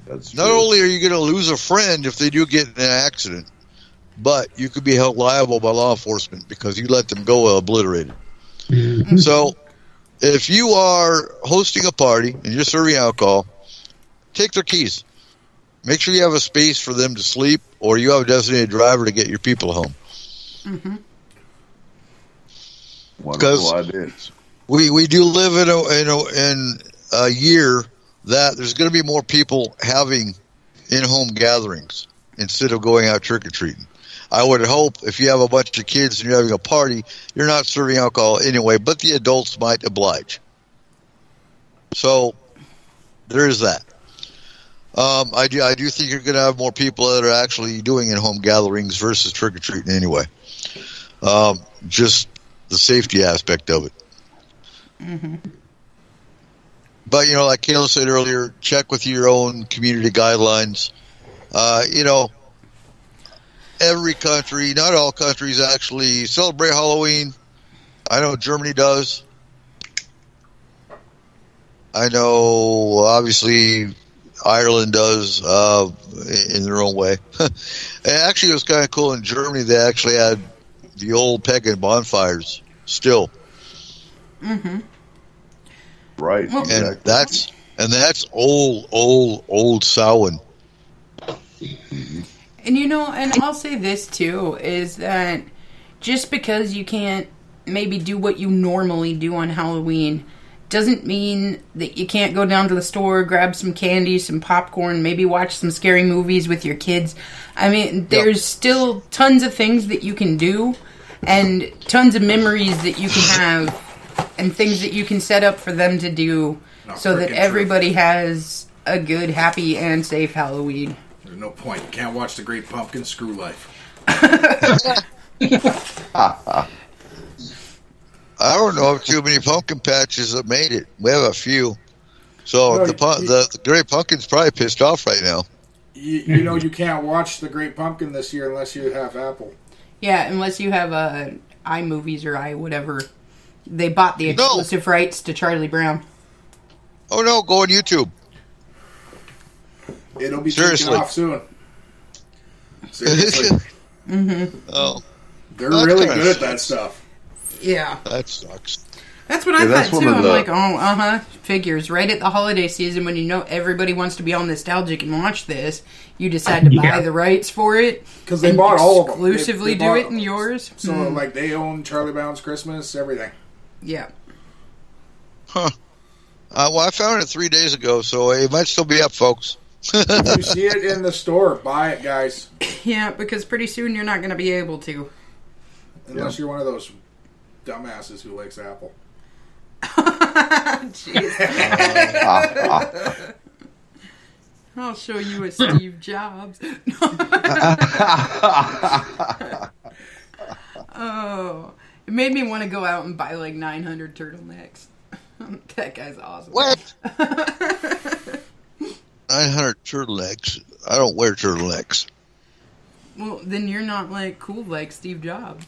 That's Not true. only are you going to lose a friend if they do get in an accident, but you could be held liable by law enforcement because you let them go obliterated. Mm-hmm. So if you are hosting a party and you're serving alcohol, take their keys. Make sure you have a space for them to sleep, or you have a designated driver to get your people home. Mm-hmm. Wonderful ideas. We do live in a year that there's going to be more people having in-home gatherings instead of going out trick-or-treating. I would hope if you have a bunch of kids and you're having a party, you're not serving alcohol anyway, but the adults might oblige. So there's that. I do think you're going to have more people that are actually doing in-home gatherings versus trick-or-treating anyway. Just the safety aspect of it. Mm-hmm. But, like Kayla said earlier, check with your own community guidelines. Every country, not all countries actually celebrate Halloween. I know Germany does. I know, obviously, Ireland does in their own way. And actually, it was kind of cool in Germany. They actually had the old pagan bonfires still. Mm-hmm. Right. And that's old Samhain. And and I'll say this too, is that just because you can't maybe do what you normally do on Halloween doesn't mean that you can't go down to the store, grab some candy, some popcorn, maybe watch some scary movies with your kids. I mean, there's still tons of things that you can do and tons of memories that you can have and things that you can set up for them to do so that everybody has a good, happy, and safe Halloween. There's no point. You can't watch The Great Pumpkin. Screw life. I don't know of too many pumpkin patches that made it. We have a few. So No, the Great Pumpkin's probably pissed off right now. You can't watch The Great Pumpkin this year unless you have Apple. Yeah, unless you have iMovies or whatever They bought the exclusive rights to Charlie Brown. Oh no, go on YouTube. It'll be taken off soon. Seriously. Oh. They're really good at that stuff. Yeah. That sucks. That's what I thought too. I'm like, figures. Right at the holiday season when you know everybody wants to be all nostalgic and watch this, you decide to buy the rights for it. Because they bought all of them. Exclusively do it in yours. So, like, they own Charlie Brown's Christmas, everything. Yeah. Huh. Well, I found it 3 days ago, so it might still be up, folks. If you see it in the store, buy it, guys. Yeah, because pretty soon you're not going to be able to. Unless you're one of those dumbasses who likes Apple. I'll show you a Steve Jobs. Oh, it made me want to go out and buy like 900 turtlenecks. That guy's awesome. What? 900 turtlenecks. I don't wear turtlenecks. Well, then you're not like cool like Steve Jobs.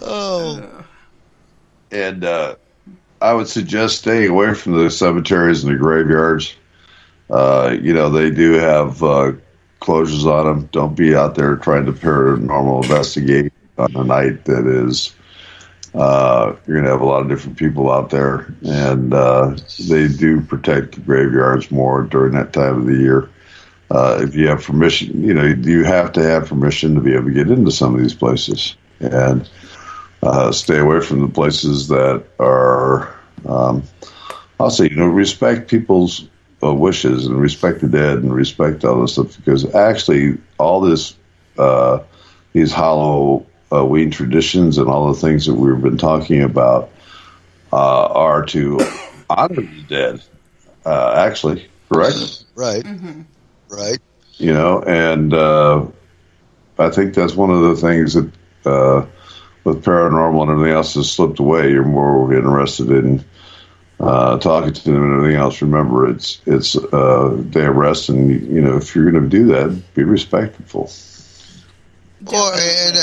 Oh. And I would suggest staying away from the cemeteries and the graveyards. They do have closures on them. Don't be out there trying to paranormal investigate on a night that is. You're going to have a lot of different people out there, and they do protect the graveyards more during that time of the year. If you have permission, you have to have permission to be able to get into some of these places, and stay away from the places that are, I'll say, respect people's wishes and respect the dead and respect all this stuff, because actually all this, these Halloween traditions and all the things that we've been talking about are to honor the dead, actually, correct? Right. Mm-hmm. Right. And I think that's one of the things that with paranormal and everything else has slipped away. You're more interested in talking to them and everything else. Remember, it's day of rest, and if you're going to do that, be respectful. Well, and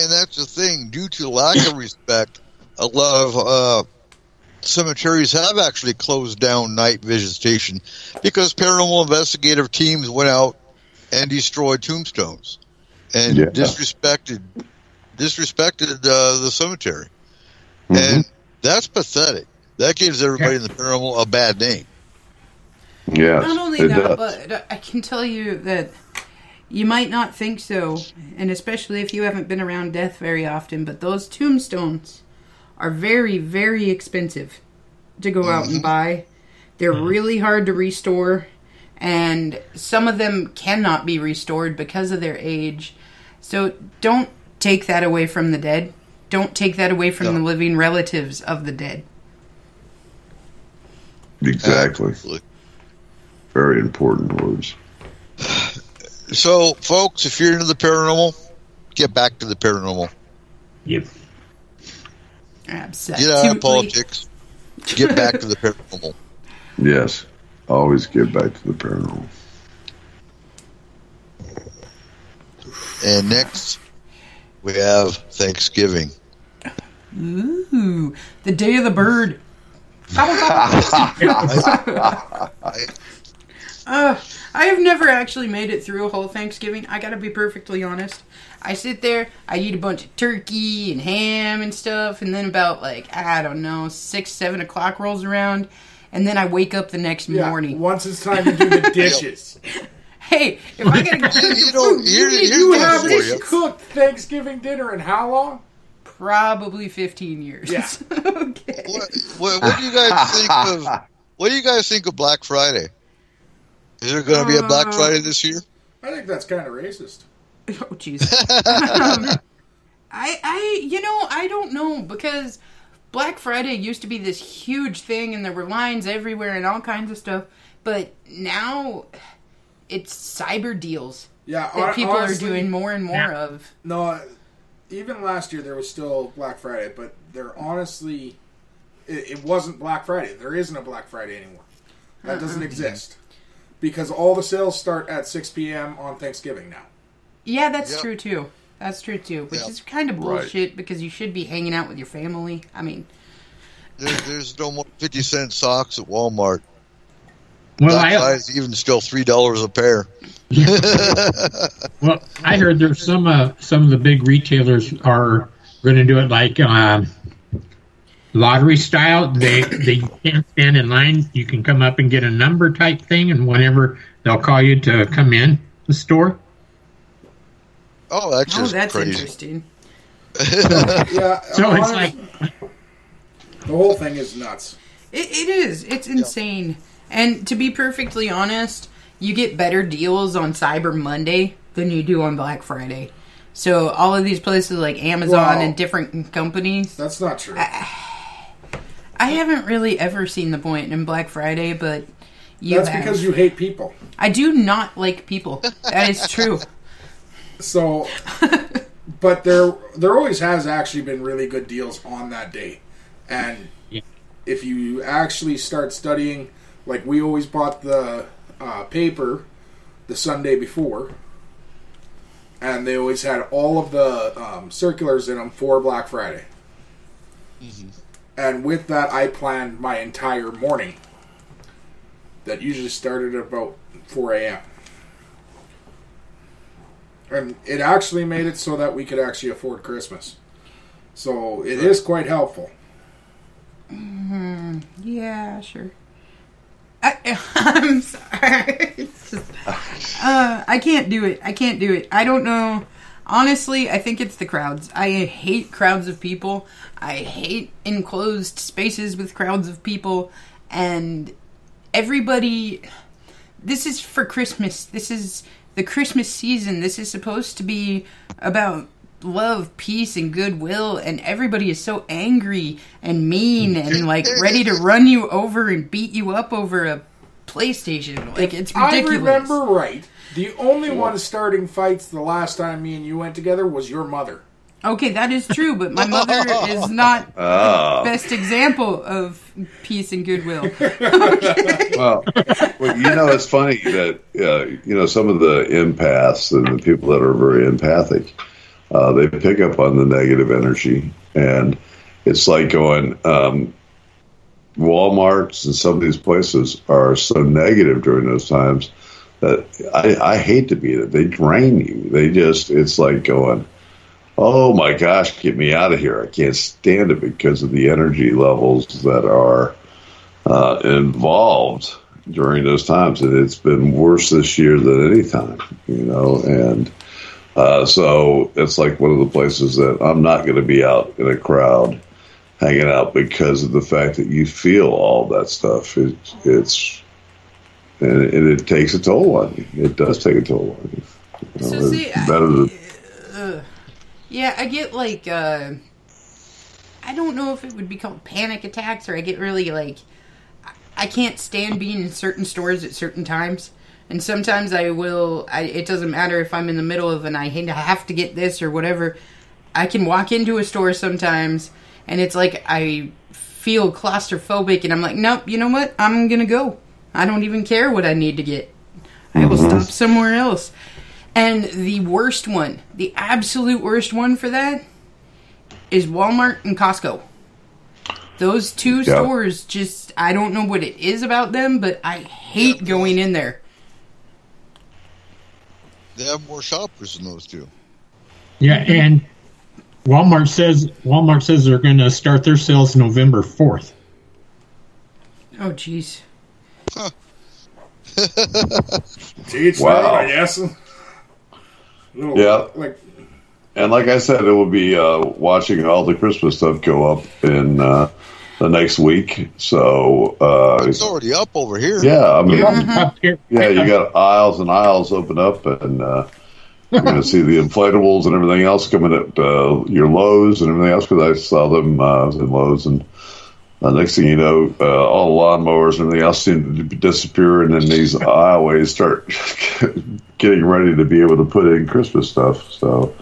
that's the thing. Due to lack of respect, a lot of cemeteries have actually closed down night visitation because paranormal investigative teams went out and destroyed tombstones and disrespected the cemetery. Mm-hmm. And that's pathetic. That gives everybody in the paranormal a bad name. Yeah. Not only that, but I can tell you that you might not think so, and especially if you haven't been around death very often, but those tombstones are very, very expensive to go out and buy. They're really hard to restore, and some of them cannot be restored because of their age. So don't take that away from the dead. Don't take that away from the living relatives of the dead. Exactly. Absolutely. Very important words. So, folks, if you're into the paranormal, get back to the paranormal. Yep. Absolutely. Get out of politics. Get back to the paranormal. Yes. Always get back to the paranormal. And next, we have Thanksgiving. Ooh, the day of the bird. I have never actually made it through a whole Thanksgiving. I gotta be perfectly honest. I sit there, I eat a bunch of turkey and ham and stuff, and then about 6, 7 o'clock rolls around, and then I wake up the next morning. Once it's time to do the dishes. Hey, if I gotta get you have this cooked Thanksgiving dinner in how long? Probably 15 years. Yeah. Okay. What do you guys think of? What do you guys think of Black Friday? Is there going to be a Black Friday this year? I think that's kind of racist. Oh, jeez. I don't know, because Black Friday used to be this huge thing, and there were lines everywhere and all kinds of stuff. But now it's cyber deals that people honestly, are doing more and more of. No, even last year there was still Black Friday, but there honestly, it wasn't Black Friday. There isn't a Black Friday anymore. That doesn't exist. Because all the sales start at 6 p.m. on Thanksgiving now. Yeah, that's true too. That's true too, which is kind of bullshit because you should be hanging out with your family. I mean, there's no more 50-cent socks at Walmart. Well, that size even still $3 a pair. Well, I heard there's some of the big retailers are going to do it like lottery style. They can't stand in line. You can come up and get a number type thing, and whenever they'll call you to come in the store. Oh, that's crazy. Interesting. Yeah, so it's like the whole thing is nuts. It is. It's insane. And to be perfectly honest, you get better deals on Cyber Monday than you do on Black Friday. So all of these places like Amazon and different companies. That's not true. I haven't really ever seen the point in Black Friday, but that's because you hate people. I do not like people. That is true. So, but there always has actually been really good deals on that day. And if you actually start studying, like we always bought the paper the Sunday before, and they always had all of the circulars in them for Black Friday. Mm-hmm. And with that, I planned my entire morning. That usually started at about 4 a.m. And it actually made it so that we could actually afford Christmas. So it is quite helpful. Mm-hmm. Yeah, sure. I'm sorry. I can't do it. I don't know. Honestly, I think it's the crowds. I hate crowds of people. I hate enclosed spaces with crowds of people. And everybody... This is for Christmas. This is the Christmas season. This is supposed to be about love, peace, and goodwill. And everybody is so angry and mean and, like, ready to run you over and beat you up over a PlayStation. Like, it's ridiculous. I remember right. The only one starting fights the last time me and you went together was your mother. Okay, that is true, but my mother is not the best example of peace and goodwill. Okay. Well, you know, it's funny that, some of the empaths and the people that are very empathic, they pick up on the negative energy. And it's like going, Walmarts and some of these places are so negative during those times that I hate to be there. They drain you. It's like going, oh my gosh, get me out of here. I can't stand it because of the energy levels that are involved during those times. And it's been worse this year than any time, and so it's like one of the places that I'm not going to be out in a crowd hanging out because of the fact that you feel all that stuff. And it takes a toll on you. It does take a toll on you. Yeah, I get like, I don't know if it would be called panic attacks, or I get really like, I can't stand being in certain stores at certain times. And sometimes it doesn't matter if I'm in the middle of I have to get this or whatever. I can walk into a store sometimes and it's like I feel claustrophobic and I'm like, nope, you know what? I'm going to go. I don't even care what I need to get. I will stop somewhere else. And the worst one, the absolute worst one for that is Walmart and Costco. Those two stores just, I don't know what it is about them, but I hate going in there. They have more shoppers than those two. Yeah, and Walmart says they're going to start their sales November 4th. Oh, jeez. Huh. Wow. I guess. Yeah. And like I said, it will be watching all the Christmas stuff go up in the next week. So it's already up over here. Yeah, I mean, you got aisles and aisles open up, and you're going to see the inflatables and everything else coming at your Lowe's and everything else. Because I saw them in Lowe's, and next thing you know, all the lawnmowers and everything else seem to disappear, and then these aisleways start getting ready to be able to put in Christmas stuff. So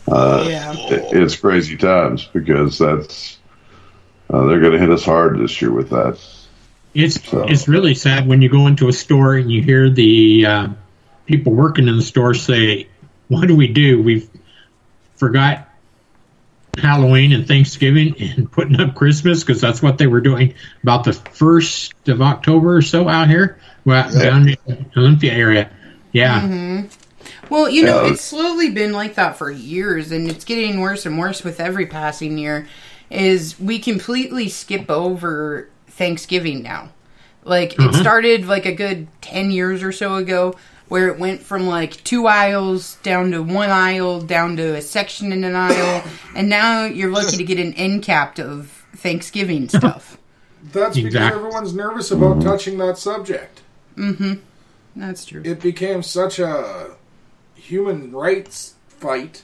it's crazy times because that's they're going to hit us hard this year with that. It's really sad when you go into a store and you hear the people working in the store say, "What do? forgot Halloween and Thanksgiving and putting up Christmas, because that's what they were doing about the 1st of October or so out here, down in the Olympia area. Yeah. Mm-hmm. Well, you know, it's slowly been like that for years, and it's getting worse and worse with every passing year, is we completely skip over Thanksgiving now. Like, it started like a good 10 years or so ago, where it went from like 2 aisles down to 1 aisle, down to a section in an aisle, and now you're lucky to get an end cap of Thanksgiving stuff. That's because everyone's nervous about touching that subject. Mm-hmm. That's true. It became such a human rights fight.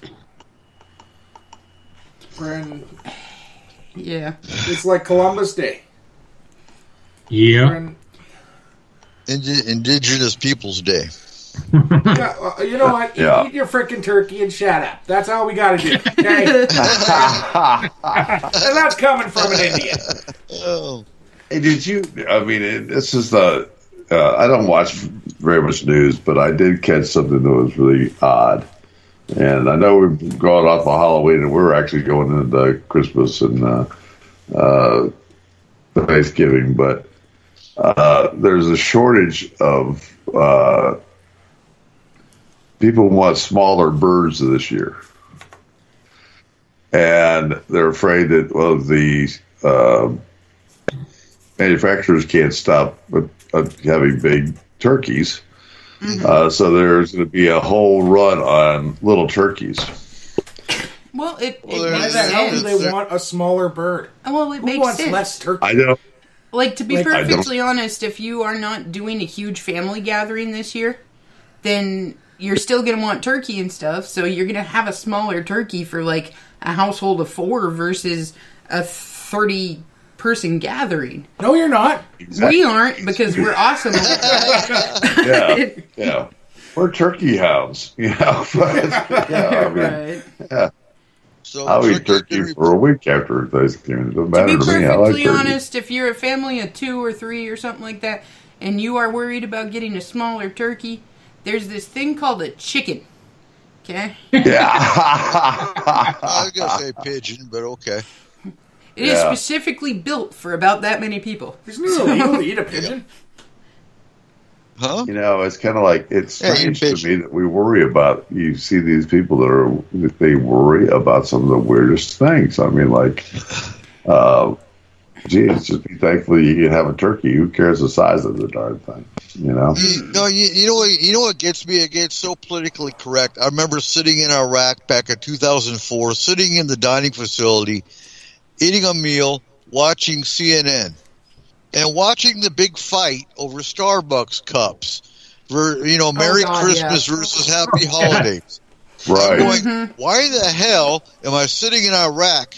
And yeah. It's like Columbus Day. Yeah. Indigenous Peoples Day. Yeah, you know what? Eat your frickin' turkey and shut up. That's all we gotta do. Okay? And that's coming from an Indian. Oh. Hey, did you? I mean, this is the. I don't watch very much news, but I did catch something that was really odd. And I know we've gone off of Halloween, and we're actually going into Christmas and Thanksgiving, but there's a shortage of people want smaller birds this year. And they're afraid that, the manufacturers can't stop having big turkeys. Mm-hmm. So there's going to be a whole run on little turkeys. Well, why the hell do they want a smaller bird? Well, it Who makes wants sense. less turkey? I know. Like, to be perfectly honest, if you are not doing a huge family gathering this year, then you're still going to want turkey and stuff, so you're going to have a smaller turkey for, like, a household of 4 versus a 30-person gathering. No, you're not. Exactly. We aren't, because we're awesome like that. Yeah. We're turkey hounds, you know. Right. Yeah. So I'll eat turkey for a week after Thanksgiving. It doesn't matter to be to me. I like perfectly turkey. honest, if you're a family of 2 or 3 or something like that, and you are worried about getting a smaller turkey, there's this thing called a chicken. Okay? Yeah. I was going to say pigeon, but okay. It is specifically built for about that many people. Isn't it illegal to eat a pigeon? Huh? You know, it's kind of like, it's strange to me that we worry about, you see these people that they worry about some of the weirdest things. I mean, like, geez, just be thankful you can have a turkey. Who cares the size of the darn thing? You know? You know what gets me? It gets so politically correct. I remember sitting in Iraq back in 2004, sitting in the dining facility, eating a meal, watching CNN. And watching the big fight over Starbucks cups for, Merry Christmas versus Happy Holidays. Right. I'm going, why the hell am I sitting in Iraq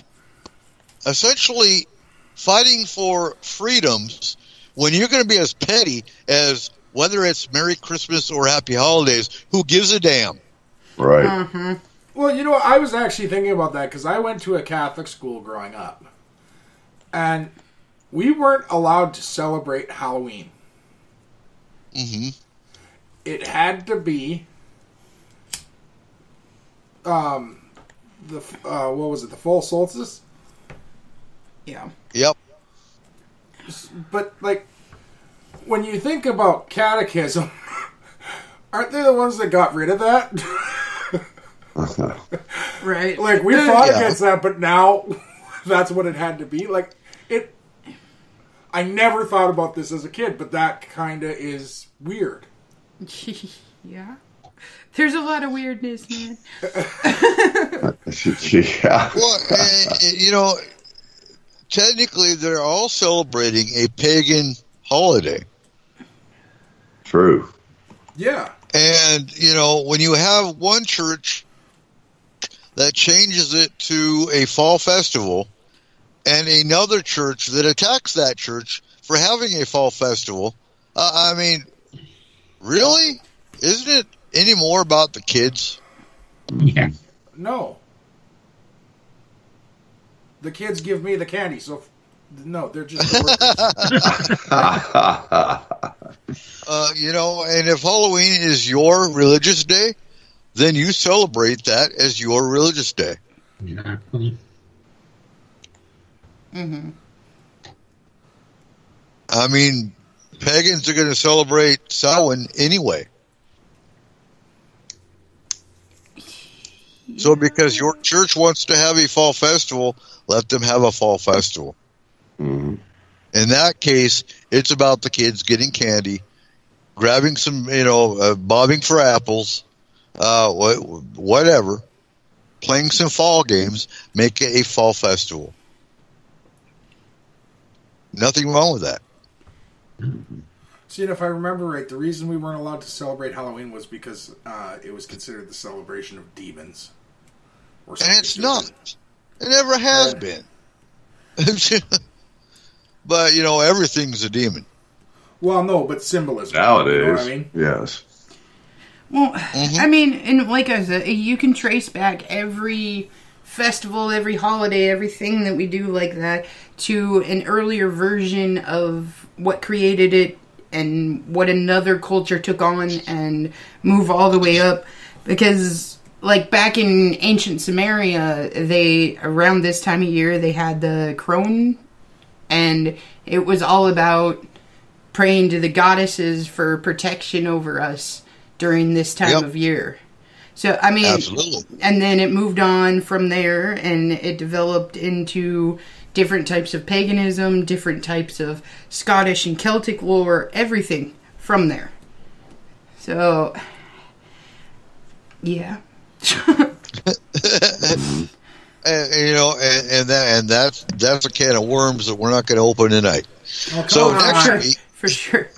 essentially fighting for freedoms when you're going to be as petty as whether it's Merry Christmas or Happy Holidays? Who gives a damn? Right. Mm-hmm. Well, I was actually thinking about that because I went to a Catholic school growing up. And we weren't allowed to celebrate Halloween. Mm-hmm. It had to be the fall solstice? Yeah. Yep. But, like, when you think about catechism, aren't they the ones that got rid of that? Right. Like, we fought against that, but now that's what it had to be. Like, I never thought about this as a kid, but that kind of is weird. Yeah. There's a lot of weirdness, man. Yeah. Well, technically they're all celebrating a pagan holiday. True. Yeah. And, when you have one church that changes it to a fall festival, and another church that attacks that church for having a fall festival. I mean, really? Isn't it any more about the kids? Yeah. No. The kids give me the candy, so no, they're just the and if Halloween is your religious day, then you celebrate that as your religious day. Exactly. Mm-hmm. I mean, pagans are going to celebrate Samhain anyway. Yeah. So because your church wants to have a fall festival, let them have a fall festival. Mm-hmm. In that case, it's about the kids getting candy, grabbing some, bobbing for apples, whatever, playing some fall games, make it a fall festival. Nothing wrong with that. See, if I remember right, the reason we weren't allowed to celebrate Halloween was because it was considered the celebration of demons. And it's not. It never has been. But, everything's a demon. Well, no, but symbolism. Nowadays, you know what I mean? Yes. Well, I mean, and like I said, you can trace back every festival, every holiday, everything that we do like that to an earlier version of what created it and what another culture took on and move all the way up. Because, like, back in ancient Sumeria, around this time of year, they had the crone, and it was all about praying to the goddesses for protection over us during this time of year. So, I mean, absolutely. And then it moved on from there, and it developed into different types of paganism, different types of Scottish and Celtic lore, everything from there. So, yeah. And that's a can of worms that we're not going to open tonight. Oh, so next week, for sure.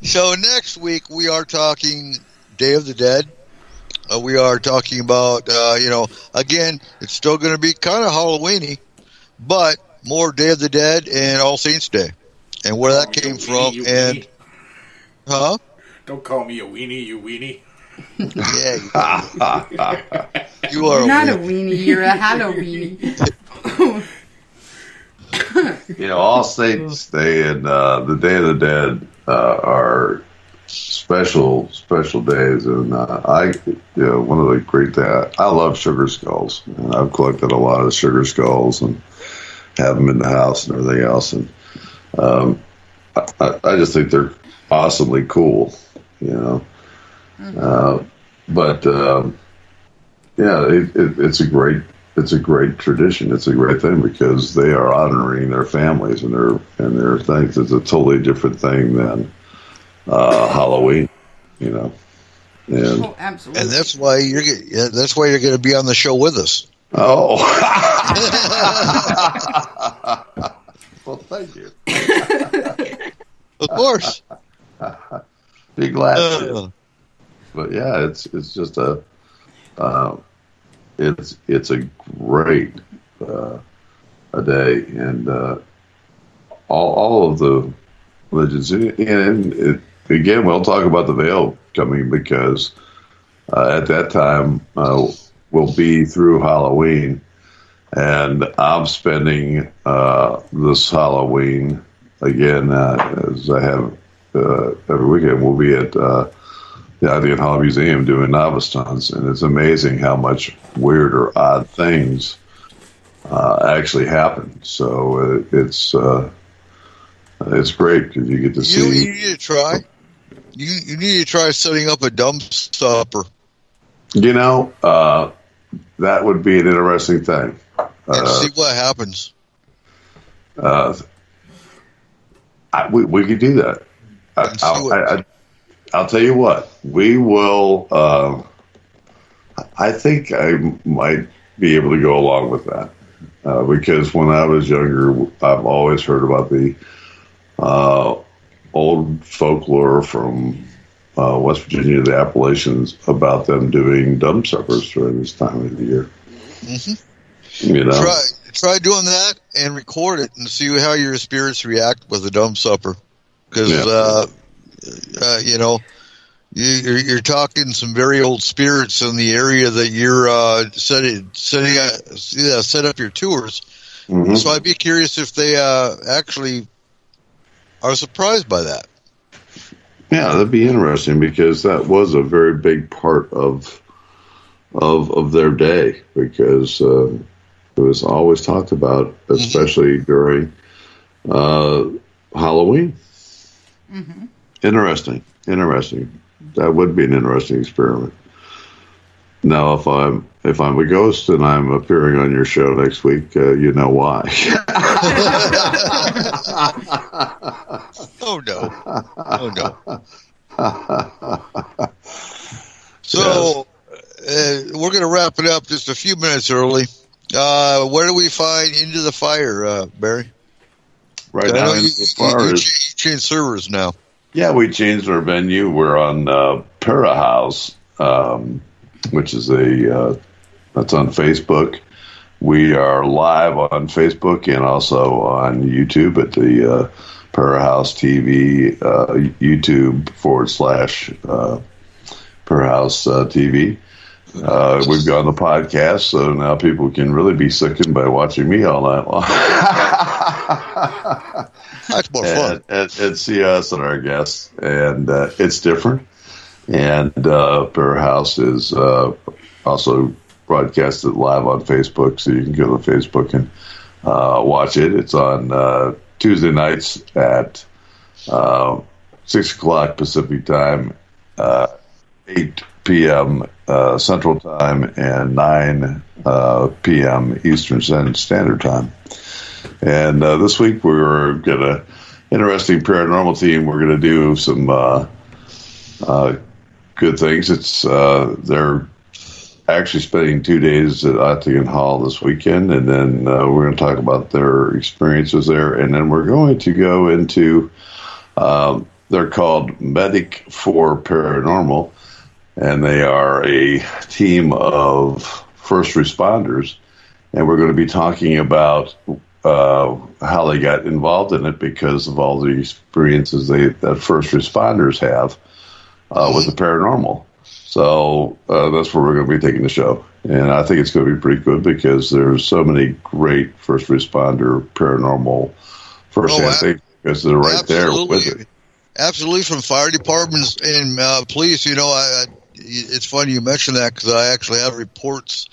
So next week we are talking Day of the Dead. We are talking about again, it's still going to be kind of Halloweeny, but more Day of the Dead and All Saints Day, and where that came from. And huh? Don't call me a weenie, you weenie. Yeah, you are not a weenie. You're a Halloweenie. All Saints Day and the Day of the Dead are special days, and one of the great things. I love sugar skulls, and I've collected a lot of sugar skulls and have them in the house and everything else, and I just think they're awesomely cool, it's a great tradition. It's a great thing because they are honoring their families and their things. It's a totally different thing than Halloween, And, absolutely. And that's why you're going to be on the show with us. Oh, well, thank you. Of course. Be glad to. But yeah, it's just it's a great a day, and all of the religions, and again, we'll talk about the veil coming because at that time we'll be through Halloween, and I'm spending this Halloween again as I have every weekend. We'll be at the Idean Hall Museum doing novice stunts, and it's amazing how much weird or odd things actually happen. So it's great because you get to see. You need to try. You need to try setting up a dumb supper. That would be an interesting thing. And see what happens. We could do that. I'll tell you what. We will. I think I might be able to go along with that because when I was younger, I've always heard about the old folklore from West Virginia, the Appalachians, about them doing dumb suppers during this time of the year. Mm-hmm. Try doing that and record it and see how your spirits react with a dumb supper, because you're talking some very old spirits in the area that you're set up your tours. Mm-hmm. So I'd be curious if they actually are surprised by that. Yeah, that'd be interesting because that was a very big part of of their day, because it was always talked about, especially during Halloween. Mm-hmm. Interesting. That would be an interesting experiment. Now, if I'm a ghost and I'm appearing on your show next week, you know why. Oh no. So we're going to wrap it up just a few minutes early. Where do we find Into the Fire, Barry? Right now, you changed servers now. Yeah, we changed our venue. We're on Para House, which is that's on Facebook. We are live on Facebook and also on YouTube at the Para House TV YouTube / Para House TV. We've got the podcast, so now people can really be sickened by watching me all night long. That's more fun. And see us and our guests, and it's different. And Para House is also broadcasted live on Facebook, so you can go to Facebook and watch it. It's on Tuesday nights at 6 o'clock Pacific time, 8 p.m. Central Time, and 9 p.m. Eastern Standard Time. And this week we're going to, interesting paranormal team, we're going to do some good things. It's they're actually spending 2 days at Ottingen Hall this weekend, and then we're going to talk about their experiences there, and then we're going to go into, they're called S-4 Paranormal, and they are a team of first responders, and we're going to be talking about how they got involved in it because of all the experiences that first responders have with the paranormal. So that's where we're going to be taking the show. And I think it's going to be pretty good because there's so many great first responder paranormal first-hand things because they're right there with it. Absolutely, from fire departments and police. You know, it's funny you mentioned that because I actually have reports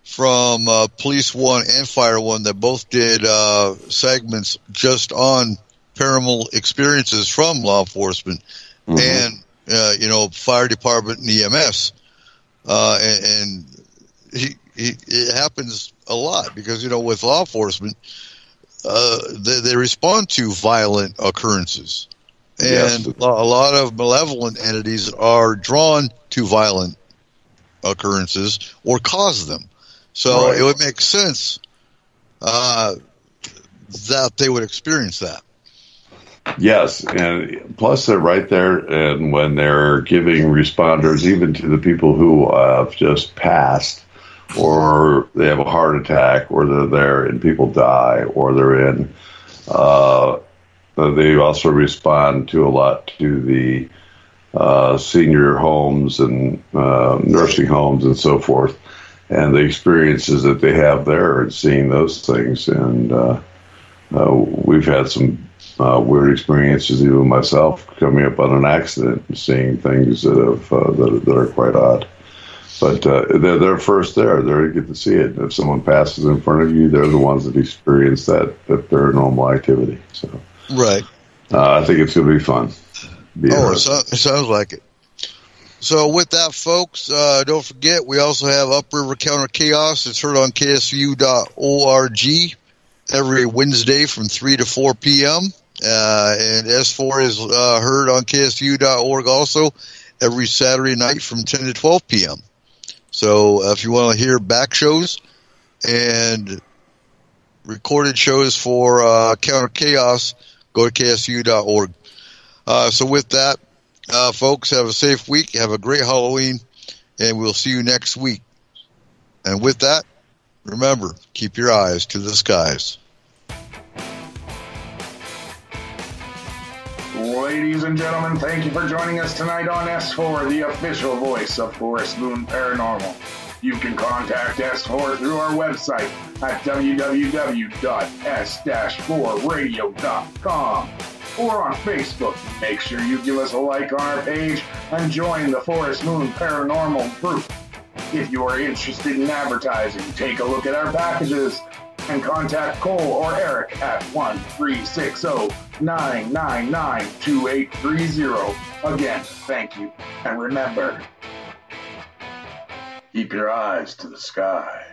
from Police One and Fire One that both did segments just on paranormal experiences from law enforcement and fire department and EMS, and it happens a lot because with law enforcement, they respond to violent occurrences, and a lot of malevolent entities are drawn to violent occurrences or cause them. So it would make sense that they would experience that. Yes, and plus they're right there, and when they're giving responders, even to the people who have just passed, or they have a heart attack, or they're there and people die, or they're in, they also respond to a lot to the senior homes and nursing homes and so forth, and the experiences that they have there and seeing those things. And we've had some weird experiences, even myself, coming up on an accident and seeing things that have that are quite odd. But they're first there. They get to see it. If someone passes in front of you, they're the ones that experience that paranormal activity. So, I think it's going to be fun. It sounds like it. So with that, folks, don't forget, we also have Upriver Counter Chaos. It's heard on KSVU.org every Wednesday from 3 to 4 p.m. And S4 is heard on KSVU.org also every Saturday night from 10 to 12 p.m. So if you want to hear back shows and recorded shows for Counter Chaos, go to KSVU.org. So with that, folks, have a safe week. Have a great Halloween, and we'll see you next week. And with that, remember, keep your eyes to the skies. Ladies and gentlemen, thank you for joining us tonight on S4, the official voice of Forest Moon Paranormal. You can contact S4 through our website at www.s-4radio.com or on Facebook. Make sure you give us a like on our page and join the Forest Moon Paranormal group. If you are interested in advertising, take a look at our packages and contact Cole or Eric at 1-360-999-2830. Again, thank you. And remember, keep your eyes to the sky.